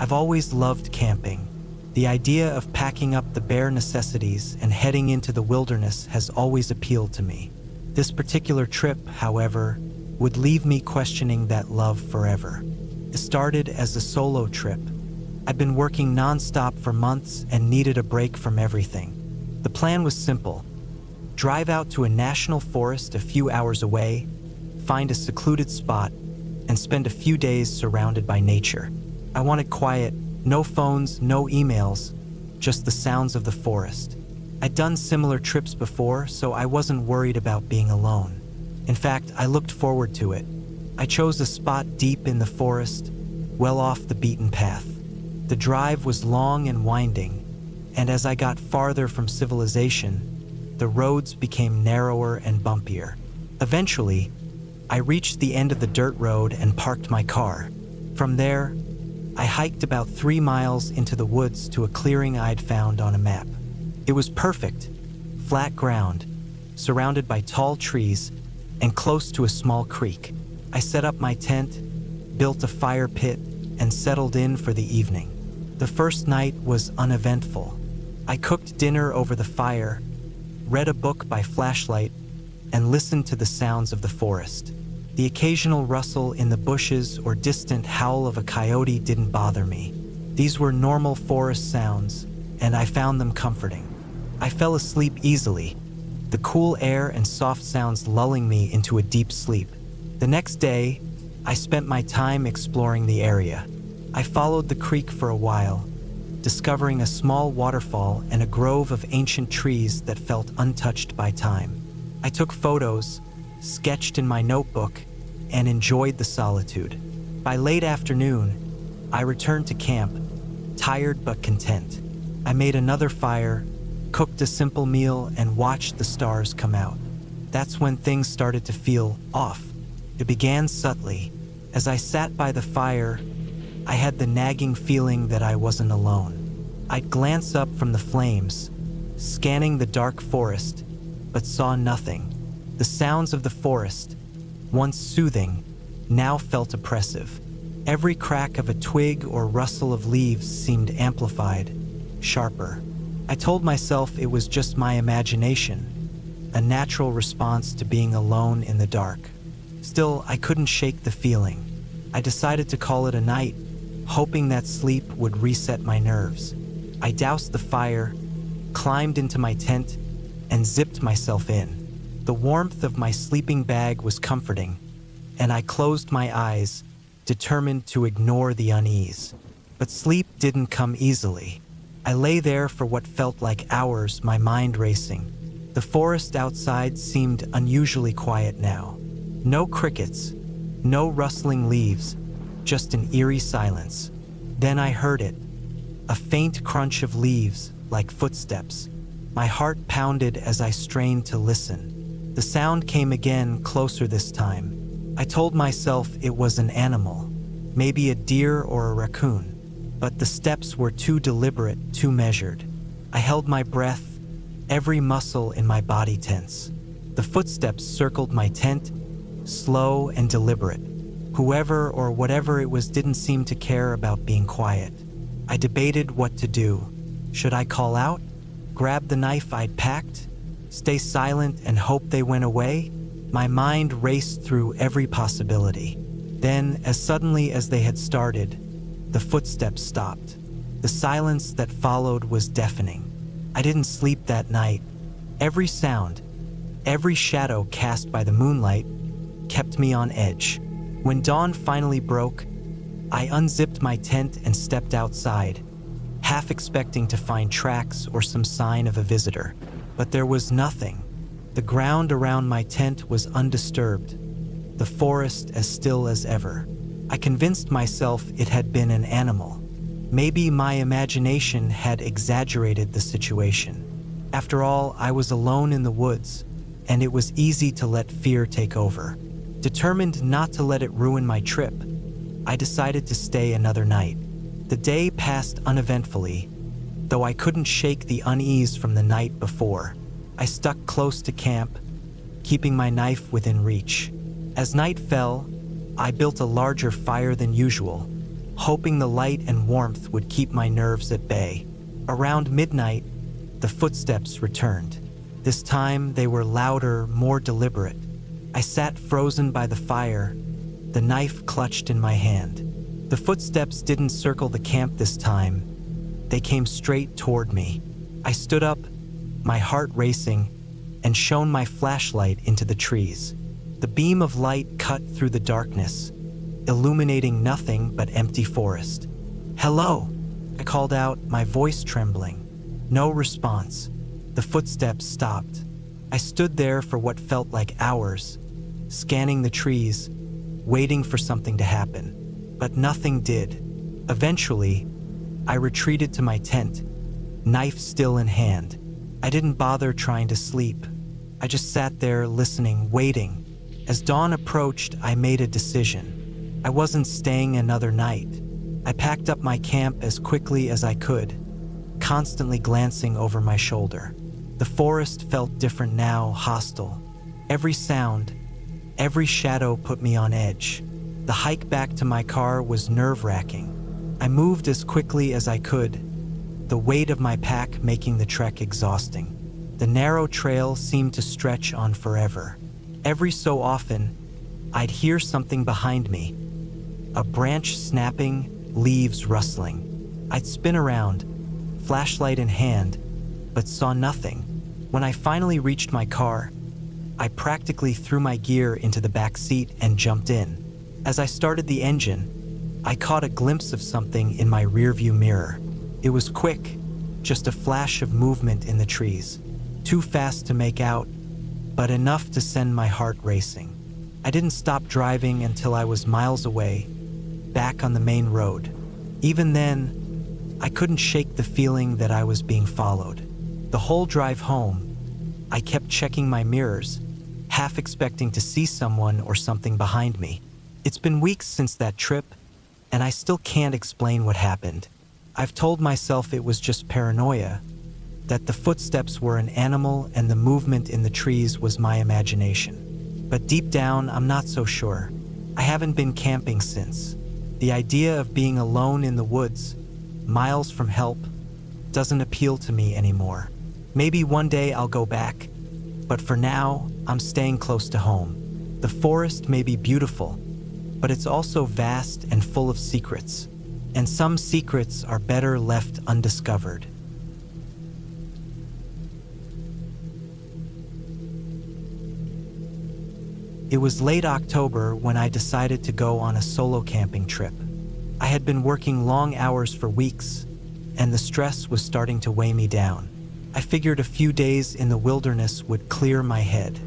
I've always loved camping. The idea of packing up the bare necessities and heading into the wilderness has always appealed to me. This particular trip, however, would leave me questioning that love forever. It started as a solo trip. I'd been working nonstop for months and needed a break from everything. The plan was simple: drive out to a national forest a few hours away, find a secluded spot, and spend a few days surrounded by nature. I wanted quiet, no phones, no emails, just the sounds of the forest. I'd done similar trips before, so I wasn't worried about being alone. In fact, I looked forward to it. I chose a spot deep in the forest, well off the beaten path. The drive was long and winding, and as I got farther from civilization, the roads became narrower and bumpier. Eventually, I reached the end of the dirt road and parked my car. From there, I hiked about 3 miles into the woods to a clearing I'd found on a map. It was perfect, flat ground, surrounded by tall trees, and close to a small creek. I set up my tent, built a fire pit, and settled in for the evening. The first night was uneventful. I cooked dinner over the fire, read a book by flashlight, and listened to the sounds of the forest. The occasional rustle in the bushes or distant howl of a coyote didn't bother me. These were normal forest sounds, and I found them comforting. I fell asleep easily, the cool air and soft sounds lulling me into a deep sleep. The next day, I spent my time exploring the area. I followed the creek for a while, discovering a small waterfall and a grove of ancient trees that felt untouched by time. I took photos, sketched in my notebook, and enjoyed the solitude. By late afternoon, I returned to camp, tired but content. I made another fire, cooked a simple meal, and watched the stars come out. That's when things started to feel off. It began subtly. As I sat by the fire, I had the nagging feeling that I wasn't alone. I'd glance up from the flames, scanning the dark forest, but saw nothing. The sounds of the forest, once soothing, now felt oppressive. Every crack of a twig or rustle of leaves seemed amplified, sharper. I told myself it was just my imagination, a natural response to being alone in the dark. Still, I couldn't shake the feeling. I decided to call it a night, hoping that sleep would reset my nerves. I doused the fire, climbed into my tent, and zipped myself in. The warmth of my sleeping bag was comforting, and I closed my eyes, determined to ignore the unease. But sleep didn't come easily. I lay there for what felt like hours, my mind racing. The forest outside seemed unusually quiet now. No crickets, no rustling leaves, just an eerie silence. Then I heard it, a faint crunch of leaves, like footsteps. My heart pounded as I strained to listen. The sound came again, closer this time. I told myself it was an animal, maybe a deer or a raccoon. But the steps were too deliberate, too measured. I held my breath, every muscle in my body tense. The footsteps circled my tent, slow and deliberate. Whoever or whatever it was didn't seem to care about being quiet. I debated what to do. Should I call out? Grab the knife I'd packed? Stay silent and hope they went away? My mind raced through every possibility. Then, as suddenly as they had started, the footsteps stopped. The silence that followed was deafening. I didn't sleep that night. Every sound, every shadow cast by the moonlight, kept me on edge. When dawn finally broke, I unzipped my tent and stepped outside, half expecting to find tracks or some sign of a visitor. But there was nothing. The ground around my tent was undisturbed, the forest as still as ever. I convinced myself it had been an animal. Maybe my imagination had exaggerated the situation. After all, I was alone in the woods, and it was easy to let fear take over. Determined not to let it ruin my trip, I decided to stay another night. The day passed uneventfully, though I couldn't shake the unease from the night before. I stuck close to camp, keeping my knife within reach. As night fell, I built a larger fire than usual, hoping the light and warmth would keep my nerves at bay. Around midnight, the footsteps returned. This time, they were louder, more deliberate. I sat frozen by the fire, the knife clutched in my hand. The footsteps didn't circle the camp this time. They came straight toward me. I stood up, my heart racing, and shone my flashlight into the trees. The beam of light cut through the darkness, illuminating nothing but empty forest. "Hello," I called out, my voice trembling. No response. The footsteps stopped. I stood there for what felt like hours, scanning the trees, waiting for something to happen. But nothing did. Eventually, I retreated to my tent, knife still in hand. I didn't bother trying to sleep. I just sat there listening, waiting. As dawn approached, I made a decision. I wasn't staying another night. I packed up my camp as quickly as I could, constantly glancing over my shoulder. The forest felt different now, hostile. Every sound, every shadow put me on edge. The hike back to my car was nerve-wracking. I moved as quickly as I could, the weight of my pack making the trek exhausting. The narrow trail seemed to stretch on forever. Every so often, I'd hear something behind me, a branch snapping, leaves rustling. I'd spin around, flashlight in hand, but saw nothing. When I finally reached my car, I practically threw my gear into the back seat and jumped in. As I started the engine, I caught a glimpse of something in my rearview mirror. It was quick, just a flash of movement in the trees. Too fast to make out, but enough to send my heart racing. I didn't stop driving until I was miles away, back on the main road. Even then, I couldn't shake the feeling that I was being followed. The whole drive home, I kept checking my mirrors, half expecting to see someone or something behind me. It's been weeks since that trip, and I still can't explain what happened. I've told myself it was just paranoia, that the footsteps were an animal and the movement in the trees was my imagination. But deep down, I'm not so sure. I haven't been camping since. The idea of being alone in the woods, miles from help, doesn't appeal to me anymore. Maybe one day I'll go back, but for now, I'm staying close to home. The forest may be beautiful, but it's also vast and full of secrets, and some secrets are better left undiscovered. It was late October when I decided to go on a solo camping trip. I had been working long hours for weeks, and the stress was starting to weigh me down. I figured a few days in the wilderness would clear my head.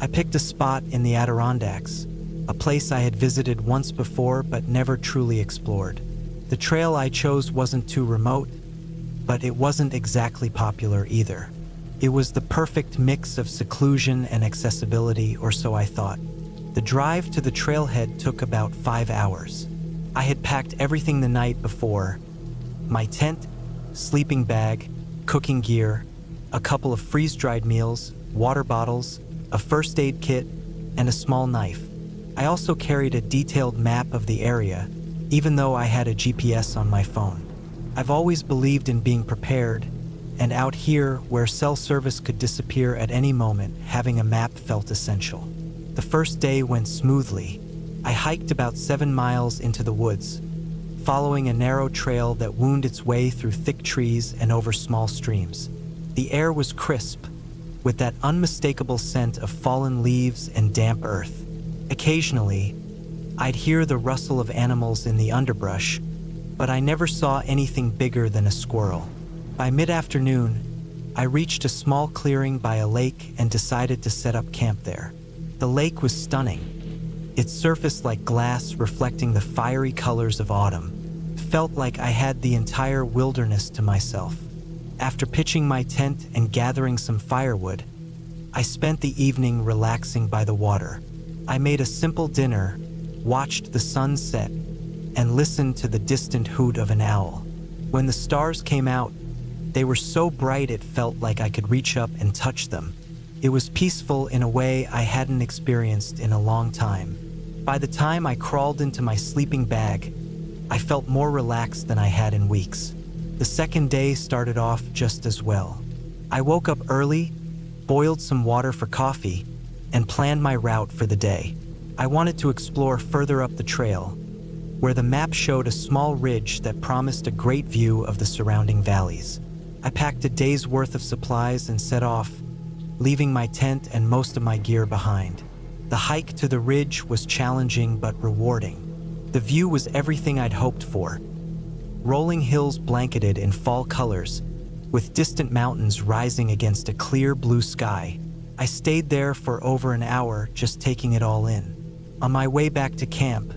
I picked a spot in the Adirondacks, a place I had visited once before but never truly explored. The trail I chose wasn't too remote, but it wasn't exactly popular either. It was the perfect mix of seclusion and accessibility, or so I thought. The drive to the trailhead took about 5 hours. I had packed everything the night before: my tent, sleeping bag, cooking gear, a couple of freeze-dried meals, water bottles, a first aid kit, and a small knife. I also carried a detailed map of the area, even though I had a GPS on my phone. I've always believed in being prepared, and out here, where cell service could disappear at any moment, having a map felt essential. The first day went smoothly. I hiked about 7 miles into the woods, following a narrow trail that wound its way through thick trees and over small streams. The air was crisp, with that unmistakable scent of fallen leaves and damp earth. Occasionally, I'd hear the rustle of animals in the underbrush, but I never saw anything bigger than a squirrel. By mid-afternoon, I reached a small clearing by a lake and decided to set up camp there. The lake was stunning, its surface like glass reflecting the fiery colors of autumn. Felt like I had the entire wilderness to myself. After pitching my tent and gathering some firewood, I spent the evening relaxing by the water. I made a simple dinner, watched the sun set, and listened to the distant hoot of an owl. When the stars came out, they were so bright it felt like I could reach up and touch them. It was peaceful in a way I hadn't experienced in a long time. By the time I crawled into my sleeping bag, I felt more relaxed than I had in weeks. The second day started off just as well. I woke up early, boiled some water for coffee, and planned my route for the day. I wanted to explore further up the trail, where the map showed a small ridge that promised a great view of the surrounding valleys. I packed a day's worth of supplies and set off, leaving my tent and most of my gear behind. The hike to the ridge was challenging but rewarding. The view was everything I'd hoped for. Rolling hills blanketed in fall colors, with distant mountains rising against a clear blue sky. I stayed there for over an hour, just taking it all in. On my way back to camp,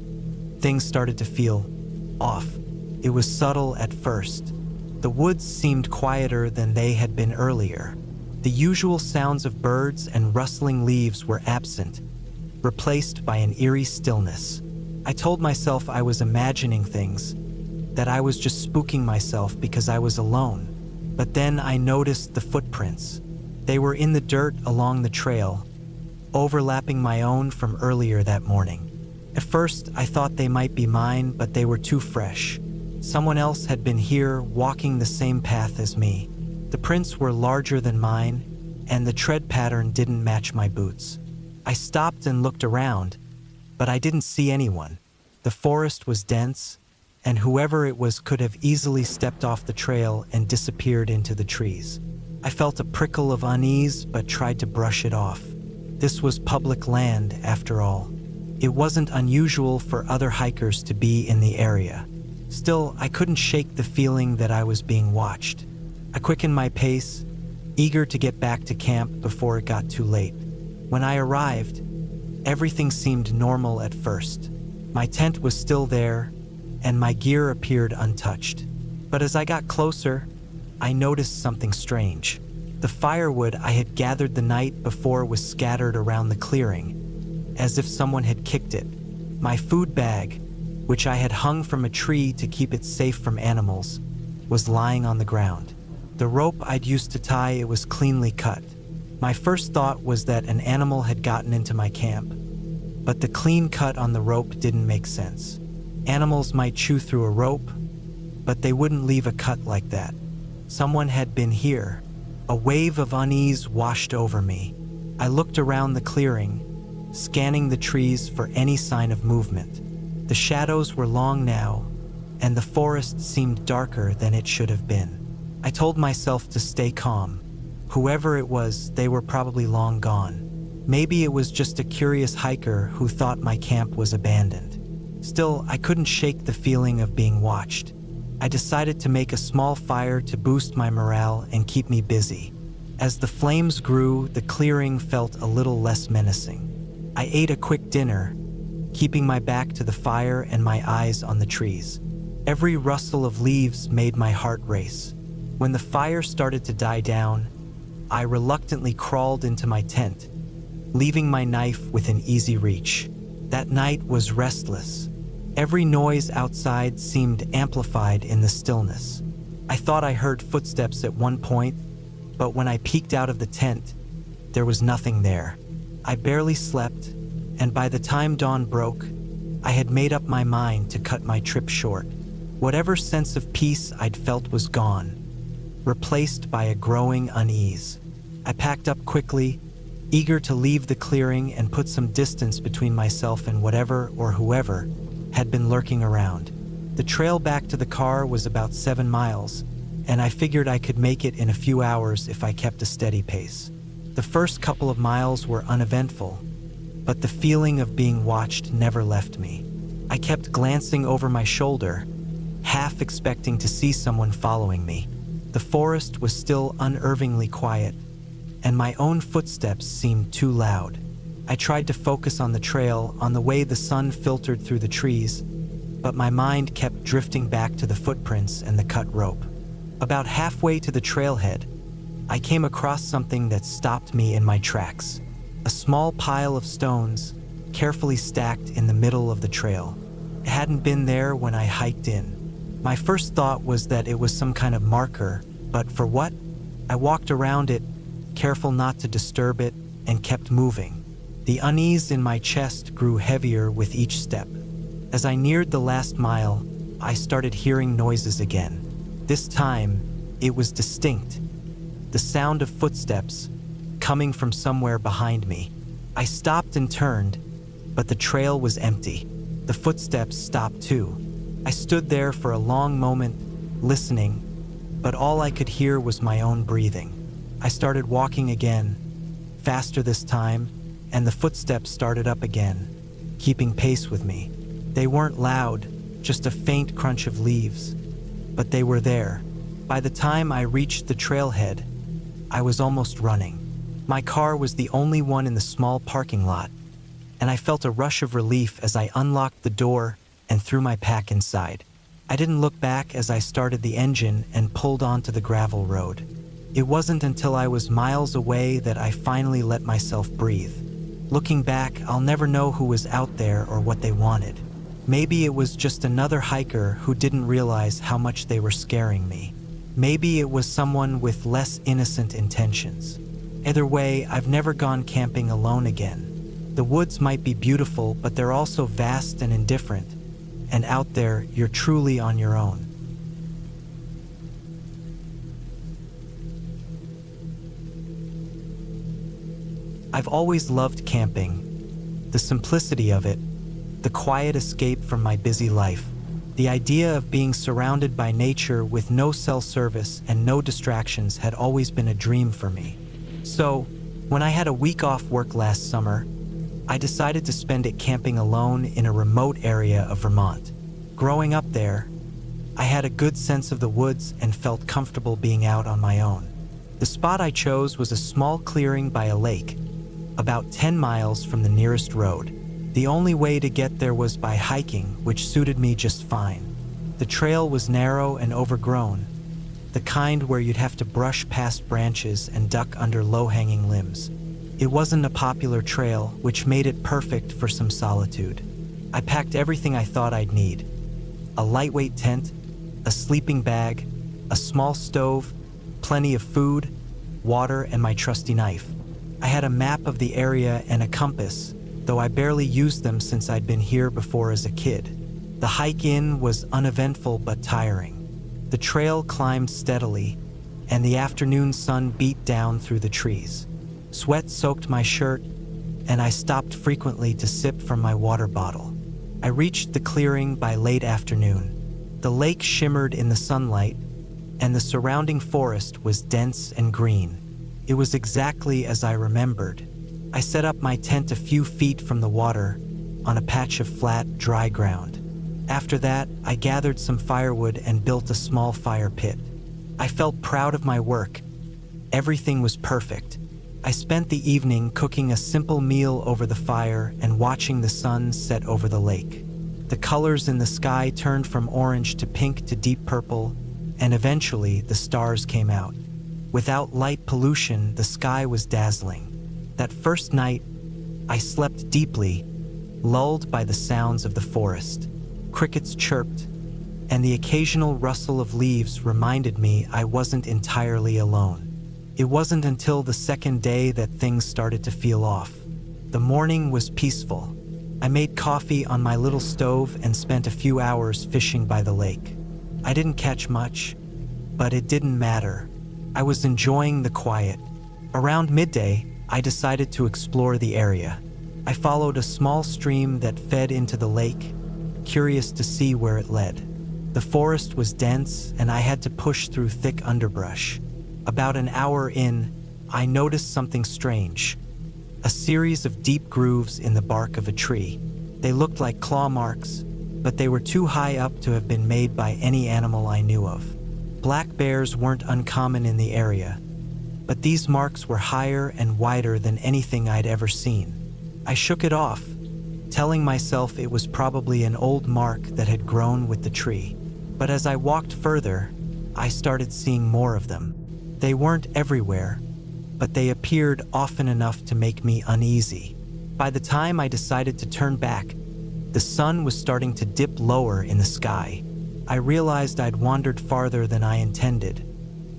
things started to feel off. It was subtle at first. The woods seemed quieter than they had been earlier. The usual sounds of birds and rustling leaves were absent, replaced by an eerie stillness. I told myself I was imagining things, that I was just spooking myself because I was alone. But then I noticed the footprints. They were in the dirt along the trail, overlapping my own from earlier that morning. At first, I thought they might be mine, but they were too fresh. Someone else had been here, walking the same path as me. The prints were larger than mine, and the tread pattern didn't match my boots. I stopped and looked around, but I didn't see anyone. The forest was dense, and whoever it was could have easily stepped off the trail and disappeared into the trees. I felt a prickle of unease, but tried to brush it off. This was public land, after all. It wasn't unusual for other hikers to be in the area. Still, I couldn't shake the feeling that I was being watched. I quickened my pace, eager to get back to camp before it got too late. When I arrived, everything seemed normal at first. My tent was still there, and my gear appeared untouched. But as I got closer, I noticed something strange. The firewood I had gathered the night before was scattered around the clearing, as if someone had kicked it. My food bag, which I had hung from a tree to keep it safe from animals, was lying on the ground. The rope I'd used to tie it was cleanly cut. My first thought was that an animal had gotten into my camp, but the clean cut on the rope didn't make sense. Animals might chew through a rope, but they wouldn't leave a cut like that. Someone had been here. A wave of unease washed over me. I looked around the clearing, scanning the trees for any sign of movement. The shadows were long now, and the forest seemed darker than it should have been. I told myself to stay calm. Whoever it was, they were probably long gone. Maybe it was just a curious hiker who thought my camp was abandoned. Still, I couldn't shake the feeling of being watched. I decided to make a small fire to boost my morale and keep me busy. As the flames grew, the clearing felt a little less menacing. I ate a quick dinner, keeping my back to the fire and my eyes on the trees. Every rustle of leaves made my heart race. When the fire started to die down, I reluctantly crawled into my tent, leaving my knife within easy reach. That night was restless. Every noise outside seemed amplified in the stillness. I thought I heard footsteps at one point, but when I peeked out of the tent, there was nothing there. I barely slept, and by the time dawn broke, I had made up my mind to cut my trip short. Whatever sense of peace I'd felt was gone, replaced by a growing unease. I packed up quickly, eager to leave the clearing and put some distance between myself and whatever or whoever had been lurking around. The trail back to the car was about 7 miles, and I figured I could make it in a few hours if I kept a steady pace. The first couple of miles were uneventful, but the feeling of being watched never left me. I kept glancing over my shoulder, half expecting to see someone following me. The forest was still unnervingly quiet, and my own footsteps seemed too loud. I tried to focus on the trail, on the way the sun filtered through the trees, but my mind kept drifting back to the footprints and the cut rope. About halfway to the trailhead, I came across something that stopped me in my tracks. A small pile of stones, carefully stacked in the middle of the trail. It hadn't been there when I hiked in. My first thought was that it was some kind of marker, but for what? I walked around it, careful not to disturb it, and kept moving. The unease in my chest grew heavier with each step. As I neared the last mile, I started hearing noises again. This time, it was distinct. The sound of footsteps coming from somewhere behind me. I stopped and turned, but the trail was empty. The footsteps stopped too. I stood there for a long moment, listening, but all I could hear was my own breathing. I started walking again, faster this time, and the footsteps started up again, keeping pace with me. They weren't loud, just a faint crunch of leaves, but they were there. By the time I reached the trailhead, I was almost running. My car was the only one in the small parking lot, and I felt a rush of relief as I unlocked the door and threw my pack inside. I didn't look back as I started the engine and pulled onto the gravel road. It wasn't until I was miles away that I finally let myself breathe. Looking back, I'll never know who was out there or what they wanted. Maybe it was just another hiker who didn't realize how much they were scaring me. Maybe it was someone with less innocent intentions. Either way, I've never gone camping alone again. The woods might be beautiful, but they're also vast and indifferent. And out there, you're truly on your own. I've always loved camping. The simplicity of it, the quiet escape from my busy life, the idea of being surrounded by nature with no cell service and no distractions had always been a dream for me. So, when I had a week off work last summer, I decided to spend it camping alone in a remote area of Vermont. Growing up there, I had a good sense of the woods and felt comfortable being out on my own. The spot I chose was a small clearing by a lake, about 10 miles from the nearest road. The only way to get there was by hiking, which suited me just fine. The trail was narrow and overgrown, the kind where you'd have to brush past branches and duck under low-hanging limbs. It wasn't a popular trail, which made it perfect for some solitude. I packed everything I thought I'd need: a lightweight tent, a sleeping bag, a small stove, plenty of food, water, and my trusty knife. I had a map of the area and a compass, though I barely used them since I'd been here before as a kid. The hike in was uneventful but tiring. The trail climbed steadily, and the afternoon sun beat down through the trees. Sweat soaked my shirt, and I stopped frequently to sip from my water bottle. I reached the clearing by late afternoon. The lake shimmered in the sunlight, and the surrounding forest was dense and green. It was exactly as I remembered. I set up my tent a few feet from the water, on a patch of flat, dry ground. After that, I gathered some firewood and built a small fire pit. I felt proud of my work. Everything was perfect. I spent the evening cooking a simple meal over the fire and watching the sun set over the lake. The colors in the sky turned from orange to pink to deep purple, and eventually the stars came out. Without light pollution, the sky was dazzling. That first night, I slept deeply, lulled by the sounds of the forest. Crickets chirped, and the occasional rustle of leaves reminded me I wasn't entirely alone. It wasn't until the second day that things started to feel off. The morning was peaceful. I made coffee on my little stove and spent a few hours fishing by the lake. I didn't catch much, but it didn't matter. I was enjoying the quiet. Around midday, I decided to explore the area. I followed a small stream that fed into the lake, curious to see where it led. The forest was dense, and I had to push through thick underbrush. About an hour in, I noticed something strange: a series of deep grooves in the bark of a tree. They looked like claw marks, but they were too high up to have been made by any animal I knew of. Black bears weren't uncommon in the area, but these marks were higher and wider than anything I'd ever seen. I shook it off, telling myself it was probably an old mark that had grown with the tree. But as I walked further, I started seeing more of them. They weren't everywhere, but they appeared often enough to make me uneasy. By the time I decided to turn back, the sun was starting to dip lower in the sky. I realized I'd wandered farther than I intended,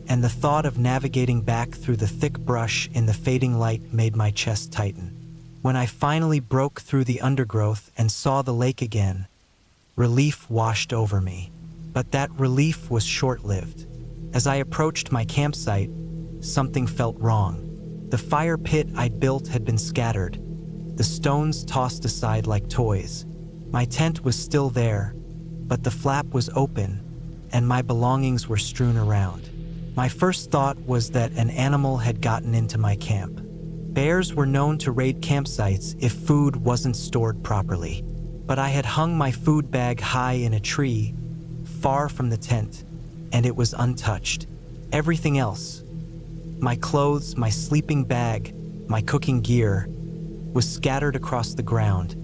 and the thought of navigating back through the thick brush in the fading light made my chest tighten. When I finally broke through the undergrowth and saw the lake again, relief washed over me. But that relief was short-lived. As I approached my campsite, something felt wrong. The fire pit I'd built had been scattered, the stones tossed aside like toys. My tent was still there, but the flap was open, and my belongings were strewn around. My first thought was that an animal had gotten into my camp. Bears were known to raid campsites if food wasn't stored properly, but I had hung my food bag high in a tree, far from the tent, and it was untouched. Everything else, my clothes, my sleeping bag, my cooking gear, was scattered across the ground,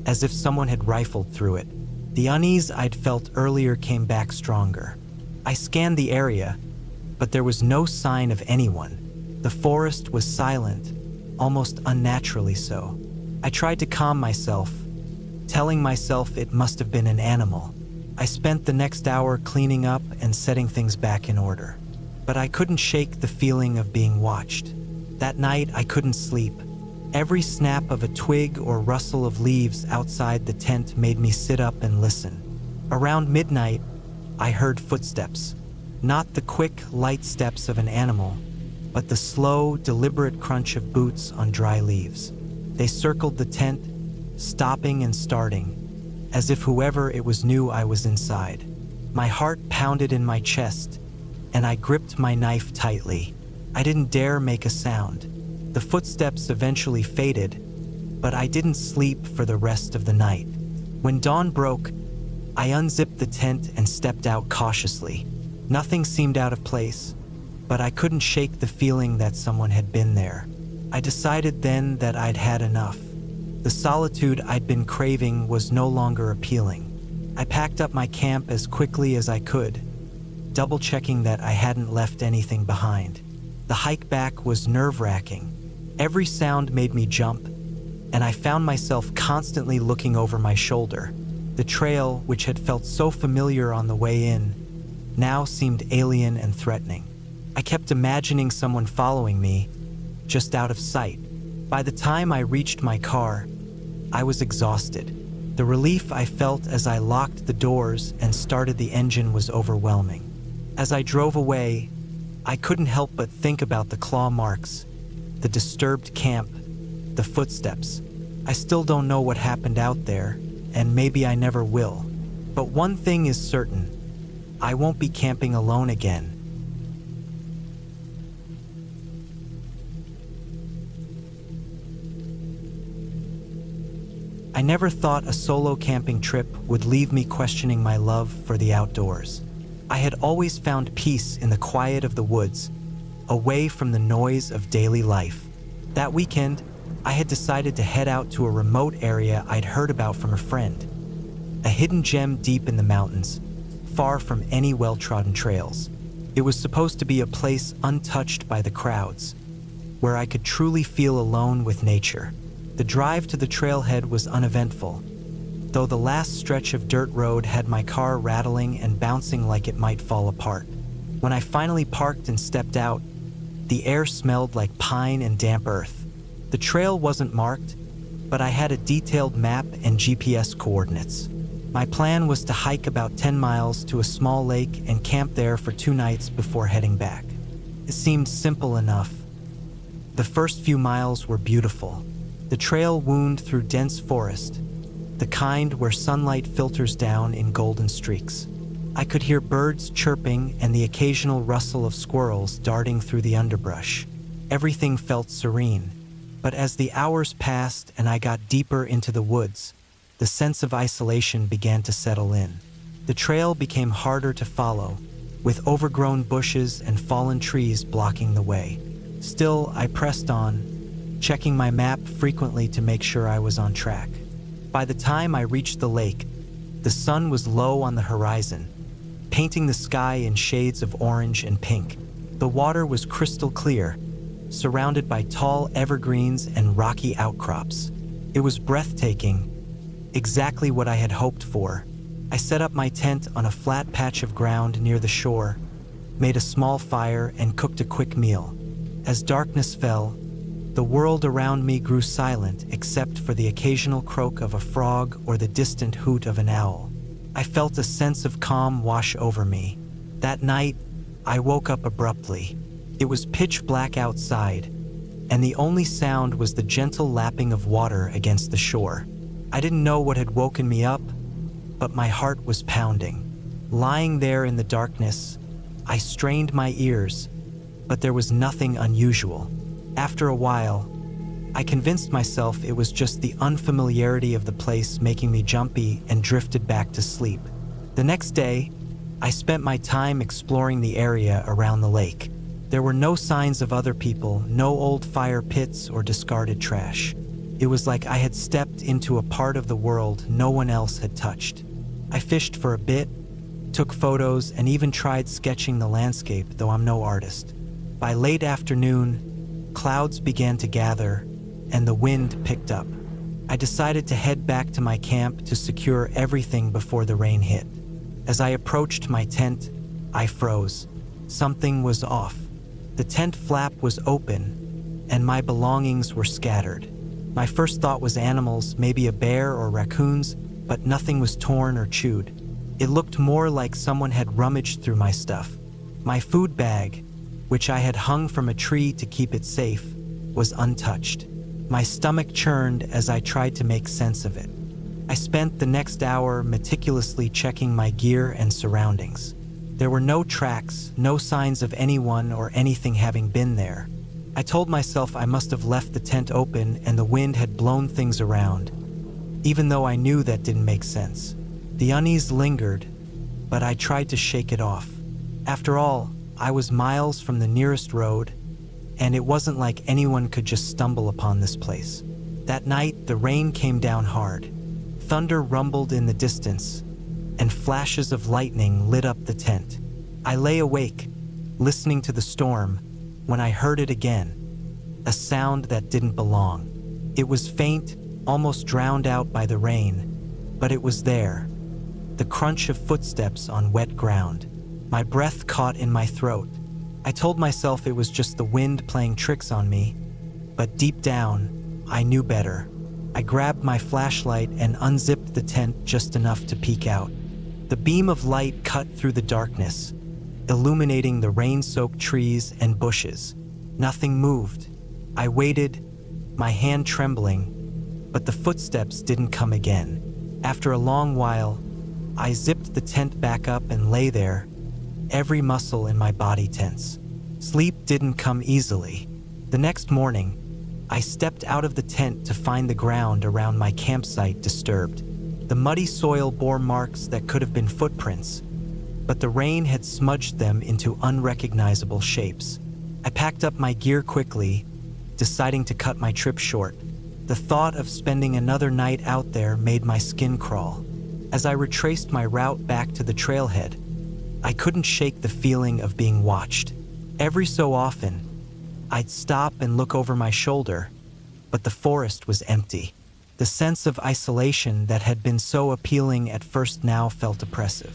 as if someone had rifled through it. The unease I'd felt earlier came back stronger. I scanned the area, but there was no sign of anyone. The forest was silent, almost unnaturally so. I tried to calm myself, telling myself it must have been an animal. I spent the next hour cleaning up and setting things back in order. But I couldn't shake the feeling of being watched. That night, I couldn't sleep. Every snap of a twig or rustle of leaves outside the tent made me sit up and listen. Around midnight, I heard footsteps. Not the quick, light steps of an animal, but the slow, deliberate crunch of boots on dry leaves. They circled the tent, stopping and starting, as if whoever it was knew I was inside. My heart pounded in my chest, and I gripped my knife tightly. I didn't dare make a sound. The footsteps eventually faded, but I didn't sleep for the rest of the night. When dawn broke, I unzipped the tent and stepped out cautiously. Nothing seemed out of place, but I couldn't shake the feeling that someone had been there. I decided then that I'd had enough. The solitude I'd been craving was no longer appealing. I packed up my camp as quickly as I could, double-checking that I hadn't left anything behind. The hike back was nerve-wracking. Every sound made me jump, and I found myself constantly looking over my shoulder. The trail, which had felt so familiar on the way in, now seemed alien and threatening. I kept imagining someone following me, just out of sight. By the time I reached my car, I was exhausted. The relief I felt as I locked the doors and started the engine was overwhelming. As I drove away, I couldn't help but think about the claw marks, the disturbed camp, the footsteps. I still don't know what happened out there, and maybe I never will. But one thing is certain, I won't be camping alone again. I never thought a solo camping trip would leave me questioning my love for the outdoors. I had always found peace in the quiet of the woods, away from the noise of daily life. That weekend, I had decided to head out to a remote area I'd heard about from a friend. A hidden gem deep in the mountains, far from any well-trodden trails. It was supposed to be a place untouched by the crowds, where I could truly feel alone with nature. The drive to the trailhead was uneventful, though the last stretch of dirt road had my car rattling and bouncing like it might fall apart. When I finally parked and stepped out, the air smelled like pine and damp earth. The trail wasn't marked, but I had a detailed map and GPS coordinates. My plan was to hike about 10 miles to a small lake and camp there for 2 nights before heading back. It seemed simple enough. The first few miles were beautiful. The trail wound through dense forest, the kind where sunlight filters down in golden streaks. I could hear birds chirping and the occasional rustle of squirrels darting through the underbrush. Everything felt serene, but as the hours passed and I got deeper into the woods, the sense of isolation began to settle in. The trail became harder to follow, with overgrown bushes and fallen trees blocking the way. Still, I pressed on, checking my map frequently to make sure I was on track. By the time I reached the lake, the sun was low on the horizon, painting the sky in shades of orange and pink. The water was crystal clear, surrounded by tall evergreens and rocky outcrops. It was breathtaking, exactly what I had hoped for. I set up my tent on a flat patch of ground near the shore, made a small fire, and cooked a quick meal. As darkness fell, the world around me grew silent except for the occasional croak of a frog or the distant hoot of an owl. I felt a sense of calm wash over me. That night, I woke up abruptly. It was pitch black outside, and the only sound was the gentle lapping of water against the shore. I didn't know what had woken me up, but my heart was pounding. Lying there in the darkness, I strained my ears, but there was nothing unusual. After a while, I convinced myself it was just the unfamiliarity of the place making me jumpy and drifted back to sleep. The next day, I spent my time exploring the area around the lake. There were no signs of other people, no old fire pits or discarded trash. It was like I had stepped into a part of the world no one else had touched. I fished for a bit, took photos, and even tried sketching the landscape, though I'm no artist. By late afternoon, clouds began to gather, and the wind picked up. I decided to head back to my camp to secure everything before the rain hit. As I approached my tent, I froze. Something was off. The tent flap was open, and my belongings were scattered. My first thought was animals, maybe a bear or raccoons, but nothing was torn or chewed. It looked more like someone had rummaged through my stuff. My food bag, which I had hung from a tree to keep it safe, was untouched. My stomach churned as I tried to make sense of it. I spent the next hour meticulously checking my gear and surroundings. There were no tracks, no signs of anyone or anything having been there. I told myself I must have left the tent open and the wind had blown things around, even though I knew that didn't make sense. The unease lingered, but I tried to shake it off. After all, I was miles from the nearest road, and it wasn't like anyone could just stumble upon this place. That night, the rain came down hard. Thunder rumbled in the distance, and flashes of lightning lit up the tent. I lay awake, listening to the storm, when I heard it again, a sound that didn't belong. It was faint, almost drowned out by the rain, but it was there. The crunch of footsteps on wet ground. My breath caught in my throat. I told myself it was just the wind playing tricks on me, but deep down, I knew better. I grabbed my flashlight and unzipped the tent just enough to peek out. The beam of light cut through the darkness, illuminating the rain-soaked trees and bushes. Nothing moved. I waited, my hand trembling, but the footsteps didn't come again. After a long while, I zipped the tent back up and lay there, every muscle in my body tense. Sleep didn't come easily. The next morning, I stepped out of the tent to find the ground around my campsite disturbed. The muddy soil bore marks that could have been footprints, but the rain had smudged them into unrecognizable shapes. I packed up my gear quickly, deciding to cut my trip short. The thought of spending another night out there made my skin crawl. As I retraced my route back to the trailhead, I couldn't shake the feeling of being watched. Every so often, I'd stop and look over my shoulder, but the forest was empty. The sense of isolation that had been so appealing at first now felt oppressive.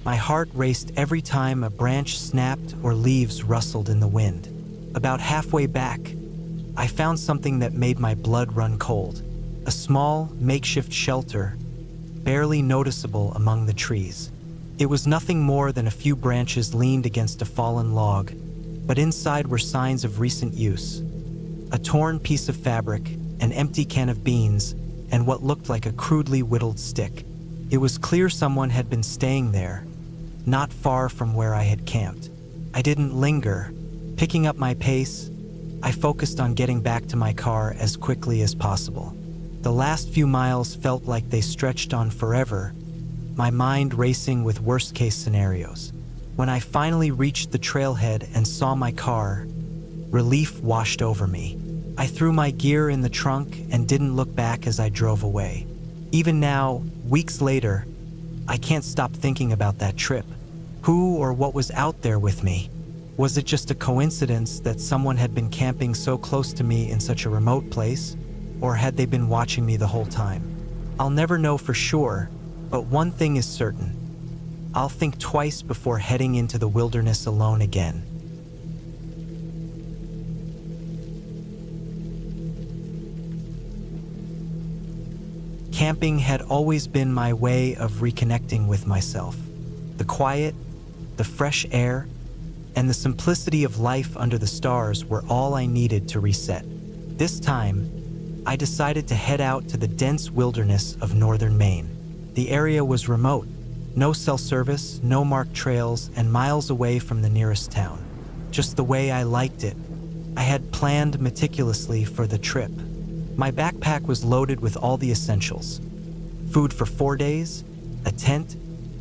My heart raced every time a branch snapped or leaves rustled in the wind. About halfway back, I found something that made my blood run cold. A small, makeshift shelter, barely noticeable among the trees. It was nothing more than a few branches leaned against a fallen log, but inside were signs of recent use. A torn piece of fabric, an empty can of beans, and what looked like a crudely whittled stick. It was clear someone had been staying there, not far from where I had camped. I didn't linger. Picking up my pace, I focused on getting back to my car as quickly as possible. The last few miles felt like they stretched on forever, my mind racing with worst-case scenarios. When I finally reached the trailhead and saw my car, relief washed over me. I threw my gear in the trunk and didn't look back as I drove away. Even now, weeks later, I can't stop thinking about that trip. Who or what was out there with me? Was it just a coincidence that someone had been camping so close to me in such a remote place? Or had they been watching me the whole time? I'll never know for sure, but one thing is certain. I'll think twice before heading into the wilderness alone again. Camping had always been my way of reconnecting with myself. The quiet, the fresh air, and the simplicity of life under the stars were all I needed to reset. This time, I decided to head out to the dense wilderness of northern Maine. The area was remote, no cell service, no marked trails, and miles away from the nearest town. Just the way I liked it. I had planned meticulously for the trip. My backpack was loaded with all the essentials. Food for 4 days, a tent,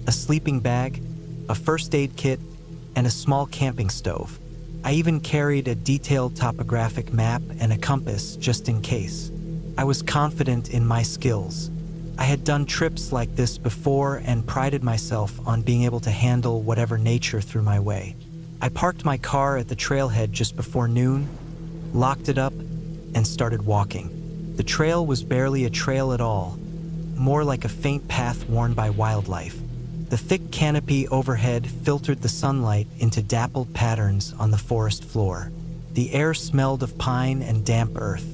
a sleeping bag, a first aid kit, and a small camping stove. I even carried a detailed topographic map and a compass just in case. I was confident in my skills. I had done trips like this before and prided myself on being able to handle whatever nature threw my way. I parked my car at the trailhead just before noon, locked it up, and started walking. The trail was barely a trail at all, more like a faint path worn by wildlife. The thick canopy overhead filtered the sunlight into dappled patterns on the forest floor. The air smelled of pine and damp earth.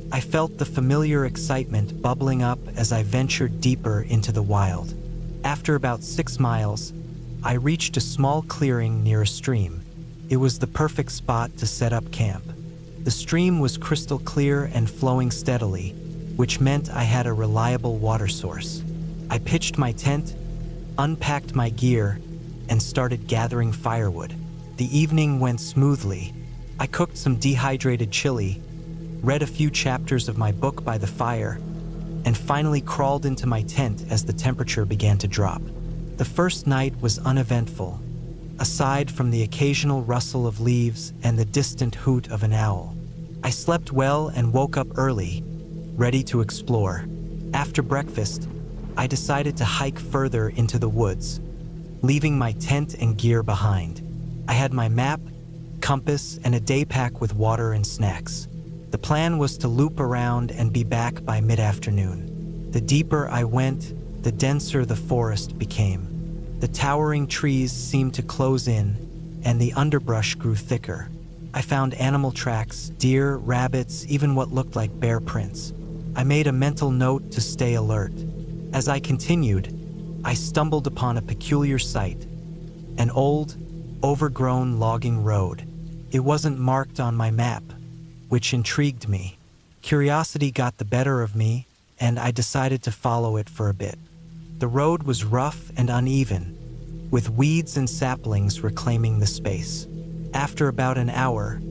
I felt the familiar excitement bubbling up as I ventured deeper into the wild. After about 6 miles, I reached a small clearing near a stream. It was the perfect spot to set up camp. The stream was crystal clear and flowing steadily, which meant I had a reliable water source. I pitched my tent, unpacked my gear, and started gathering firewood. The evening went smoothly. I cooked some dehydrated chili, read a few chapters of my book by the fire, and finally crawled into my tent as the temperature began to drop. The first night was uneventful, aside from the occasional rustle of leaves and the distant hoot of an owl. I slept well and woke up early, ready to explore. After breakfast, I decided to hike further into the woods, leaving my tent and gear behind. I had my map, compass, and a day pack with water and snacks. The plan was to loop around and be back by mid-afternoon. The deeper I went, the denser the forest became. The towering trees seemed to close in, and the underbrush grew thicker. I found animal tracks, deer, rabbits, even what looked like bear prints. I made a mental note to stay alert. As I continued, I stumbled upon a peculiar sight, an old, overgrown logging road. It wasn't marked on my map, which intrigued me. Curiosity got the better of me, and I decided to follow it for a bit. The road was rough and uneven, with weeds and saplings reclaiming the space. After about an hour,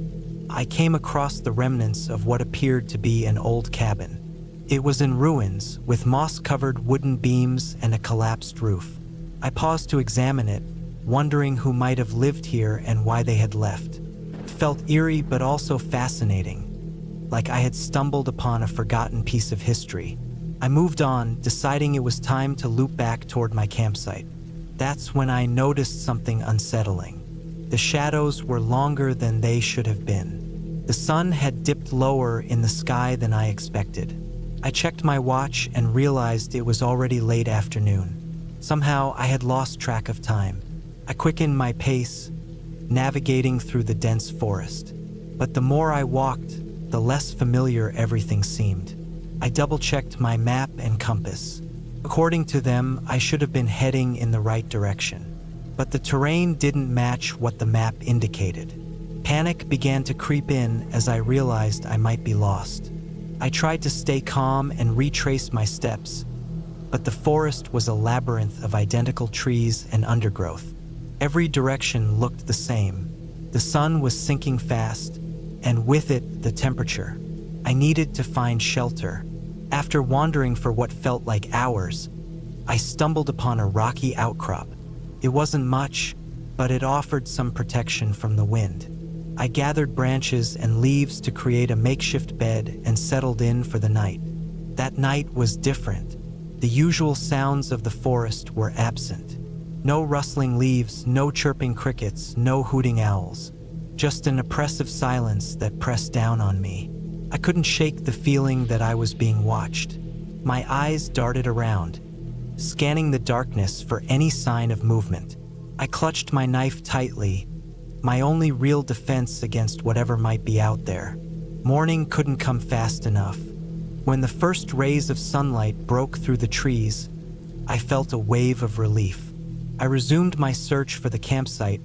I came across the remnants of what appeared to be an old cabin. It was in ruins, with moss-covered wooden beams and a collapsed roof. I paused to examine it, wondering who might have lived here and why they had left. It felt eerie but also fascinating, like I had stumbled upon a forgotten piece of history. I moved on, deciding it was time to loop back toward my campsite. That's when I noticed something unsettling. The shadows were longer than they should have been. The sun had dipped lower in the sky than I expected. I checked my watch and realized it was already late afternoon. Somehow I had lost track of time. I quickened my pace, navigating through the dense forest. But the more I walked, the less familiar everything seemed. I double-checked my map and compass. According to them, I should have been heading in the right direction. But the terrain didn't match what the map indicated. Panic began to creep in as I realized I might be lost. I tried to stay calm and retrace my steps, but the forest was a labyrinth of identical trees and undergrowth. Every direction looked the same. The sun was sinking fast, and with it, the temperature. I needed to find shelter. After wandering for what felt like hours, I stumbled upon a rocky outcrop. It wasn't much, but it offered some protection from the wind. I gathered branches and leaves to create a makeshift bed and settled in for the night. That night was different. The usual sounds of the forest were absent. No rustling leaves, no chirping crickets, no hooting owls. Just an oppressive silence that pressed down on me. I couldn't shake the feeling that I was being watched. My eyes darted around, scanning the darkness for any sign of movement. I clutched my knife tightly, my only real defense against whatever might be out there. Morning couldn't come fast enough. When the first rays of sunlight broke through the trees, I felt a wave of relief. I resumed my search for the campsite,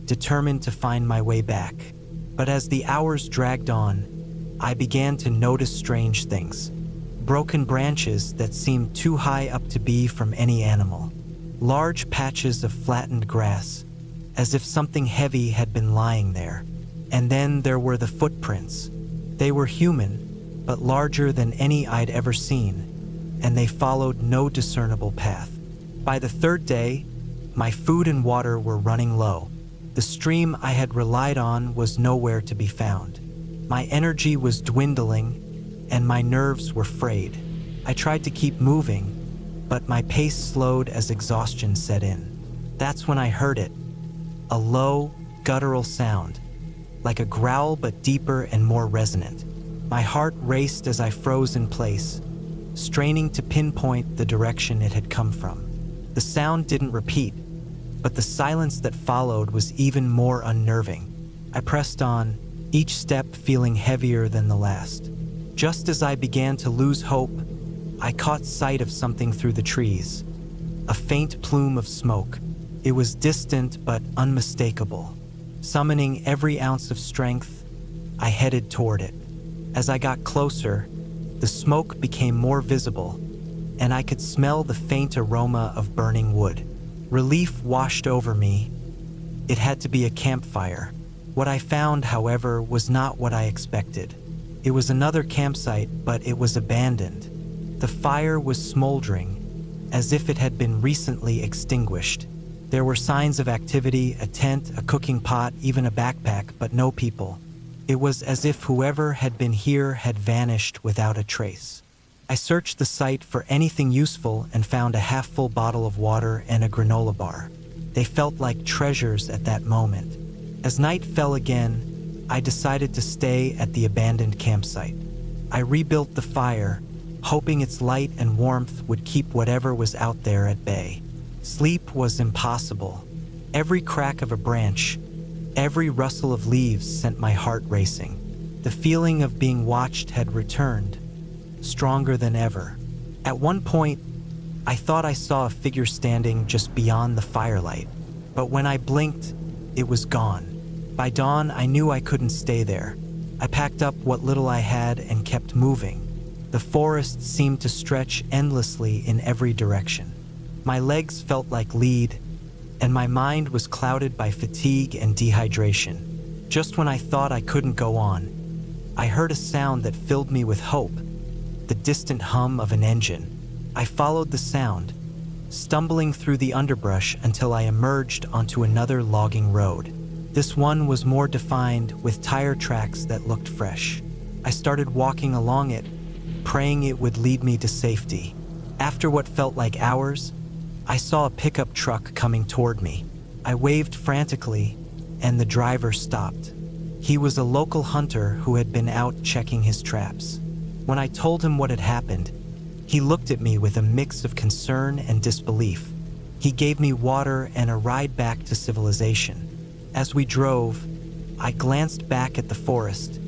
determined to find my way back. But as the hours dragged on, I began to notice strange things. Broken branches that seemed too high up to be from any animal. Large patches of flattened grass, as if something heavy had been lying there. And then there were the footprints. They were human, but larger than any I'd ever seen, and they followed no discernible path. By the third day, My food and water were running low. The stream I had relied on was nowhere to be found. My energy was dwindling, and my nerves were frayed. I tried to keep moving, but my pace slowed as exhaustion set in. That's when I heard it, a low, guttural sound, like a growl but deeper and more resonant. My heart raced as I froze in place, straining to pinpoint the direction it had come from. The sound didn't repeat, but the silence that followed was even more unnerving. I pressed on, each step feeling heavier than the last. Just as I began to lose hope, I caught sight of something through the trees. A faint plume of smoke. It was distant but unmistakable. Summoning every ounce of strength, I headed toward it. As I got closer, the smoke became more visible, and I could smell the faint aroma of burning wood. Relief washed over me. It had to be a campfire. What I found, however, was not what I expected. It was another campsite, but it was abandoned. The fire was smoldering, as if it had been recently extinguished. There were signs of activity, a tent, a cooking pot, even a backpack, but no people. It was as if whoever had been here had vanished without a trace. I searched the site for anything useful and found a half-full bottle of water and a granola bar. They felt like treasures at that moment. As night fell again, I decided to stay at the abandoned campsite. I rebuilt the fire, hoping its light and warmth would keep whatever was out there at bay. Sleep was impossible. Every crack of a branch, every rustle of leaves sent my heart racing. The feeling of being watched had returned, stronger than ever. At one point, I thought I saw a figure standing just beyond the firelight, but when I blinked, it was gone. By dawn, I knew I couldn't stay there. I packed up what little I had and kept moving. The forest seemed to stretch endlessly in every direction. My legs felt like lead, and my mind was clouded by fatigue and dehydration. Just when I thought I couldn't go on, I heard a sound that filled me with hope, the distant hum of an engine. I followed the sound, stumbling through the underbrush until I emerged onto another logging road. This one was more defined, with tire tracks that looked fresh. I started walking along it, praying it would lead me to safety. After what felt like hours, I saw a pickup truck coming toward me. I waved frantically, and the driver stopped. He was a local hunter who had been out checking his traps. When I told him what had happened, he looked at me with a mix of concern and disbelief. He gave me water and a ride back to civilization. As we drove, I glanced back at the forest,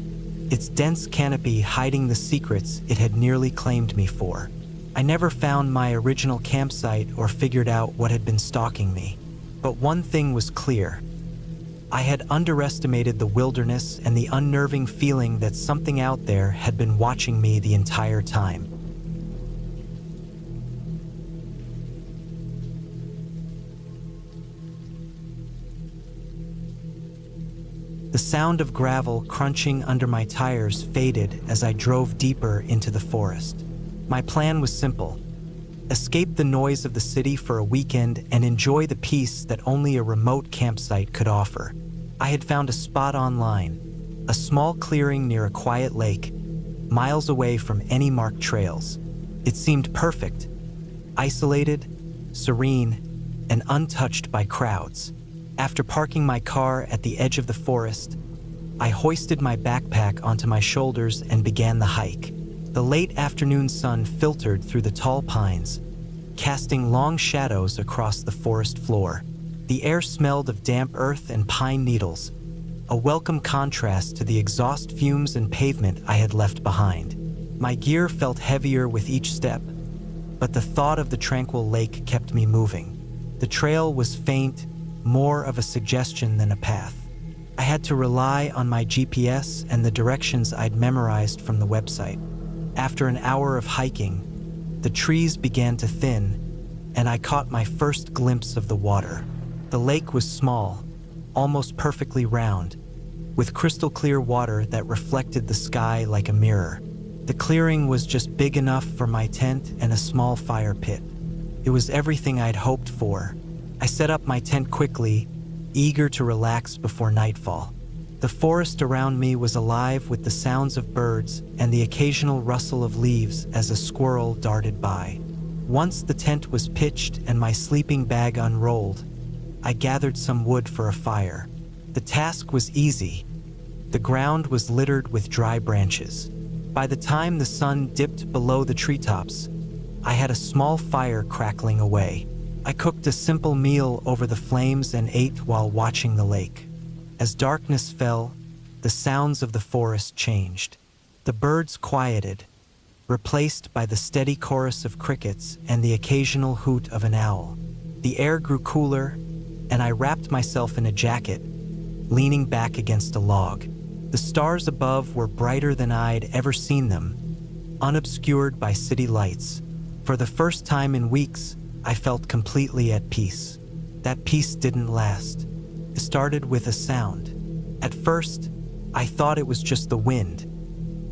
its dense canopy hiding the secrets it had nearly claimed me for. I never found my original campsite or figured out what had been stalking me. But one thing was clear. I had underestimated the wilderness and the unnerving feeling that something out there had been watching me the entire time. The sound of gravel crunching under my tires faded as I drove deeper into the forest. My plan was simple: escape the noise of the city for a weekend and enjoy the peace that only a remote campsite could offer. I had found a spot online, a small clearing near a quiet lake, miles away from any marked trails. It seemed perfect, isolated, serene, and untouched by crowds. After parking my car at the edge of the forest, I hoisted my backpack onto my shoulders and began the hike. The late afternoon sun filtered through the tall pines, casting long shadows across the forest floor. The air smelled of damp earth and pine needles, a welcome contrast to the exhaust fumes and pavement I had left behind. My gear felt heavier with each step, but the thought of the tranquil lake kept me moving. The trail was faint, more of a suggestion than a path. I had to rely on my GPS and the directions I'd memorized from the website. After an hour of hiking, the trees began to thin, and I caught my first glimpse of the water. The lake was small, almost perfectly round, with crystal clear water that reflected the sky like a mirror. The clearing was just big enough for my tent and a small fire pit. It was everything I'd hoped for, I set up my tent quickly, eager to relax before nightfall. The forest around me was alive with the sounds of birds and the occasional rustle of leaves as a squirrel darted by. Once the tent was pitched and my sleeping bag unrolled, I gathered some wood for a fire. The task was easy. The ground was littered with dry branches. By the time the sun dipped below the treetops, I had a small fire crackling away. I cooked a simple meal over the flames and ate while watching the lake. As darkness fell, the sounds of the forest changed. The birds quieted, replaced by the steady chorus of crickets and the occasional hoot of an owl. The air grew cooler, and I wrapped myself in a jacket, leaning back against a log. The stars above were brighter than I'd ever seen them, unobscured by city lights. For the first time in weeks, I felt completely at peace. That peace didn't last. It started with a sound. At first, I thought it was just the wind,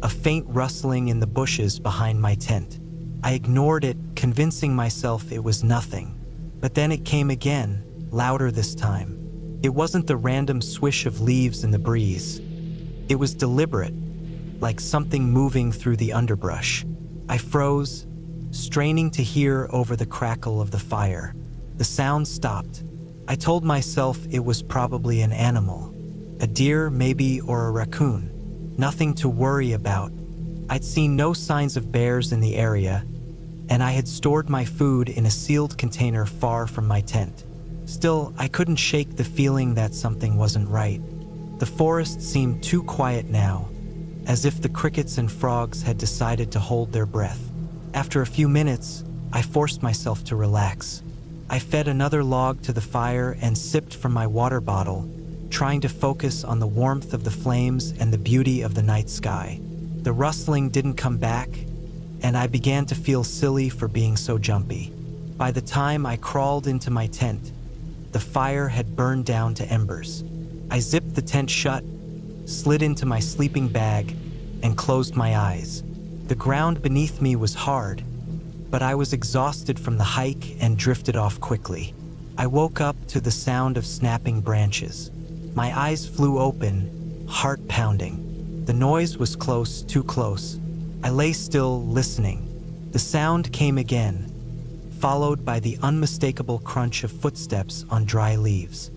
a faint rustling in the bushes behind my tent. I ignored it, convincing myself it was nothing. But then it came again, louder this time. It wasn't the random swish of leaves in the breeze. It was deliberate, like something moving through the underbrush. I froze, straining to hear over the crackle of the fire. The sound stopped. I told myself it was probably an animal, a deer maybe, or a raccoon. Nothing to worry about. I'd seen no signs of bears in the area, and I had stored my food in a sealed container far from my tent. Still, I couldn't shake the feeling that something wasn't right. The forest seemed too quiet now, as if the crickets and frogs had decided to hold their breath. After a few minutes, I forced myself to relax. I fed another log to the fire and sipped from my water bottle, trying to focus on the warmth of the flames and the beauty of the night sky. The rustling didn't come back, and I began to feel silly for being so jumpy. By the time I crawled into my tent, the fire had burned down to embers. I zipped the tent shut, slid into my sleeping bag, and closed my eyes. The ground beneath me was hard, but I was exhausted from the hike and drifted off quickly. I woke up to the sound of snapping branches. My eyes flew open, heart pounding. The noise was close, too close. I lay still, listening. The sound came again, followed by the unmistakable crunch of footsteps on dry leaves.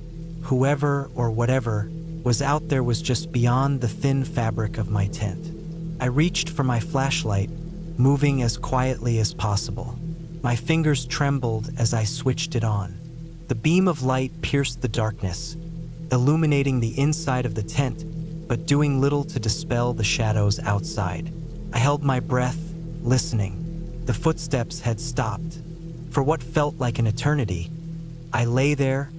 Whoever or whatever was out there was just beyond the thin fabric of my tent. I reached for my flashlight, moving as quietly as possible. My fingers trembled as I switched it on. The beam of light pierced the darkness, illuminating the inside of the tent, but doing little to dispel the shadows outside. I held my breath, listening. The footsteps had stopped. For what felt like an eternity, I lay there,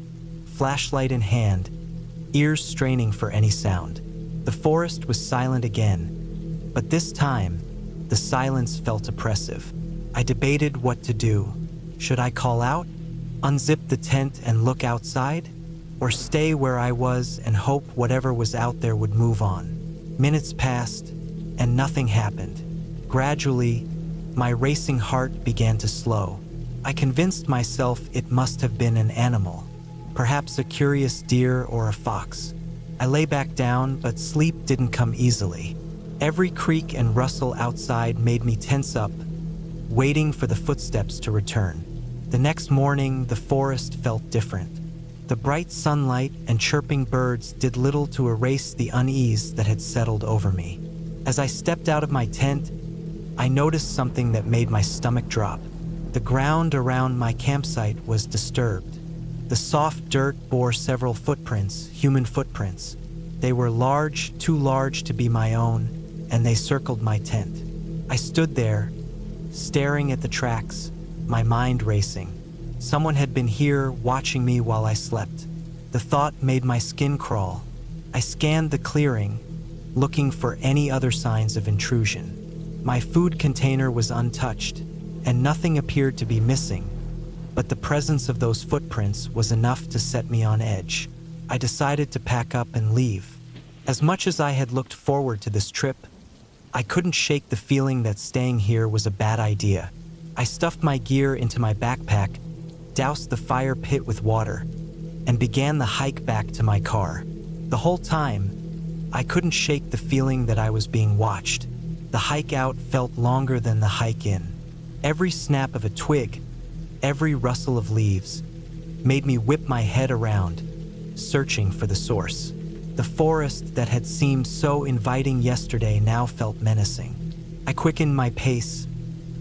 flashlight in hand, ears straining for any sound. The forest was silent again, but this time, the silence felt oppressive. I debated what to do. Should I call out, unzip the tent and look outside, or stay where I was and hope whatever was out there would move on? Minutes passed, and nothing happened. Gradually, my racing heart began to slow. I convinced myself it must have been an animal, perhaps a curious deer or a fox. I lay back down, but sleep didn't come easily. Every creak and rustle outside made me tense up, waiting for the footsteps to return. The next morning, the forest felt different. The bright sunlight and chirping birds did little to erase the unease that had settled over me. As I stepped out of my tent, I noticed something that made my stomach drop. The ground around my campsite was disturbed. The soft dirt bore several footprints, human footprints. They were large, too large to be my own, and they circled my tent. I stood there, staring at the tracks, my mind racing. Someone had been here, watching me while I slept. The thought made my skin crawl. I scanned the clearing, looking for any other signs of intrusion. My food container was untouched, and nothing appeared to be missing, but the presence of those footprints was enough to set me on edge. I decided to pack up and leave. As much as I had looked forward to this trip, I couldn't shake the feeling that staying here was a bad idea. I stuffed my gear into my backpack, doused the fire pit with water, and began the hike back to my car. The whole time, I couldn't shake the feeling that I was being watched. The hike out felt longer than the hike in. Every snap of a twig, every rustle of leaves, made me whip my head around, searching for the source. The forest that had seemed so inviting yesterday now felt menacing. I quickened my pace,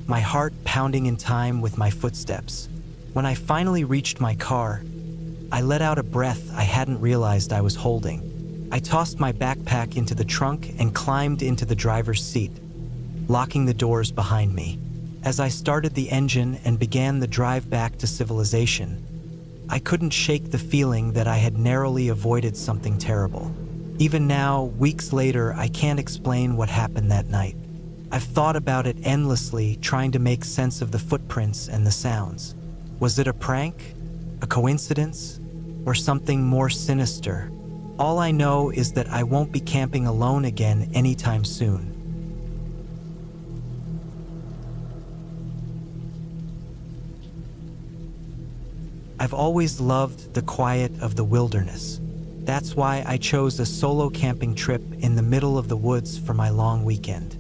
my heart pounding in time with my footsteps. When I finally reached my car, I let out a breath I hadn't realized I was holding. I tossed my backpack into the trunk and climbed into the driver's seat, locking the doors behind me. As I started the engine and began the drive back to civilization, I couldn't shake the feeling that I had narrowly avoided something terrible. Even now, weeks later, I can't explain what happened that night. I've thought about it endlessly, trying to make sense of the footprints and the sounds. Was it a prank? A coincidence? Or something more sinister? All I know is that I won't be camping alone again anytime soon. I've always loved the quiet of the wilderness. That's why I chose a solo camping trip in the middle of the woods for my long weekend.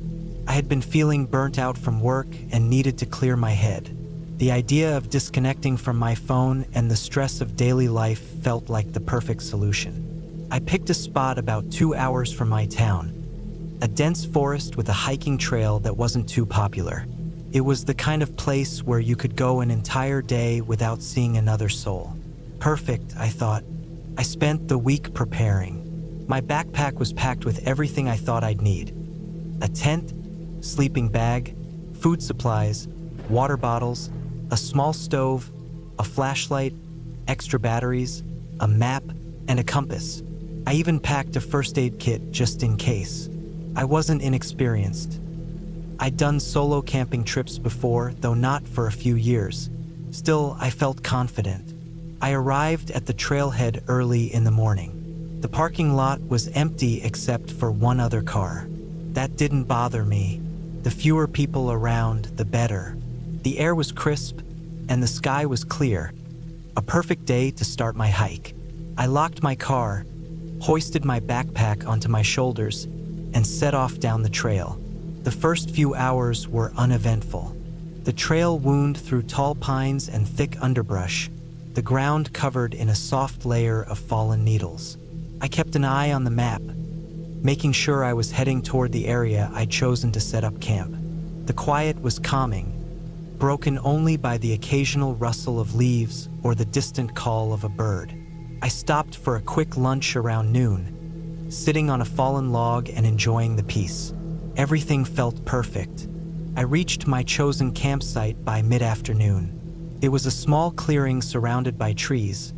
I had been feeling burnt out from work and needed to clear my head. The idea of disconnecting from my phone and the stress of daily life felt like the perfect solution. I picked a spot about 2 hours from my town, a dense forest with a hiking trail that wasn't too popular. It was the kind of place where you could go an entire day without seeing another soul. Perfect, I thought. I spent the week preparing. My backpack was packed with everything I thought I'd need. A tent, sleeping bag, food supplies, water bottles, a small stove, a flashlight, extra batteries, a map, and a compass. I even packed a first aid kit just in case. I wasn't inexperienced. I'd done solo camping trips before, though not for a few years. Still, I felt confident. I arrived at the trailhead early in the morning. The parking lot was empty except for one other car. That didn't bother me. The fewer people around, the better. The air was crisp, and the sky was clear. A perfect day to start my hike. I locked my car, hoisted my backpack onto my shoulders, and set off down the trail. The first few hours were uneventful. The trail wound through tall pines and thick underbrush, the ground covered in a soft layer of fallen needles. I kept an eye on the map, making sure I was heading toward the area I'd chosen to set up camp. The quiet was calming, broken only by the occasional rustle of leaves or the distant call of a bird. I stopped for a quick lunch around noon, sitting on a fallen log and enjoying the peace. Everything felt perfect. I reached my chosen campsite by mid-afternoon. It was a small clearing surrounded by trees,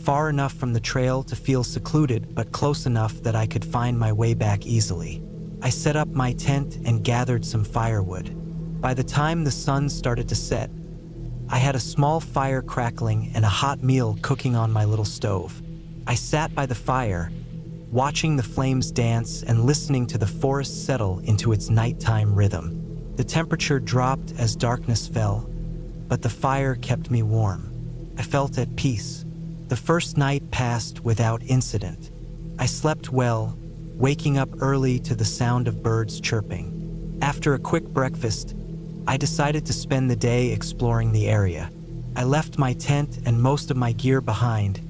far enough from the trail to feel secluded but close enough that I could find my way back easily. I set up my tent and gathered some firewood. By the time the sun started to set, I had a small fire crackling and a hot meal cooking on my little stove. I sat by the fire, watching the flames dance and listening to the forest settle into its nighttime rhythm. The temperature dropped as darkness fell, but the fire kept me warm. I felt at peace. The first night passed without incident. I slept well, waking up early to the sound of birds chirping. After a quick breakfast, I decided to spend the day exploring the area. I left my tent and most of my gear behind,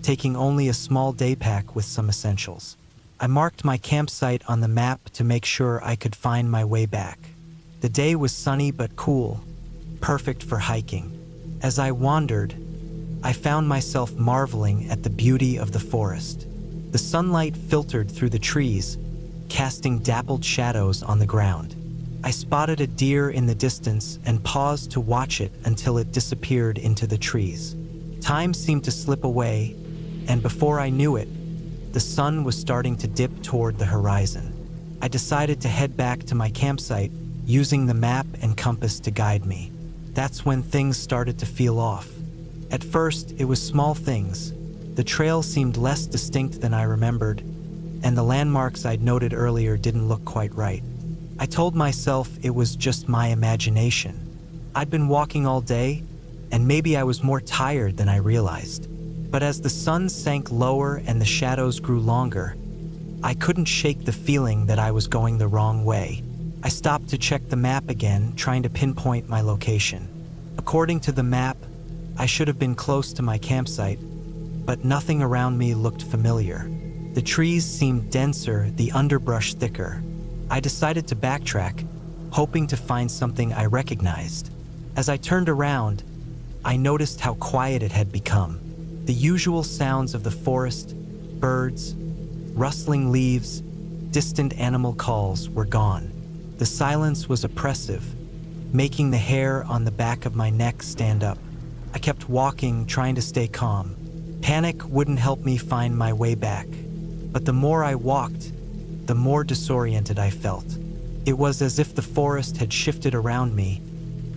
taking only a small day pack with some essentials. I marked my campsite on the map to make sure I could find my way back. The day was sunny but cool, perfect for hiking. As I wandered, I found myself marveling at the beauty of the forest. The sunlight filtered through the trees, casting dappled shadows on the ground. I spotted a deer in the distance and paused to watch it until it disappeared into the trees. Time seemed to slip away, and before I knew it, the sun was starting to dip toward the horizon. I decided to head back to my campsite, using the map and compass to guide me. That's when things started to feel off. At first, it was small things. The trail seemed less distinct than I remembered, and the landmarks I'd noted earlier didn't look quite right. I told myself it was just my imagination. I'd been walking all day, and maybe I was more tired than I realized. But as the sun sank lower and the shadows grew longer, I couldn't shake the feeling that I was going the wrong way. I stopped to check the map again, trying to pinpoint my location. According to the map, I should have been close to my campsite, but nothing around me looked familiar. The trees seemed denser, the underbrush thicker. I decided to backtrack, hoping to find something I recognized. As I turned around, I noticed how quiet it had become. The usual sounds of the forest, birds, rustling leaves, distant animal calls were gone. The silence was oppressive, making the hair on the back of my neck stand up. I kept walking, trying to stay calm. Panic wouldn't help me find my way back, but the more I walked, the more disoriented I felt. It was as if the forest had shifted around me,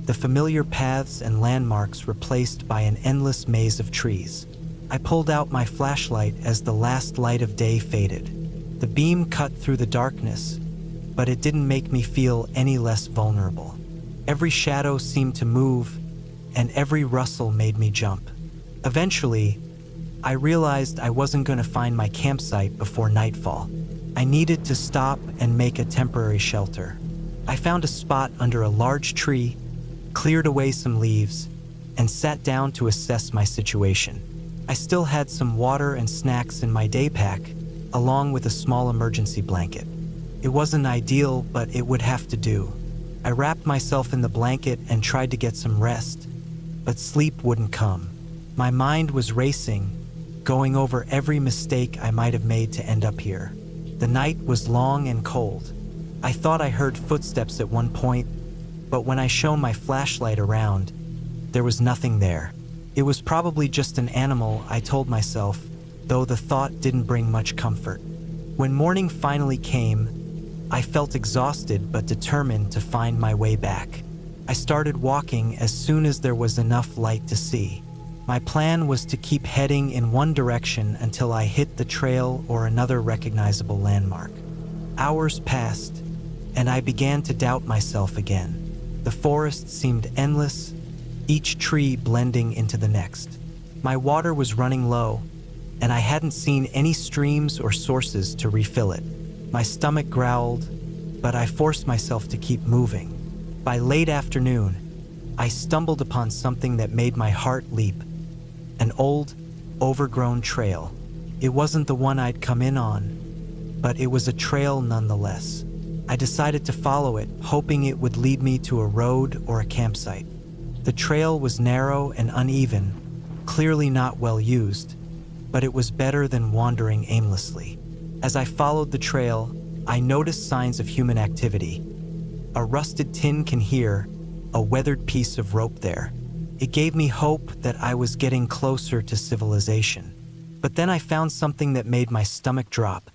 the familiar paths and landmarks replaced by an endless maze of trees. I pulled out my flashlight as the last light of day faded. The beam cut through the darkness, but it didn't make me feel any less vulnerable. Every shadow seemed to move, and every rustle made me jump. Eventually, I realized I wasn't going to find my campsite before nightfall. I needed to stop and make a temporary shelter. I found a spot under a large tree, cleared away some leaves, and sat down to assess my situation. I still had some water and snacks in my day pack, along with a small emergency blanket. It wasn't ideal, but it would have to do. I wrapped myself in the blanket and tried to get some rest, but sleep wouldn't come. My mind was racing, going over every mistake I might have made to end up here. The night was long and cold. I thought I heard footsteps at one point, but when I shone my flashlight around, there was nothing there. It was probably just an animal, I told myself, though the thought didn't bring much comfort. When morning finally came, I felt exhausted but determined to find my way back. I started walking as soon as there was enough light to see. My plan was to keep heading in one direction until I hit the trail or another recognizable landmark. Hours passed, and I began to doubt myself again. The forest seemed endless, each tree blending into the next. My water was running low, and I hadn't seen any streams or sources to refill it. My stomach growled, but I forced myself to keep moving. By late afternoon, I stumbled upon something that made my heart leap. An old, overgrown trail. It wasn't the one I'd come in on, but it was a trail nonetheless. I decided to follow it, hoping it would lead me to a road or a campsite. The trail was narrow and uneven, clearly not well used, but it was better than wandering aimlessly. As I followed the trail, I noticed signs of human activity. A rusted tin can here, a weathered piece of rope there. It gave me hope that I was getting closer to civilization. But then I found something that made my stomach drop.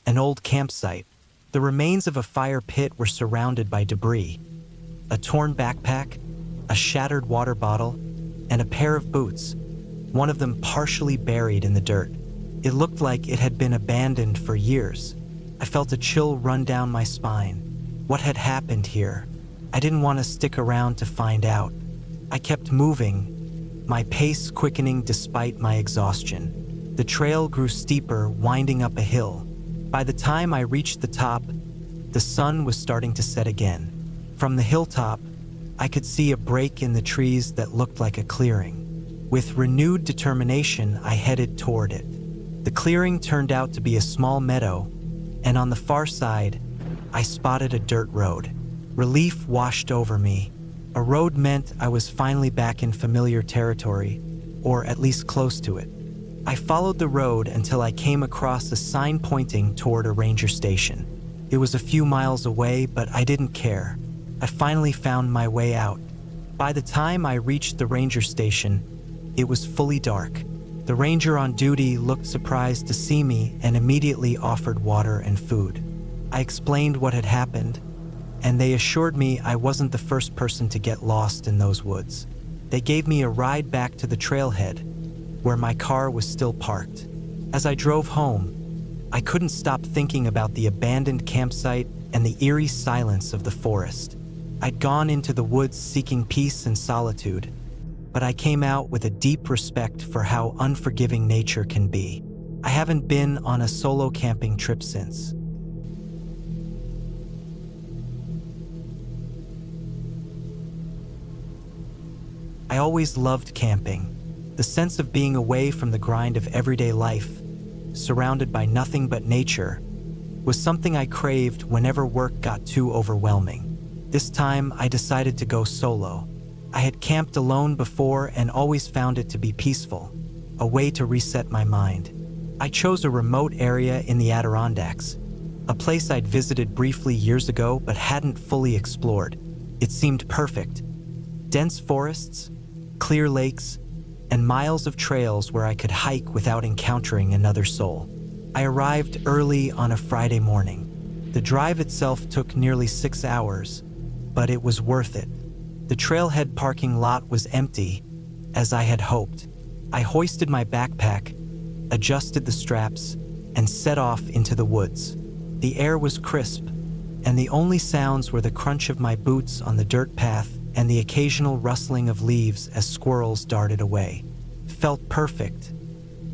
An old campsite. The remains of a fire pit were surrounded by debris. A torn backpack, a shattered water bottle, and a pair of boots, one of them partially buried in the dirt. It looked like it had been abandoned for years. I felt a chill run down my spine. What had happened here? I didn't want to stick around to find out. I kept moving, my pace quickening despite my exhaustion. The trail grew steeper, winding up a hill. By the time I reached the top, the sun was starting to set again. From the hilltop, I could see a break in the trees that looked like a clearing. With renewed determination, I headed toward it. The clearing turned out to be a small meadow, and on the far side, I spotted a dirt road. Relief washed over me. A road meant I was finally back in familiar territory, or at least close to it. I followed the road until I came across a sign pointing toward a ranger station. It was a few miles away, but I didn't care. I finally found my way out. By the time I reached the ranger station, it was fully dark. The ranger on duty looked surprised to see me and immediately offered water and food. I explained what had happened, and they assured me I wasn't the first person to get lost in those woods. They gave me a ride back to the trailhead, where my car was still parked. As I drove home, I couldn't stop thinking about the abandoned campsite and the eerie silence of the forest. I'd gone into the woods seeking peace and solitude, but I came out with a deep respect for how unforgiving nature can be. I haven't been on a solo camping trip since. I always loved camping. The sense of being away from the grind of everyday life, surrounded by nothing but nature, was something I craved whenever work got too overwhelming. This time, I decided to go solo. I had camped alone before and always found it to be peaceful, a way to reset my mind. I chose a remote area in the Adirondacks, a place I'd visited briefly years ago but hadn't fully explored. It seemed perfect. Dense forests, clear lakes, and miles of trails where I could hike without encountering another soul. I arrived early on a Friday morning. The drive itself took nearly 6 hours, but it was worth it. The trailhead parking lot was empty, as I had hoped. I hoisted my backpack, adjusted the straps, and set off into the woods. The air was crisp, and the only sounds were the crunch of my boots on the dirt path and the occasional rustling of leaves as squirrels darted away. Felt perfect.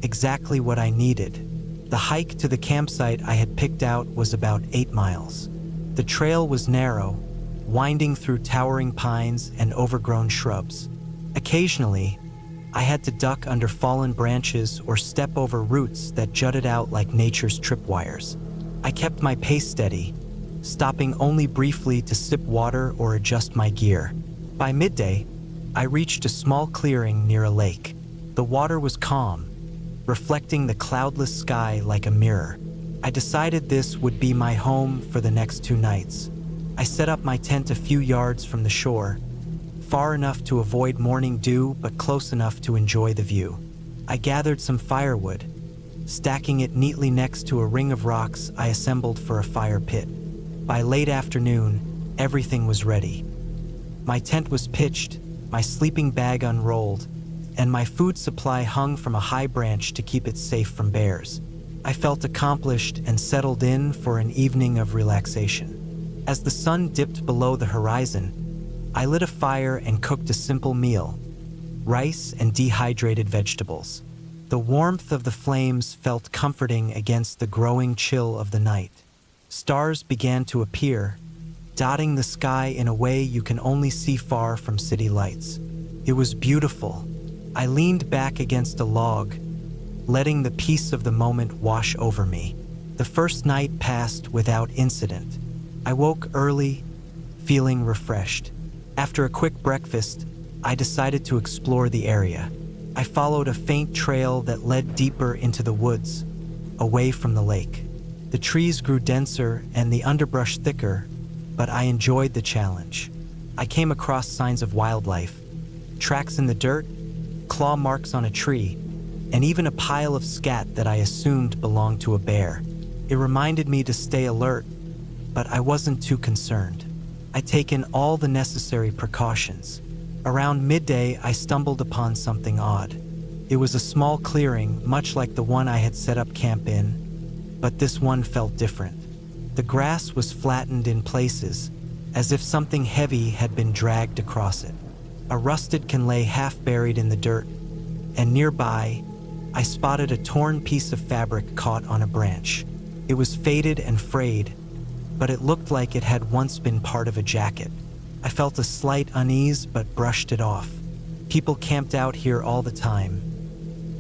Exactly what I needed. The hike to the campsite I had picked out was about 8 miles. The trail was narrow, winding through towering pines and overgrown shrubs. Occasionally, I had to duck under fallen branches or step over roots that jutted out like nature's tripwires. I kept my pace steady, stopping only briefly to sip water or adjust my gear. By midday, I reached a small clearing near a lake. The water was calm, reflecting the cloudless sky like a mirror. I decided this would be my home for the next 2 nights. I set up my tent a few yards from the shore, far enough to avoid morning dew but close enough to enjoy the view. I gathered some firewood, stacking it neatly next to a ring of rocks I assembled for a fire pit. By late afternoon, everything was ready. My tent was pitched, my sleeping bag unrolled, and my food supply hung from a high branch to keep it safe from bears. I felt accomplished and settled in for an evening of relaxation. As the sun dipped below the horizon, I lit a fire and cooked a simple meal: rice and dehydrated vegetables. The warmth of the flames felt comforting against the growing chill of the night. Stars began to appear, dotting the sky in a way you can only see far from city lights. It was beautiful. I leaned back against a log, letting the peace of the moment wash over me. The first night passed without incident. I woke early, feeling refreshed. After a quick breakfast, I decided to explore the area. I followed a faint trail that led deeper into the woods, away from the lake. The trees grew denser and the underbrush thicker, but I enjoyed the challenge. I came across signs of wildlife: tracks in the dirt, claw marks on a tree, and even a pile of scat that I assumed belonged to a bear. It reminded me to stay alert, but I wasn't too concerned. I'd taken all the necessary precautions. Around midday, I stumbled upon something odd. It was a small clearing, much like the one I had set up camp in, but this one felt different. The grass was flattened in places, as if something heavy had been dragged across it. A rusted can lay half buried in the dirt, and nearby, I spotted a torn piece of fabric caught on a branch. It was faded and frayed, but it looked like it had once been part of a jacket. I felt a slight unease but brushed it off. People camped out here all the time.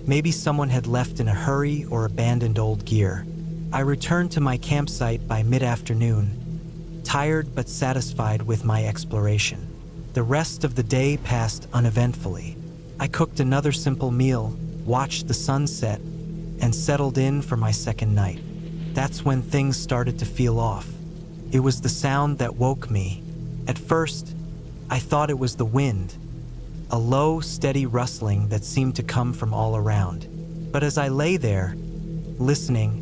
Maybe someone had left in a hurry or abandoned old gear. I returned to my campsite by mid-afternoon, tired but satisfied with my exploration. The rest of the day passed uneventfully. I cooked another simple meal, watched the sunset, and settled in for my second night. That's when things started to feel off. It was the sound that woke me. At first, I thought it was the wind, a low, steady rustling that seemed to come from all around. But as I lay there, listening,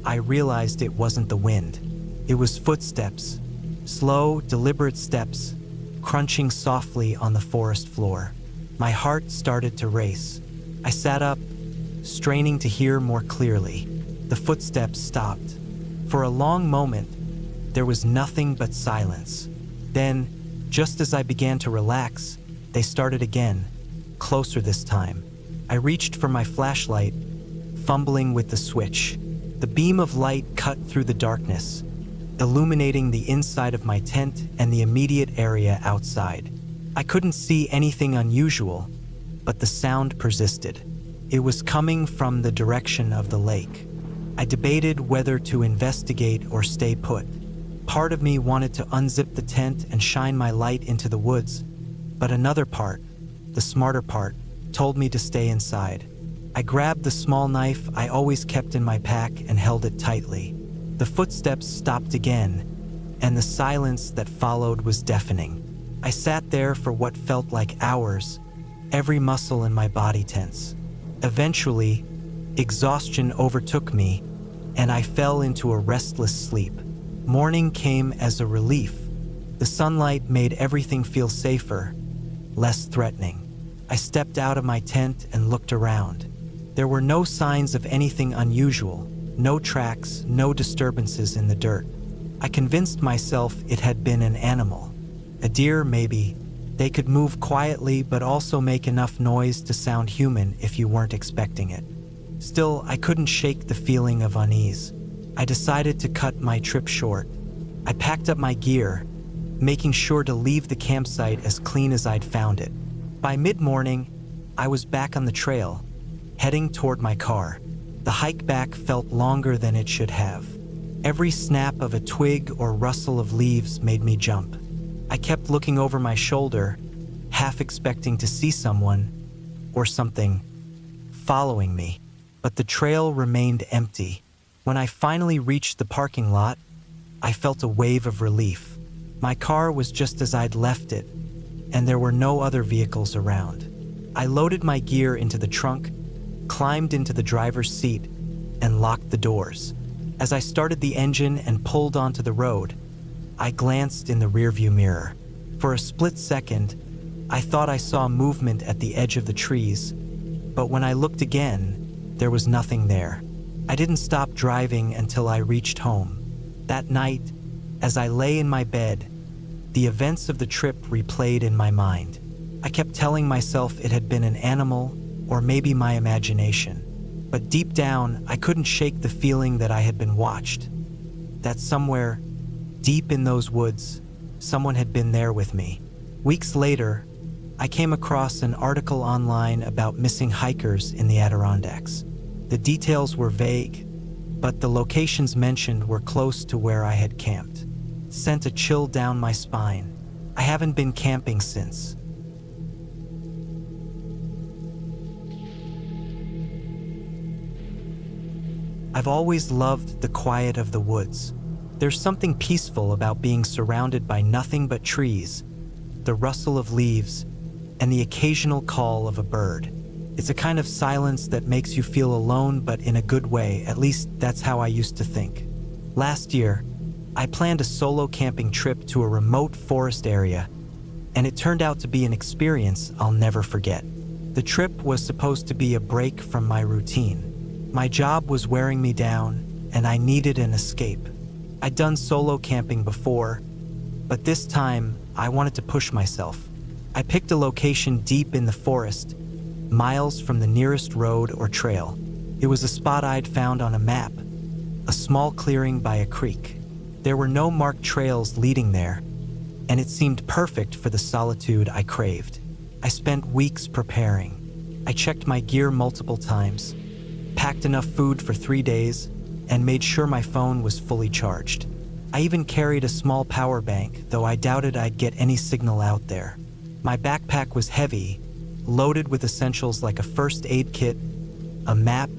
I realized it wasn't the wind. It was footsteps, slow, deliberate steps, crunching softly on the forest floor. My heart started to race. I sat up, straining to hear more clearly. The footsteps stopped. For a long moment, there was nothing but silence. Then, just as I began to relax, they started again, closer this time. I reached for my flashlight, fumbling with the switch. The beam of light cut through the darkness, illuminating the inside of my tent and the immediate area outside. I couldn't see anything unusual, but the sound persisted. It was coming from the direction of the lake. I debated whether to investigate or stay put. Part of me wanted to unzip the tent and shine my light into the woods, but another part, the smarter part, told me to stay inside. I grabbed the small knife I always kept in my pack and held it tightly. The footsteps stopped again, and the silence that followed was deafening. I sat there for what felt like hours, every muscle in my body tense. Eventually, exhaustion overtook me, and I fell into a restless sleep. Morning came as a relief. The sunlight made everything feel safer, less threatening. I stepped out of my tent and looked around. There were no signs of anything unusual, no tracks, no disturbances in the dirt. I convinced myself it had been an animal. A deer, maybe. They could move quietly but also make enough noise to sound human if you weren't expecting it. Still, I couldn't shake the feeling of unease. I decided to cut my trip short. I packed up my gear, making sure to leave the campsite as clean as I'd found it. By mid-morning, I was back on the trail, heading toward my car. The hike back felt longer than it should have. Every snap of a twig or rustle of leaves made me jump. I kept looking over my shoulder, half expecting to see someone or something following me, but the trail remained empty. When I finally reached the parking lot, I felt a wave of relief. My car was just as I'd left it, and there were no other vehicles around. I loaded my gear into the trunk, climbed into the driver's seat, and locked the doors. As I started the engine and pulled onto the road, I glanced in the rearview mirror. For a split second, I thought I saw movement at the edge of the trees, but when I looked again, there was nothing there. I didn't stop driving until I reached home. That night, as I lay in my bed, the events of the trip replayed in my mind. I kept telling myself it had been an animal or maybe my imagination. But deep down, I couldn't shake the feeling that I had been watched. That somewhere, deep in those woods, someone had been there with me. Weeks later, I came across an article online about missing hikers in the Adirondacks. The details were vague, but the locations mentioned were close to where I had camped. It sent a chill down my spine. I haven't been camping since. I've always loved the quiet of the woods. There's something peaceful about being surrounded by nothing but trees, the rustle of leaves, and the occasional call of a bird. It's a kind of silence that makes you feel alone, but in a good way. At least that's how I used to think. Last year, I planned a solo camping trip to a remote forest area, and it turned out to be an experience I'll never forget. The trip was supposed to be a break from my routine. My job was wearing me down, and I needed an escape. I'd done solo camping before, but this time I wanted to push myself. I picked a location deep in the forest, miles from the nearest road or trail. It was a spot I'd found on a map, a small clearing by a creek. There were no marked trails leading there, and it seemed perfect for the solitude I craved. I spent weeks preparing. I checked my gear multiple times, packed enough food for 3 days, and made sure my phone was fully charged. I even carried a small power bank, though I doubted I'd get any signal out there. My backpack was heavy, loaded with essentials like a first aid kit, a map,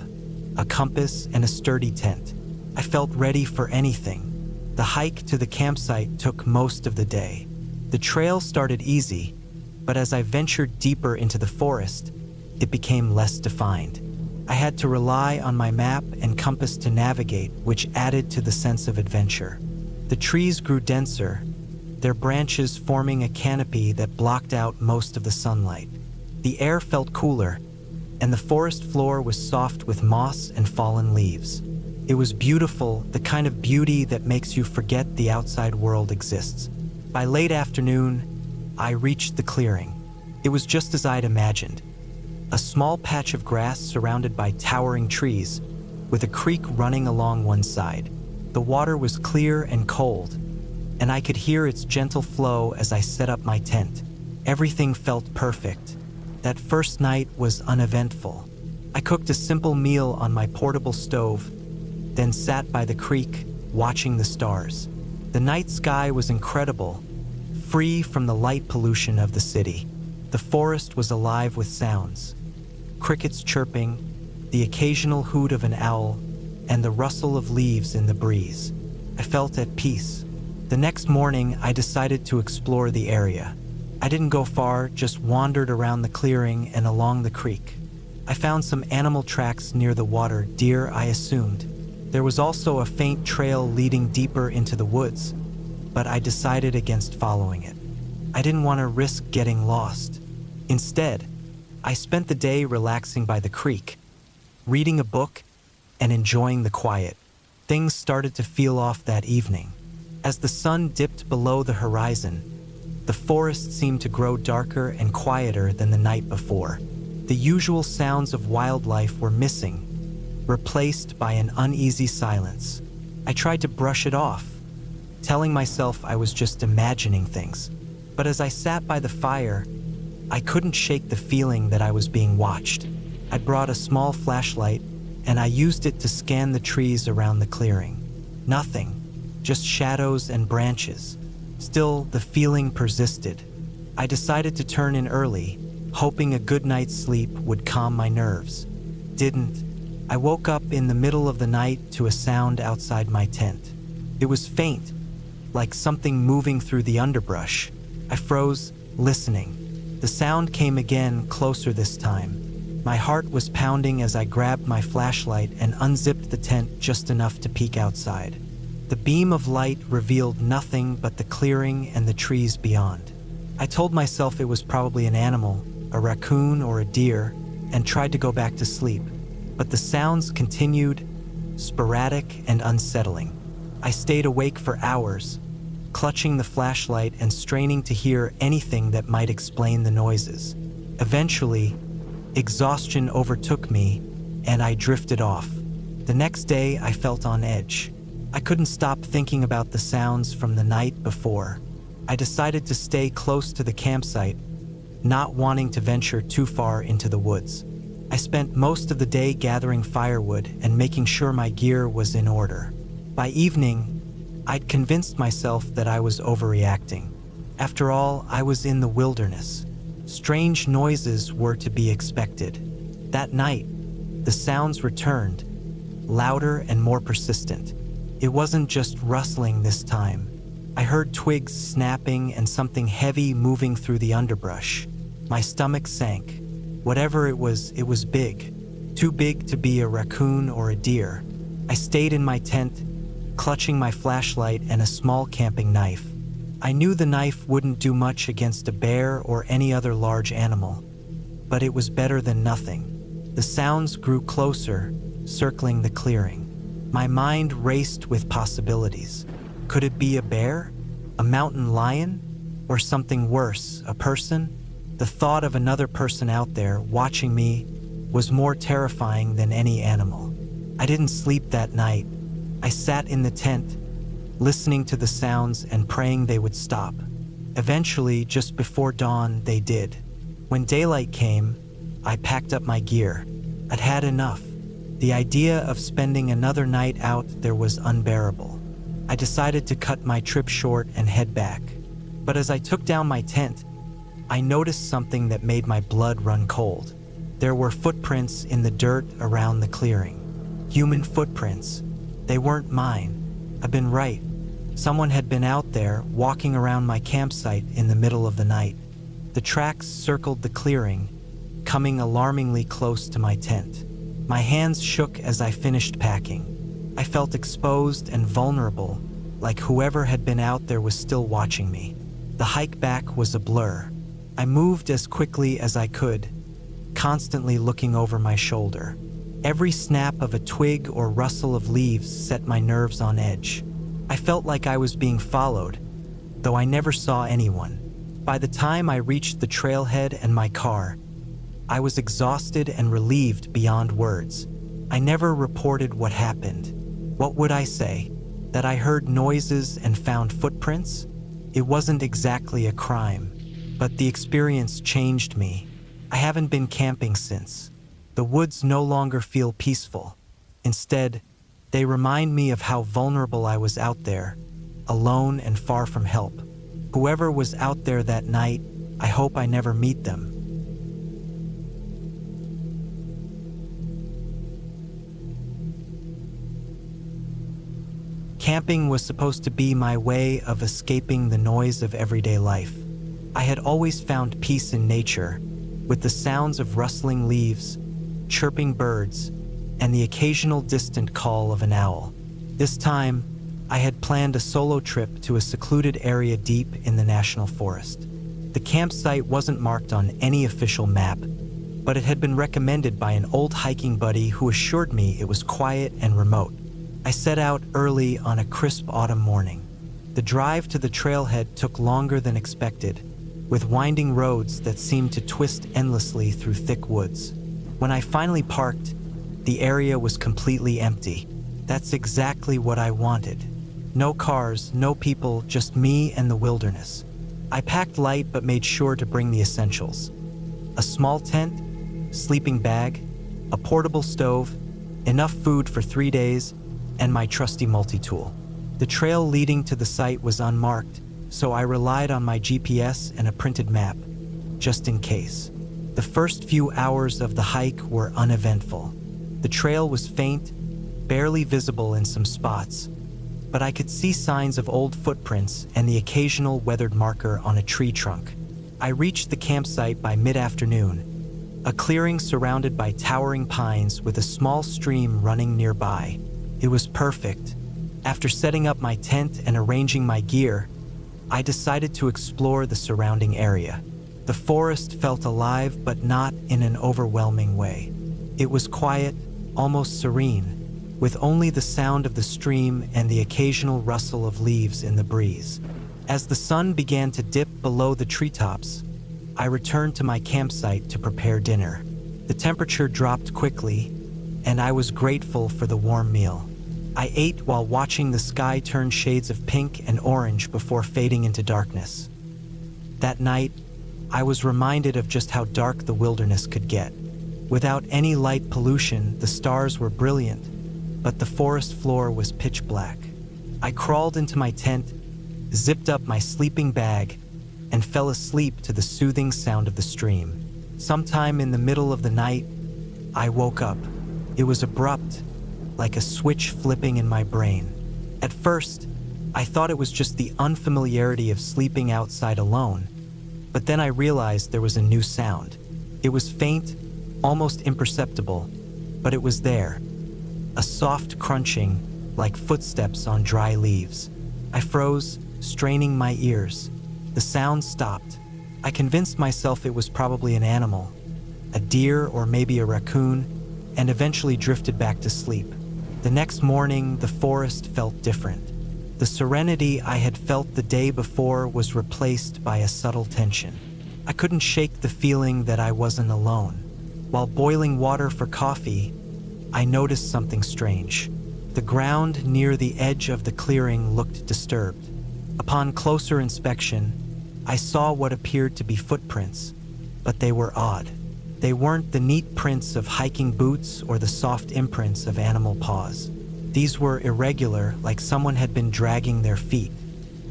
a compass, and a sturdy tent. I felt ready for anything. The hike to the campsite took most of the day. The trail started easy, but as I ventured deeper into the forest, it became less defined. I had to rely on my map and compass to navigate, which added to the sense of adventure. The trees grew denser, their branches forming a canopy that blocked out most of the sunlight. The air felt cooler, and the forest floor was soft with moss and fallen leaves. It was beautiful, the kind of beauty that makes you forget the outside world exists. By late afternoon, I reached the clearing. It was just as I'd imagined. a small patch of grass surrounded by towering trees, with a creek running along one side. The water was clear and cold, and I could hear its gentle flow as I set up my tent. Everything felt perfect. That first night was uneventful. I cooked a simple meal on my portable stove, then sat by the creek, watching the stars. The night sky was incredible, free from the light pollution of the city. The forest was alive with sounds: crickets chirping, the occasional hoot of an owl, and the rustle of leaves in the breeze. I felt at peace. The next morning, I decided to explore the area. I didn't go far, just wandered around the clearing and along the creek. I found some animal tracks near the water, deer, I assumed. There was also a faint trail leading deeper into the woods, but I decided against following it. I didn't want to risk getting lost. Instead, I spent the day relaxing by the creek, reading a book, and enjoying the quiet. Things started to feel off that evening. As the sun dipped below the horizon, the forest seemed to grow darker and quieter than the night before. The usual sounds of wildlife were missing, replaced by an uneasy silence. I tried to brush it off, telling myself I was just imagining things. But as I sat by the fire, I couldn't shake the feeling that I was being watched. I brought a small flashlight, and I used it to scan the trees around the clearing. Nothing, just shadows and branches. Still, the feeling persisted. I decided to turn in early, hoping a good night's sleep would calm my nerves. Didn't. I woke up in the middle of the night to a sound outside my tent. It was faint, like something moving through the underbrush. I froze, listening. The sound came again, closer this time. My heart was pounding as I grabbed my flashlight and unzipped the tent just enough to peek outside. The beam of light revealed nothing but the clearing and the trees beyond. I told myself it was probably an animal, a raccoon or a deer, and tried to go back to sleep. But the sounds continued, sporadic and unsettling. I stayed awake for hours, clutching the flashlight and straining to hear anything that might explain the noises. Eventually, exhaustion overtook me, and I drifted off. The next day, I felt on edge. I couldn't stop thinking about the sounds from the night before. I decided to stay close to the campsite, not wanting to venture too far into the woods. I spent most of the day gathering firewood and making sure my gear was in order. By evening, I'd convinced myself that I was overreacting. After all, I was in the wilderness. Strange noises were to be expected. That night, the sounds returned, louder and more persistent. It wasn't just rustling this time. I heard twigs snapping and something heavy moving through the underbrush. My stomach sank. Whatever it was big. Too big to be a raccoon or a deer. I stayed in my tent, clutching my flashlight and a small camping knife. I knew the knife wouldn't do much against a bear or any other large animal, but it was better than nothing. The sounds grew closer, circling the clearing. My mind raced with possibilities. Could it be a bear? A mountain lion? Or something worse, a person? The thought of another person out there watching me was more terrifying than any animal. I didn't sleep that night. I sat in the tent, listening to the sounds and praying they would stop. Eventually, just before dawn, they did. When daylight came, I packed up my gear. I'd had enough. The idea of spending another night out there was unbearable. I decided to cut my trip short and head back. But as I took down my tent, I noticed something that made my blood run cold. There were footprints in the dirt around the clearing. Human footprints. They weren't mine. I've been right. Someone had been out there, walking around my campsite in the middle of the night. The tracks circled the clearing, coming alarmingly close to my tent. My hands shook as I finished packing. I felt exposed and vulnerable, like whoever had been out there was still watching me. The hike back was a blur. I moved as quickly as I could, constantly looking over my shoulder. Every snap of a twig or rustle of leaves set my nerves on edge. I felt like I was being followed, though I never saw anyone. By the time I reached the trailhead and my car, I was exhausted and relieved beyond words. I never reported what happened. What would I say? That I heard noises and found footprints? It wasn't exactly a crime, but the experience changed me. I haven't been camping since. The woods no longer feel peaceful. Instead, they remind me of how vulnerable I was out there, alone and far from help. Whoever was out there that night, I hope I never meet them. Camping was supposed to be my way of escaping the noise of everyday life. I had always found peace in nature, with the sounds of rustling leaves, chirping birds, and the occasional distant call of an owl. This time, I had planned a solo trip to a secluded area deep in the national forest. The campsite wasn't marked on any official map, but it had been recommended by an old hiking buddy who assured me it was quiet and remote. I set out early on a crisp autumn morning. The drive to the trailhead took longer than expected, with winding roads that seemed to twist endlessly through thick woods. When I finally parked, the area was completely empty. That's exactly what I wanted. No cars, no people, just me and the wilderness. I packed light but made sure to bring the essentials. A small tent, sleeping bag, a portable stove, enough food for 3 days, and my trusty multi-tool. The trail leading to the site was unmarked, so I relied on my GPS and a printed map, just in case. The first few hours of the hike were uneventful. The trail was faint, barely visible in some spots, but I could see signs of old footprints and the occasional weathered marker on a tree trunk. I reached the campsite by mid-afternoon, a clearing surrounded by towering pines with a small stream running nearby. It was perfect. After setting up my tent and arranging my gear, I decided to explore the surrounding area. The forest felt alive, but not in an overwhelming way. It was quiet, almost serene, with only the sound of the stream and the occasional rustle of leaves in the breeze. As the sun began to dip below the treetops, I returned to my campsite to prepare dinner. The temperature dropped quickly, and I was grateful for the warm meal. I ate while watching the sky turn shades of pink and orange before fading into darkness. That night, I was reminded of just how dark the wilderness could get. Without any light pollution, the stars were brilliant, but the forest floor was pitch black. I crawled into my tent, zipped up my sleeping bag, and fell asleep to the soothing sound of the stream. Sometime in the middle of the night, I woke up. It was abrupt, like a switch flipping in my brain. At first, I thought it was just the unfamiliarity of sleeping outside alone, but then I realized there was a new sound. It was faint, almost imperceptible, but it was there. A soft crunching, like footsteps on dry leaves. I froze, straining my ears. The sound stopped. I convinced myself it was probably an animal, a deer or maybe a raccoon, and eventually drifted back to sleep. The next morning, the forest felt different. The serenity I had felt the day before was replaced by a subtle tension. I couldn't shake the feeling that I wasn't alone. While boiling water for coffee, I noticed something strange. The ground near the edge of the clearing looked disturbed. Upon closer inspection, I saw what appeared to be footprints, but they were odd. They weren't the neat prints of hiking boots or the soft imprints of animal paws. These were irregular, like someone had been dragging their feet.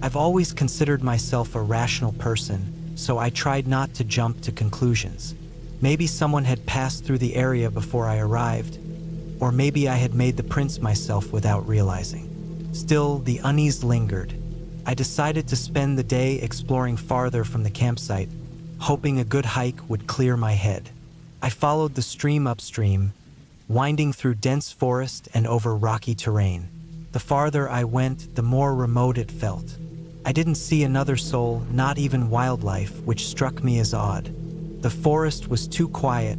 I've always considered myself a rational person, so I tried not to jump to conclusions. Maybe someone had passed through the area before I arrived, or maybe I had made the prints myself without realizing. Still, the unease lingered. I decided to spend the day exploring farther from the campsite, hoping a good hike would clear my head. I followed the stream upstream, winding through dense forest and over rocky terrain. The farther I went, the more remote it felt. I didn't see another soul, not even wildlife, which struck me as odd. The forest was too quiet,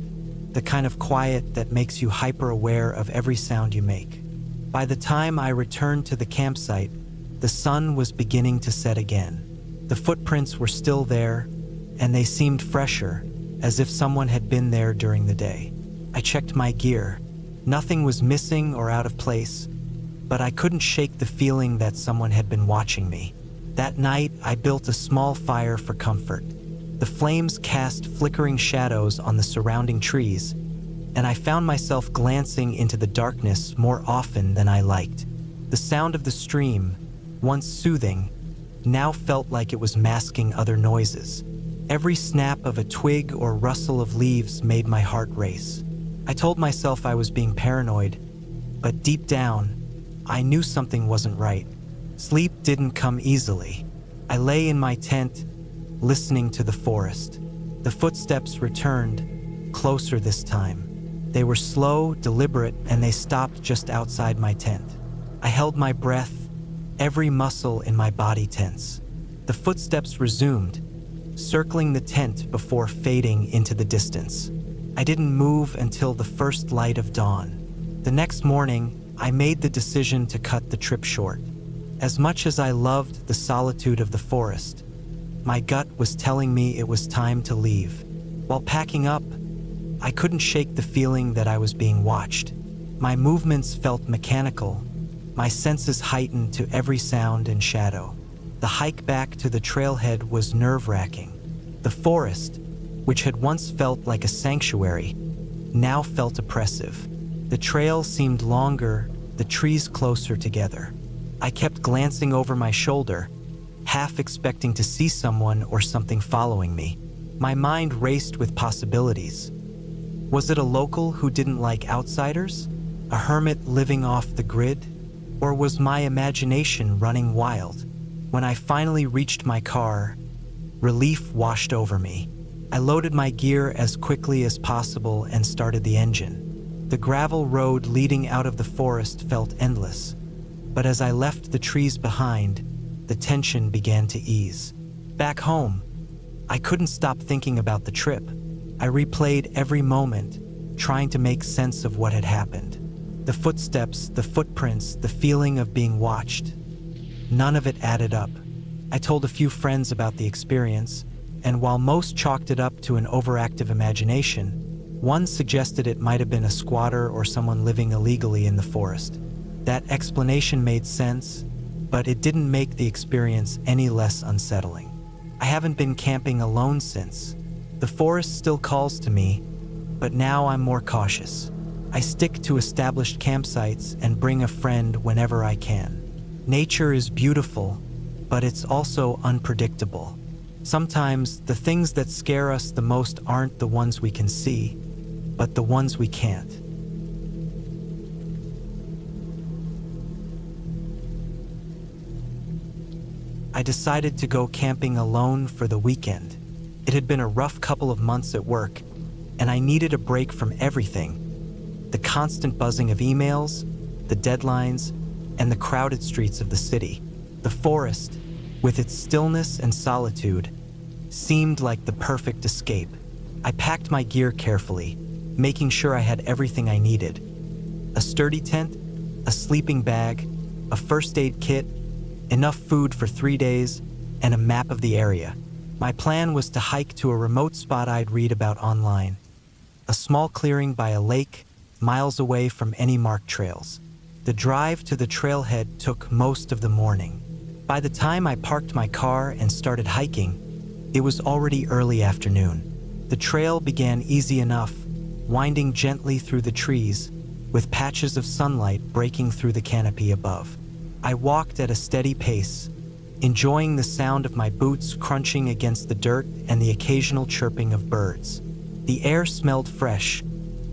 the kind of quiet that makes you hyper-aware of every sound you make. By the time I returned to the campsite, the sun was beginning to set again. The footprints were still there, and they seemed fresher, as if someone had been there during the day. I checked my gear. Nothing was missing or out of place, but I couldn't shake the feeling that someone had been watching me. That night, I built a small fire for comfort. The flames cast flickering shadows on the surrounding trees, and I found myself glancing into the darkness more often than I liked. The sound of the stream, once soothing, now felt like it was masking other noises. Every snap of a twig or rustle of leaves made my heart race. I told myself I was being paranoid, but deep down, I knew something wasn't right. Sleep didn't come easily. I lay in my tent, listening to the forest. The footsteps returned, closer this time. They were slow, deliberate, and they stopped just outside my tent. I held my breath, every muscle in my body tense. The footsteps resumed, circling the tent before fading into the distance. I didn't move until the first light of dawn. The next morning, I made the decision to cut the trip short. As much as I loved the solitude of the forest, my gut was telling me it was time to leave. While packing up, I couldn't shake the feeling that I was being watched. My movements felt mechanical, my senses heightened to every sound and shadow. The hike back to the trailhead was nerve-wracking. The forest, which had once felt like a sanctuary, now felt oppressive. The trail seemed longer, the trees closer together. I kept glancing over my shoulder, half expecting to see someone or something following me. My mind raced with possibilities. Was it a local who didn't like outsiders? A hermit living off the grid? Or was my imagination running wild? When I finally reached my car, relief washed over me. I loaded my gear as quickly as possible and started the engine. The gravel road leading out of the forest felt endless, but as I left the trees behind, the tension began to ease. Back home, I couldn't stop thinking about the trip. I replayed every moment, trying to make sense of what had happened. The footsteps, the footprints, the feeling of being watched. None of it added up. I told a few friends about the experience, and while most chalked it up to an overactive imagination, one suggested it might have been a squatter or someone living illegally in the forest. That explanation made sense, but it didn't make the experience any less unsettling. I haven't been camping alone since. The forest still calls to me, but now I'm more cautious. I stick to established campsites and bring a friend whenever I can. Nature is beautiful, but it's also unpredictable. Sometimes the things that scare us the most aren't the ones we can see, but the ones we can't. I decided to go camping alone for the weekend. It had been a rough couple of months at work, and I needed a break from everything. The constant buzzing of emails, the deadlines, and the crowded streets of the city. The forest, with its stillness and solitude, seemed like the perfect escape. I packed my gear carefully, making sure I had everything I needed. A sturdy tent, a sleeping bag, a first aid kit, enough food for 3 days, and a map of the area. My plan was to hike to a remote spot I'd read about online, a small clearing by a lake, miles away from any marked trails. The drive to the trailhead took most of the morning. By the time I parked my car and started hiking, it was already early afternoon. The trail began easy enough, winding gently through the trees, with patches of sunlight breaking through the canopy above. I walked at a steady pace, enjoying the sound of my boots crunching against the dirt and the occasional chirping of birds. The air smelled fresh,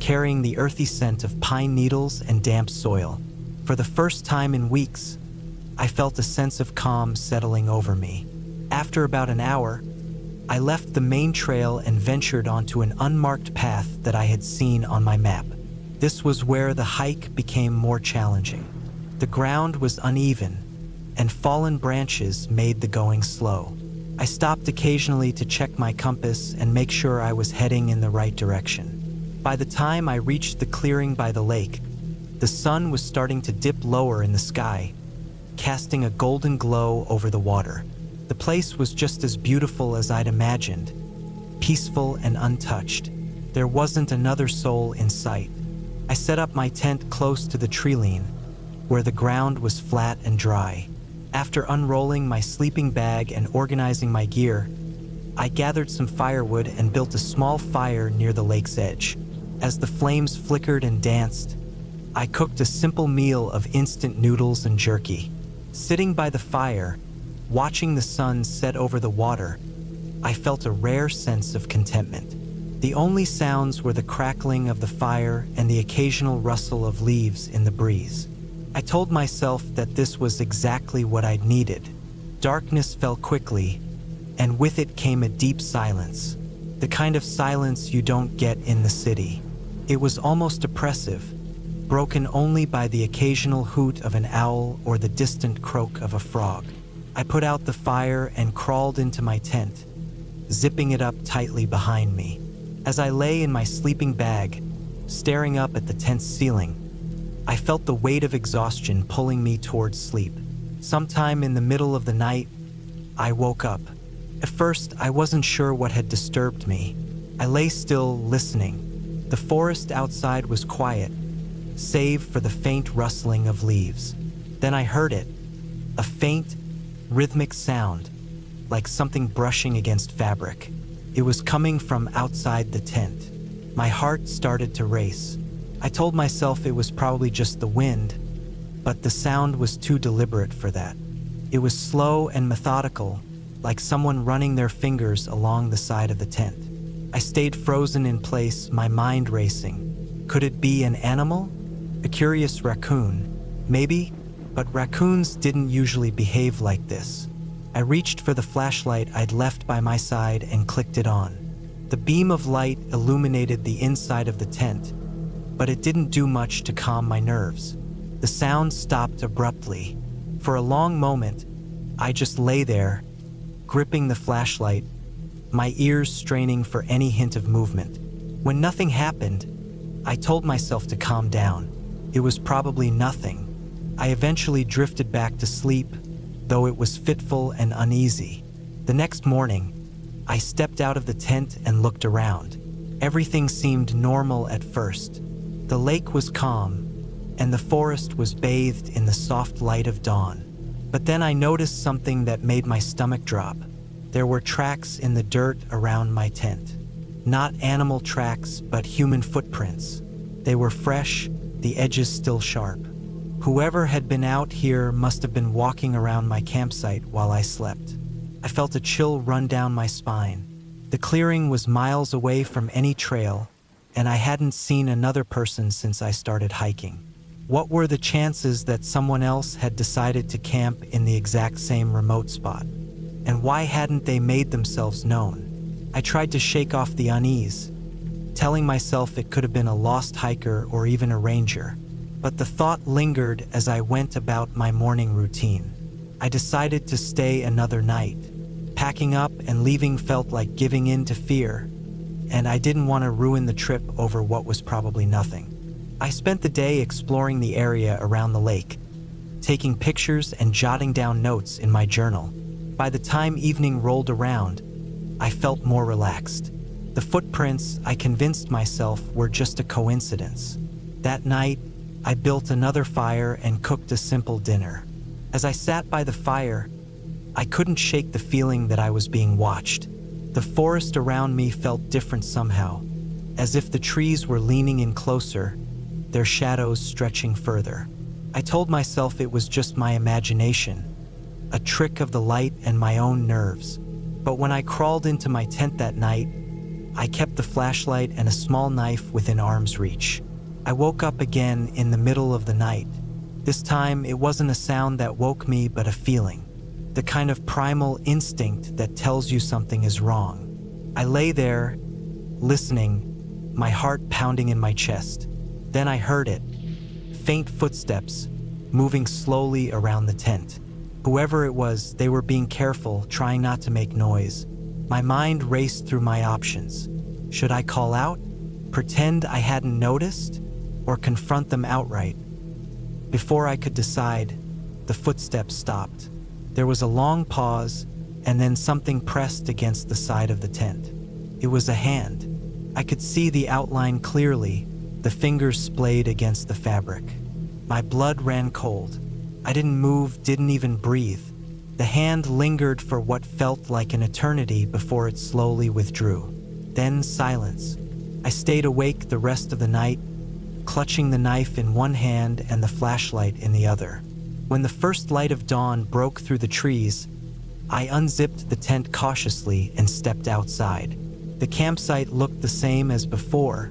carrying the earthy scent of pine needles and damp soil. For the first time in weeks, I felt a sense of calm settling over me. After about an hour, I left the main trail and ventured onto an unmarked path that I had seen on my map. This was where the hike became more challenging. The ground was uneven, and fallen branches made the going slow. I stopped occasionally to check my compass and make sure I was heading in the right direction. By the time I reached the clearing by the lake, the sun was starting to dip lower in the sky, casting a golden glow over the water. The place was just as beautiful as I'd imagined, peaceful and untouched. There wasn't another soul in sight. I set up my tent close to the treeline, where the ground was flat and dry. After unrolling my sleeping bag and organizing my gear, I gathered some firewood and built a small fire near the lake's edge. As the flames flickered and danced, I cooked a simple meal of instant noodles and jerky. Sitting by the fire, watching the sun set over the water, I felt a rare sense of contentment. The only sounds were the crackling of the fire and the occasional rustle of leaves in the breeze. I told myself that this was exactly what I'd needed. Darkness fell quickly, and with it came a deep silence. The kind of silence you don't get in the city. It was almost oppressive, broken only by the occasional hoot of an owl or the distant croak of a frog. I put out the fire and crawled into my tent, zipping it up tightly behind me. As I lay in my sleeping bag, staring up at the tent's ceiling, I felt the weight of exhaustion pulling me towards sleep. Sometime in the middle of the night, I woke up. At first, I wasn't sure what had disturbed me. I lay still, listening. The forest outside was quiet, save for the faint rustling of leaves. Then I heard it, a faint, rhythmic sound, like something brushing against fabric. It was coming from outside the tent. My heart started to race. I told myself it was probably just the wind, but the sound was too deliberate for that. It was slow and methodical, like someone running their fingers along the side of the tent. I stayed frozen in place, my mind racing. Could it be an animal? A curious raccoon? Maybe, but raccoons didn't usually behave like this. I reached for the flashlight I'd left by my side and clicked it on. The beam of light illuminated the inside of the tent, but it didn't do much to calm my nerves. The sound stopped abruptly. For a long moment, I just lay there, gripping the flashlight, my ears straining for any hint of movement. When nothing happened, I told myself to calm down. It was probably nothing. I eventually drifted back to sleep, though it was fitful and uneasy. The next morning, I stepped out of the tent and looked around. Everything seemed normal at first. The lake was calm, and the forest was bathed in the soft light of dawn. But then I noticed something that made my stomach drop. There were tracks in the dirt around my tent. Not animal tracks, but human footprints. They were fresh, the edges still sharp. Whoever had been out here must have been walking around my campsite while I slept. I felt a chill run down my spine. The clearing was miles away from any trail, and I hadn't seen another person since I started hiking. What were the chances that someone else had decided to camp in the exact same remote spot? And why hadn't they made themselves known? I tried to shake off the unease, telling myself it could have been a lost hiker or even a ranger. But the thought lingered as I went about my morning routine. I decided to stay another night. Packing up and leaving felt like giving in to fear, and I didn't want to ruin the trip over what was probably nothing. I spent the day exploring the area around the lake, taking pictures and jotting down notes in my journal. By the time evening rolled around, I felt more relaxed. The footprints, I convinced myself, were just a coincidence. That night, I built another fire and cooked a simple dinner. As I sat by the fire, I couldn't shake the feeling that I was being watched. The forest around me felt different somehow, as if the trees were leaning in closer, their shadows stretching further. I told myself it was just my imagination, a trick of the light and my own nerves. But when I crawled into my tent that night, I kept the flashlight and a small knife within arm's reach. I woke up again in the middle of the night. This time, it wasn't a sound that woke me, but a feeling. The kind of primal instinct that tells you something is wrong. I lay there, listening, my heart pounding in my chest. Then I heard it. Faint footsteps, moving slowly around the tent. Whoever it was, they were being careful, trying not to make noise. My mind raced through my options. Should I call out? Pretend I hadn't noticed? Or confront them outright? Before I could decide, the footsteps stopped. There was a long pause, and then something pressed against the side of the tent. It was a hand. I could see the outline clearly, the fingers splayed against the fabric. My blood ran cold. I didn't move, didn't even breathe. The hand lingered for what felt like an eternity before it slowly withdrew. Then silence. I stayed awake the rest of the night, clutching the knife in one hand and the flashlight in the other. When the first light of dawn broke through the trees, I unzipped the tent cautiously and stepped outside. The campsite looked the same as before,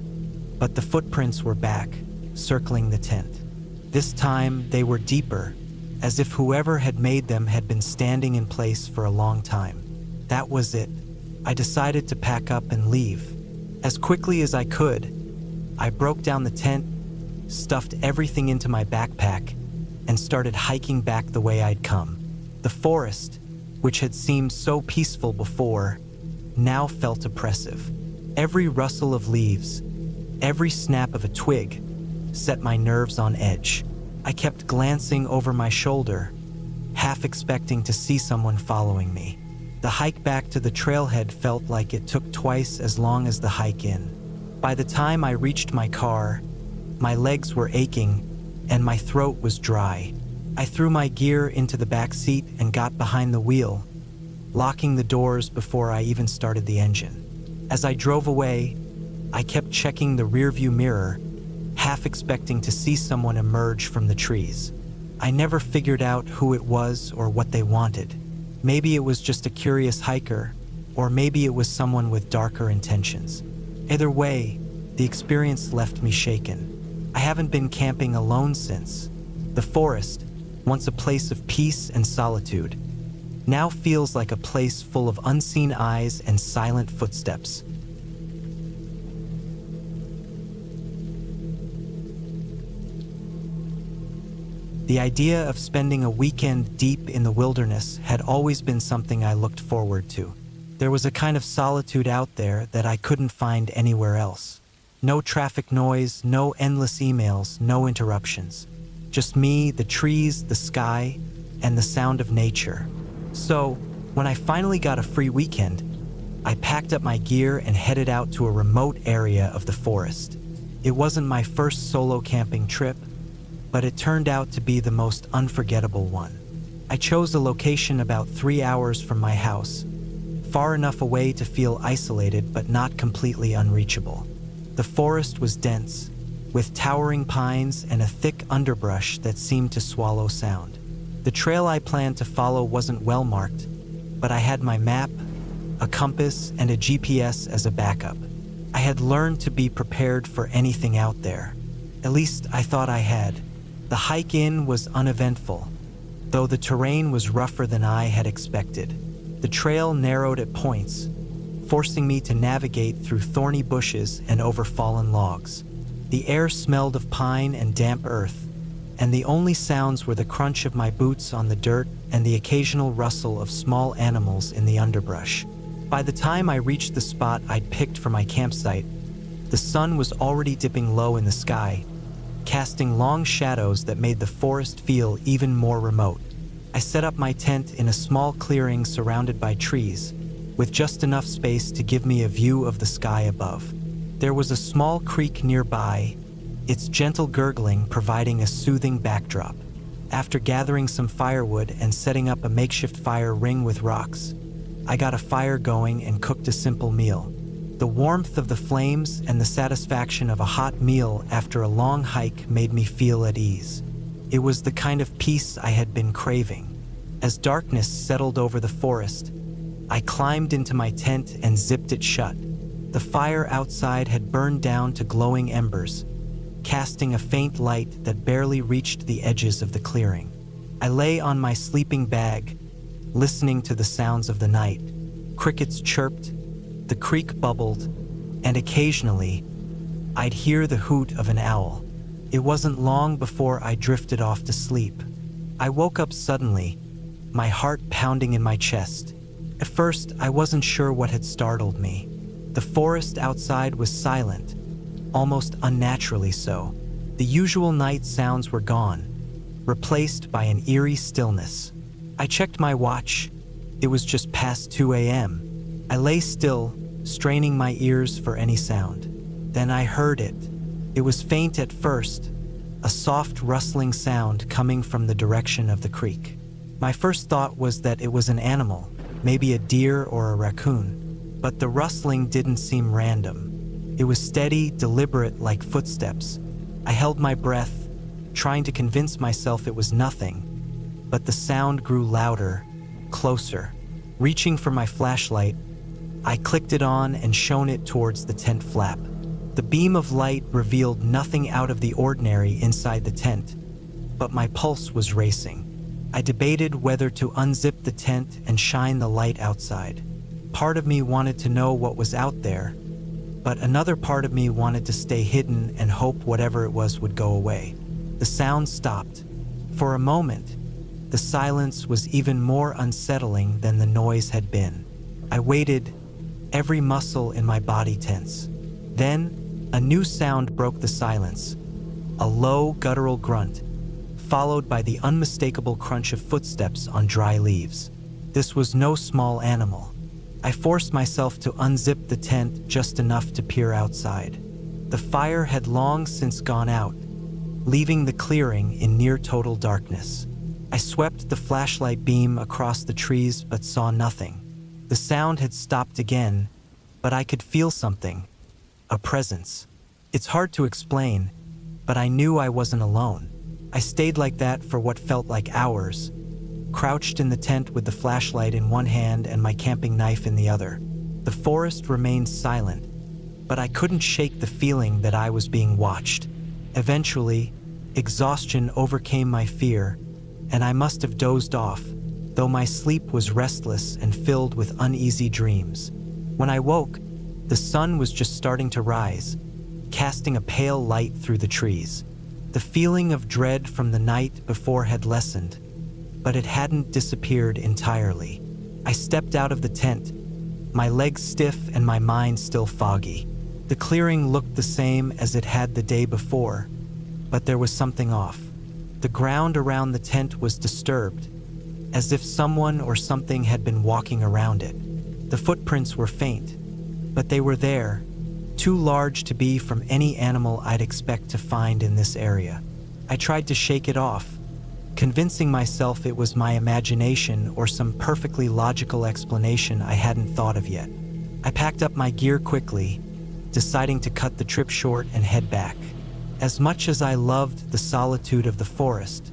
but the footprints were back, circling the tent. This time, they were deeper, as if whoever had made them had been standing in place for a long time. That was it. I decided to pack up and leave. As quickly as I could, I broke down the tent, stuffed everything into my backpack, and started hiking back the way I'd come. The forest, which had seemed so peaceful before, now felt oppressive. Every rustle of leaves, every snap of a twig, set my nerves on edge. I kept glancing over my shoulder, half expecting to see someone following me. The hike back to the trailhead felt like it took twice as long as the hike in. By the time I reached my car, my legs were aching and my throat was dry. I threw my gear into the back seat and got behind the wheel, locking the doors before I even started the engine. As I drove away, I kept checking the rearview mirror, half expecting to see someone emerge from the trees. I never figured out who it was or what they wanted. Maybe it was just a curious hiker, or maybe it was someone with darker intentions. Either way, the experience left me shaken. I haven't been camping alone since. The forest, once a place of peace and solitude, now feels like a place full of unseen eyes and silent footsteps. The idea of spending a weekend deep in the wilderness had always been something I looked forward to. There was a kind of solitude out there that I couldn't find anywhere else. No traffic noise, no endless emails, no interruptions. Just me, the trees, the sky, and the sound of nature. So, when I finally got a free weekend, I packed up my gear and headed out to a remote area of the forest. It wasn't my first solo camping trip, but it turned out to be the most unforgettable one. I chose a location about 3 hours from my house, far enough away to feel isolated but not completely unreachable. The forest was dense, with towering pines and a thick underbrush that seemed to swallow sound. The trail I planned to follow wasn't well marked, but I had my map, a compass, and a GPS as a backup. I had learned to be prepared for anything out there. At least I thought I had. The hike in was uneventful, though the terrain was rougher than I had expected. The trail narrowed at points, forcing me to navigate through thorny bushes and over fallen logs. The air smelled of pine and damp earth, and the only sounds were the crunch of my boots on the dirt and the occasional rustle of small animals in the underbrush. By the time I reached the spot I'd picked for my campsite, the sun was already dipping low in the sky, casting long shadows that made the forest feel even more remote. I set up my tent in a small clearing surrounded by trees, with just enough space to give me a view of the sky above. There was a small creek nearby, its gentle gurgling providing a soothing backdrop. After gathering some firewood and setting up a makeshift fire ring with rocks, I got a fire going and cooked a simple meal. The warmth of the flames and the satisfaction of a hot meal after a long hike made me feel at ease. It was the kind of peace I had been craving. As darkness settled over the forest, I climbed into my tent and zipped it shut. The fire outside had burned down to glowing embers, casting a faint light that barely reached the edges of the clearing. I lay on my sleeping bag, listening to the sounds of the night. Crickets chirped, the creek bubbled, and occasionally, I'd hear the hoot of an owl. It wasn't long before I drifted off to sleep. I woke up suddenly, my heart pounding in my chest. At first, I wasn't sure what had startled me. The forest outside was silent, almost unnaturally so. The usual night sounds were gone, replaced by an eerie stillness. I checked my watch. It was just past 2 a.m. I lay still, straining my ears for any sound. Then I heard it. It was faint at first, a soft rustling sound coming from the direction of the creek. My first thought was that it was an animal, maybe a deer or a raccoon, but the rustling didn't seem random. It was steady, deliberate, like footsteps. I held my breath, trying to convince myself it was nothing, but the sound grew louder, closer. Reaching for my flashlight, I clicked it on and shone it towards the tent flap. The beam of light revealed nothing out of the ordinary inside the tent, but my pulse was racing. I debated whether to unzip the tent and shine the light outside. Part of me wanted to know what was out there, but another part of me wanted to stay hidden and hope whatever it was would go away. The sound stopped. For a moment, the silence was even more unsettling than the noise had been. I waited, every muscle in my body tense. Then, a new sound broke the silence, a low, guttural grunt, followed by the unmistakable crunch of footsteps on dry leaves. This was no small animal. I forced myself to unzip the tent just enough to peer outside. The fire had long since gone out, leaving the clearing in near total darkness. I swept the flashlight beam across the trees but saw nothing. The sound had stopped again, but I could feel something, a presence. It's hard to explain, but I knew I wasn't alone. I stayed like that for what felt like hours, crouched in the tent with the flashlight in one hand and my camping knife in the other. The forest remained silent, but I couldn't shake the feeling that I was being watched. Eventually, exhaustion overcame my fear, and I must have dozed off, though my sleep was restless and filled with uneasy dreams. When I woke, the sun was just starting to rise, casting a pale light through the trees. The feeling of dread from the night before had lessened, but it hadn't disappeared entirely. I stepped out of the tent, my legs stiff and my mind still foggy. The clearing looked the same as it had the day before, but there was something off. The ground around the tent was disturbed, as if someone or something had been walking around it. The footprints were faint, but they were there, too large to be from any animal I'd expect to find in this area. I tried to shake it off, convincing myself it was my imagination or some perfectly logical explanation I hadn't thought of yet. I packed up my gear quickly, deciding to cut the trip short and head back. As much as I loved the solitude of the forest,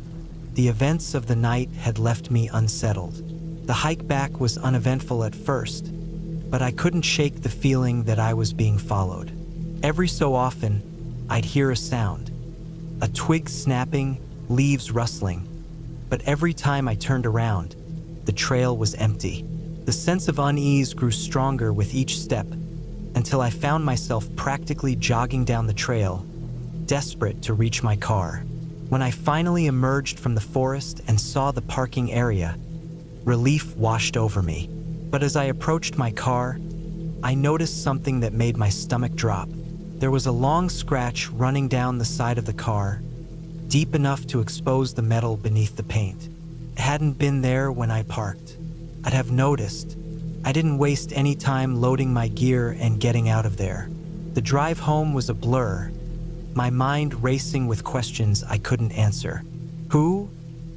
the events of the night had left me unsettled. The hike back was uneventful at first, but I couldn't shake the feeling that I was being followed. Every so often, I'd hear a sound, a twig snapping, leaves rustling, but every time I turned around, the trail was empty. The sense of unease grew stronger with each step, until I found myself practically jogging down the trail, desperate to reach my car. When I finally emerged from the forest and saw the parking area, relief washed over me. But as I approached my car, I noticed something that made my stomach drop. There was a long scratch running down the side of the car, deep enough to expose the metal beneath the paint. It hadn't been there when I parked. I'd have noticed. I didn't waste any time loading my gear and getting out of there. The drive home was a blur, my mind racing with questions I couldn't answer. Who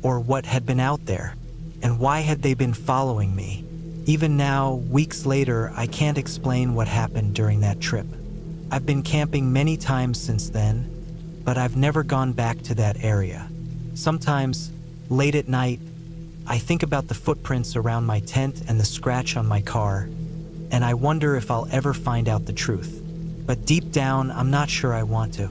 or what had been out there? And why had they been following me? Even now, weeks later, I can't explain what happened during that trip. I've been camping many times since then, but I've never gone back to that area. Sometimes, late at night, I think about the footprints around my tent and the scratch on my car, and I wonder if I'll ever find out the truth. But deep down, I'm not sure I want to.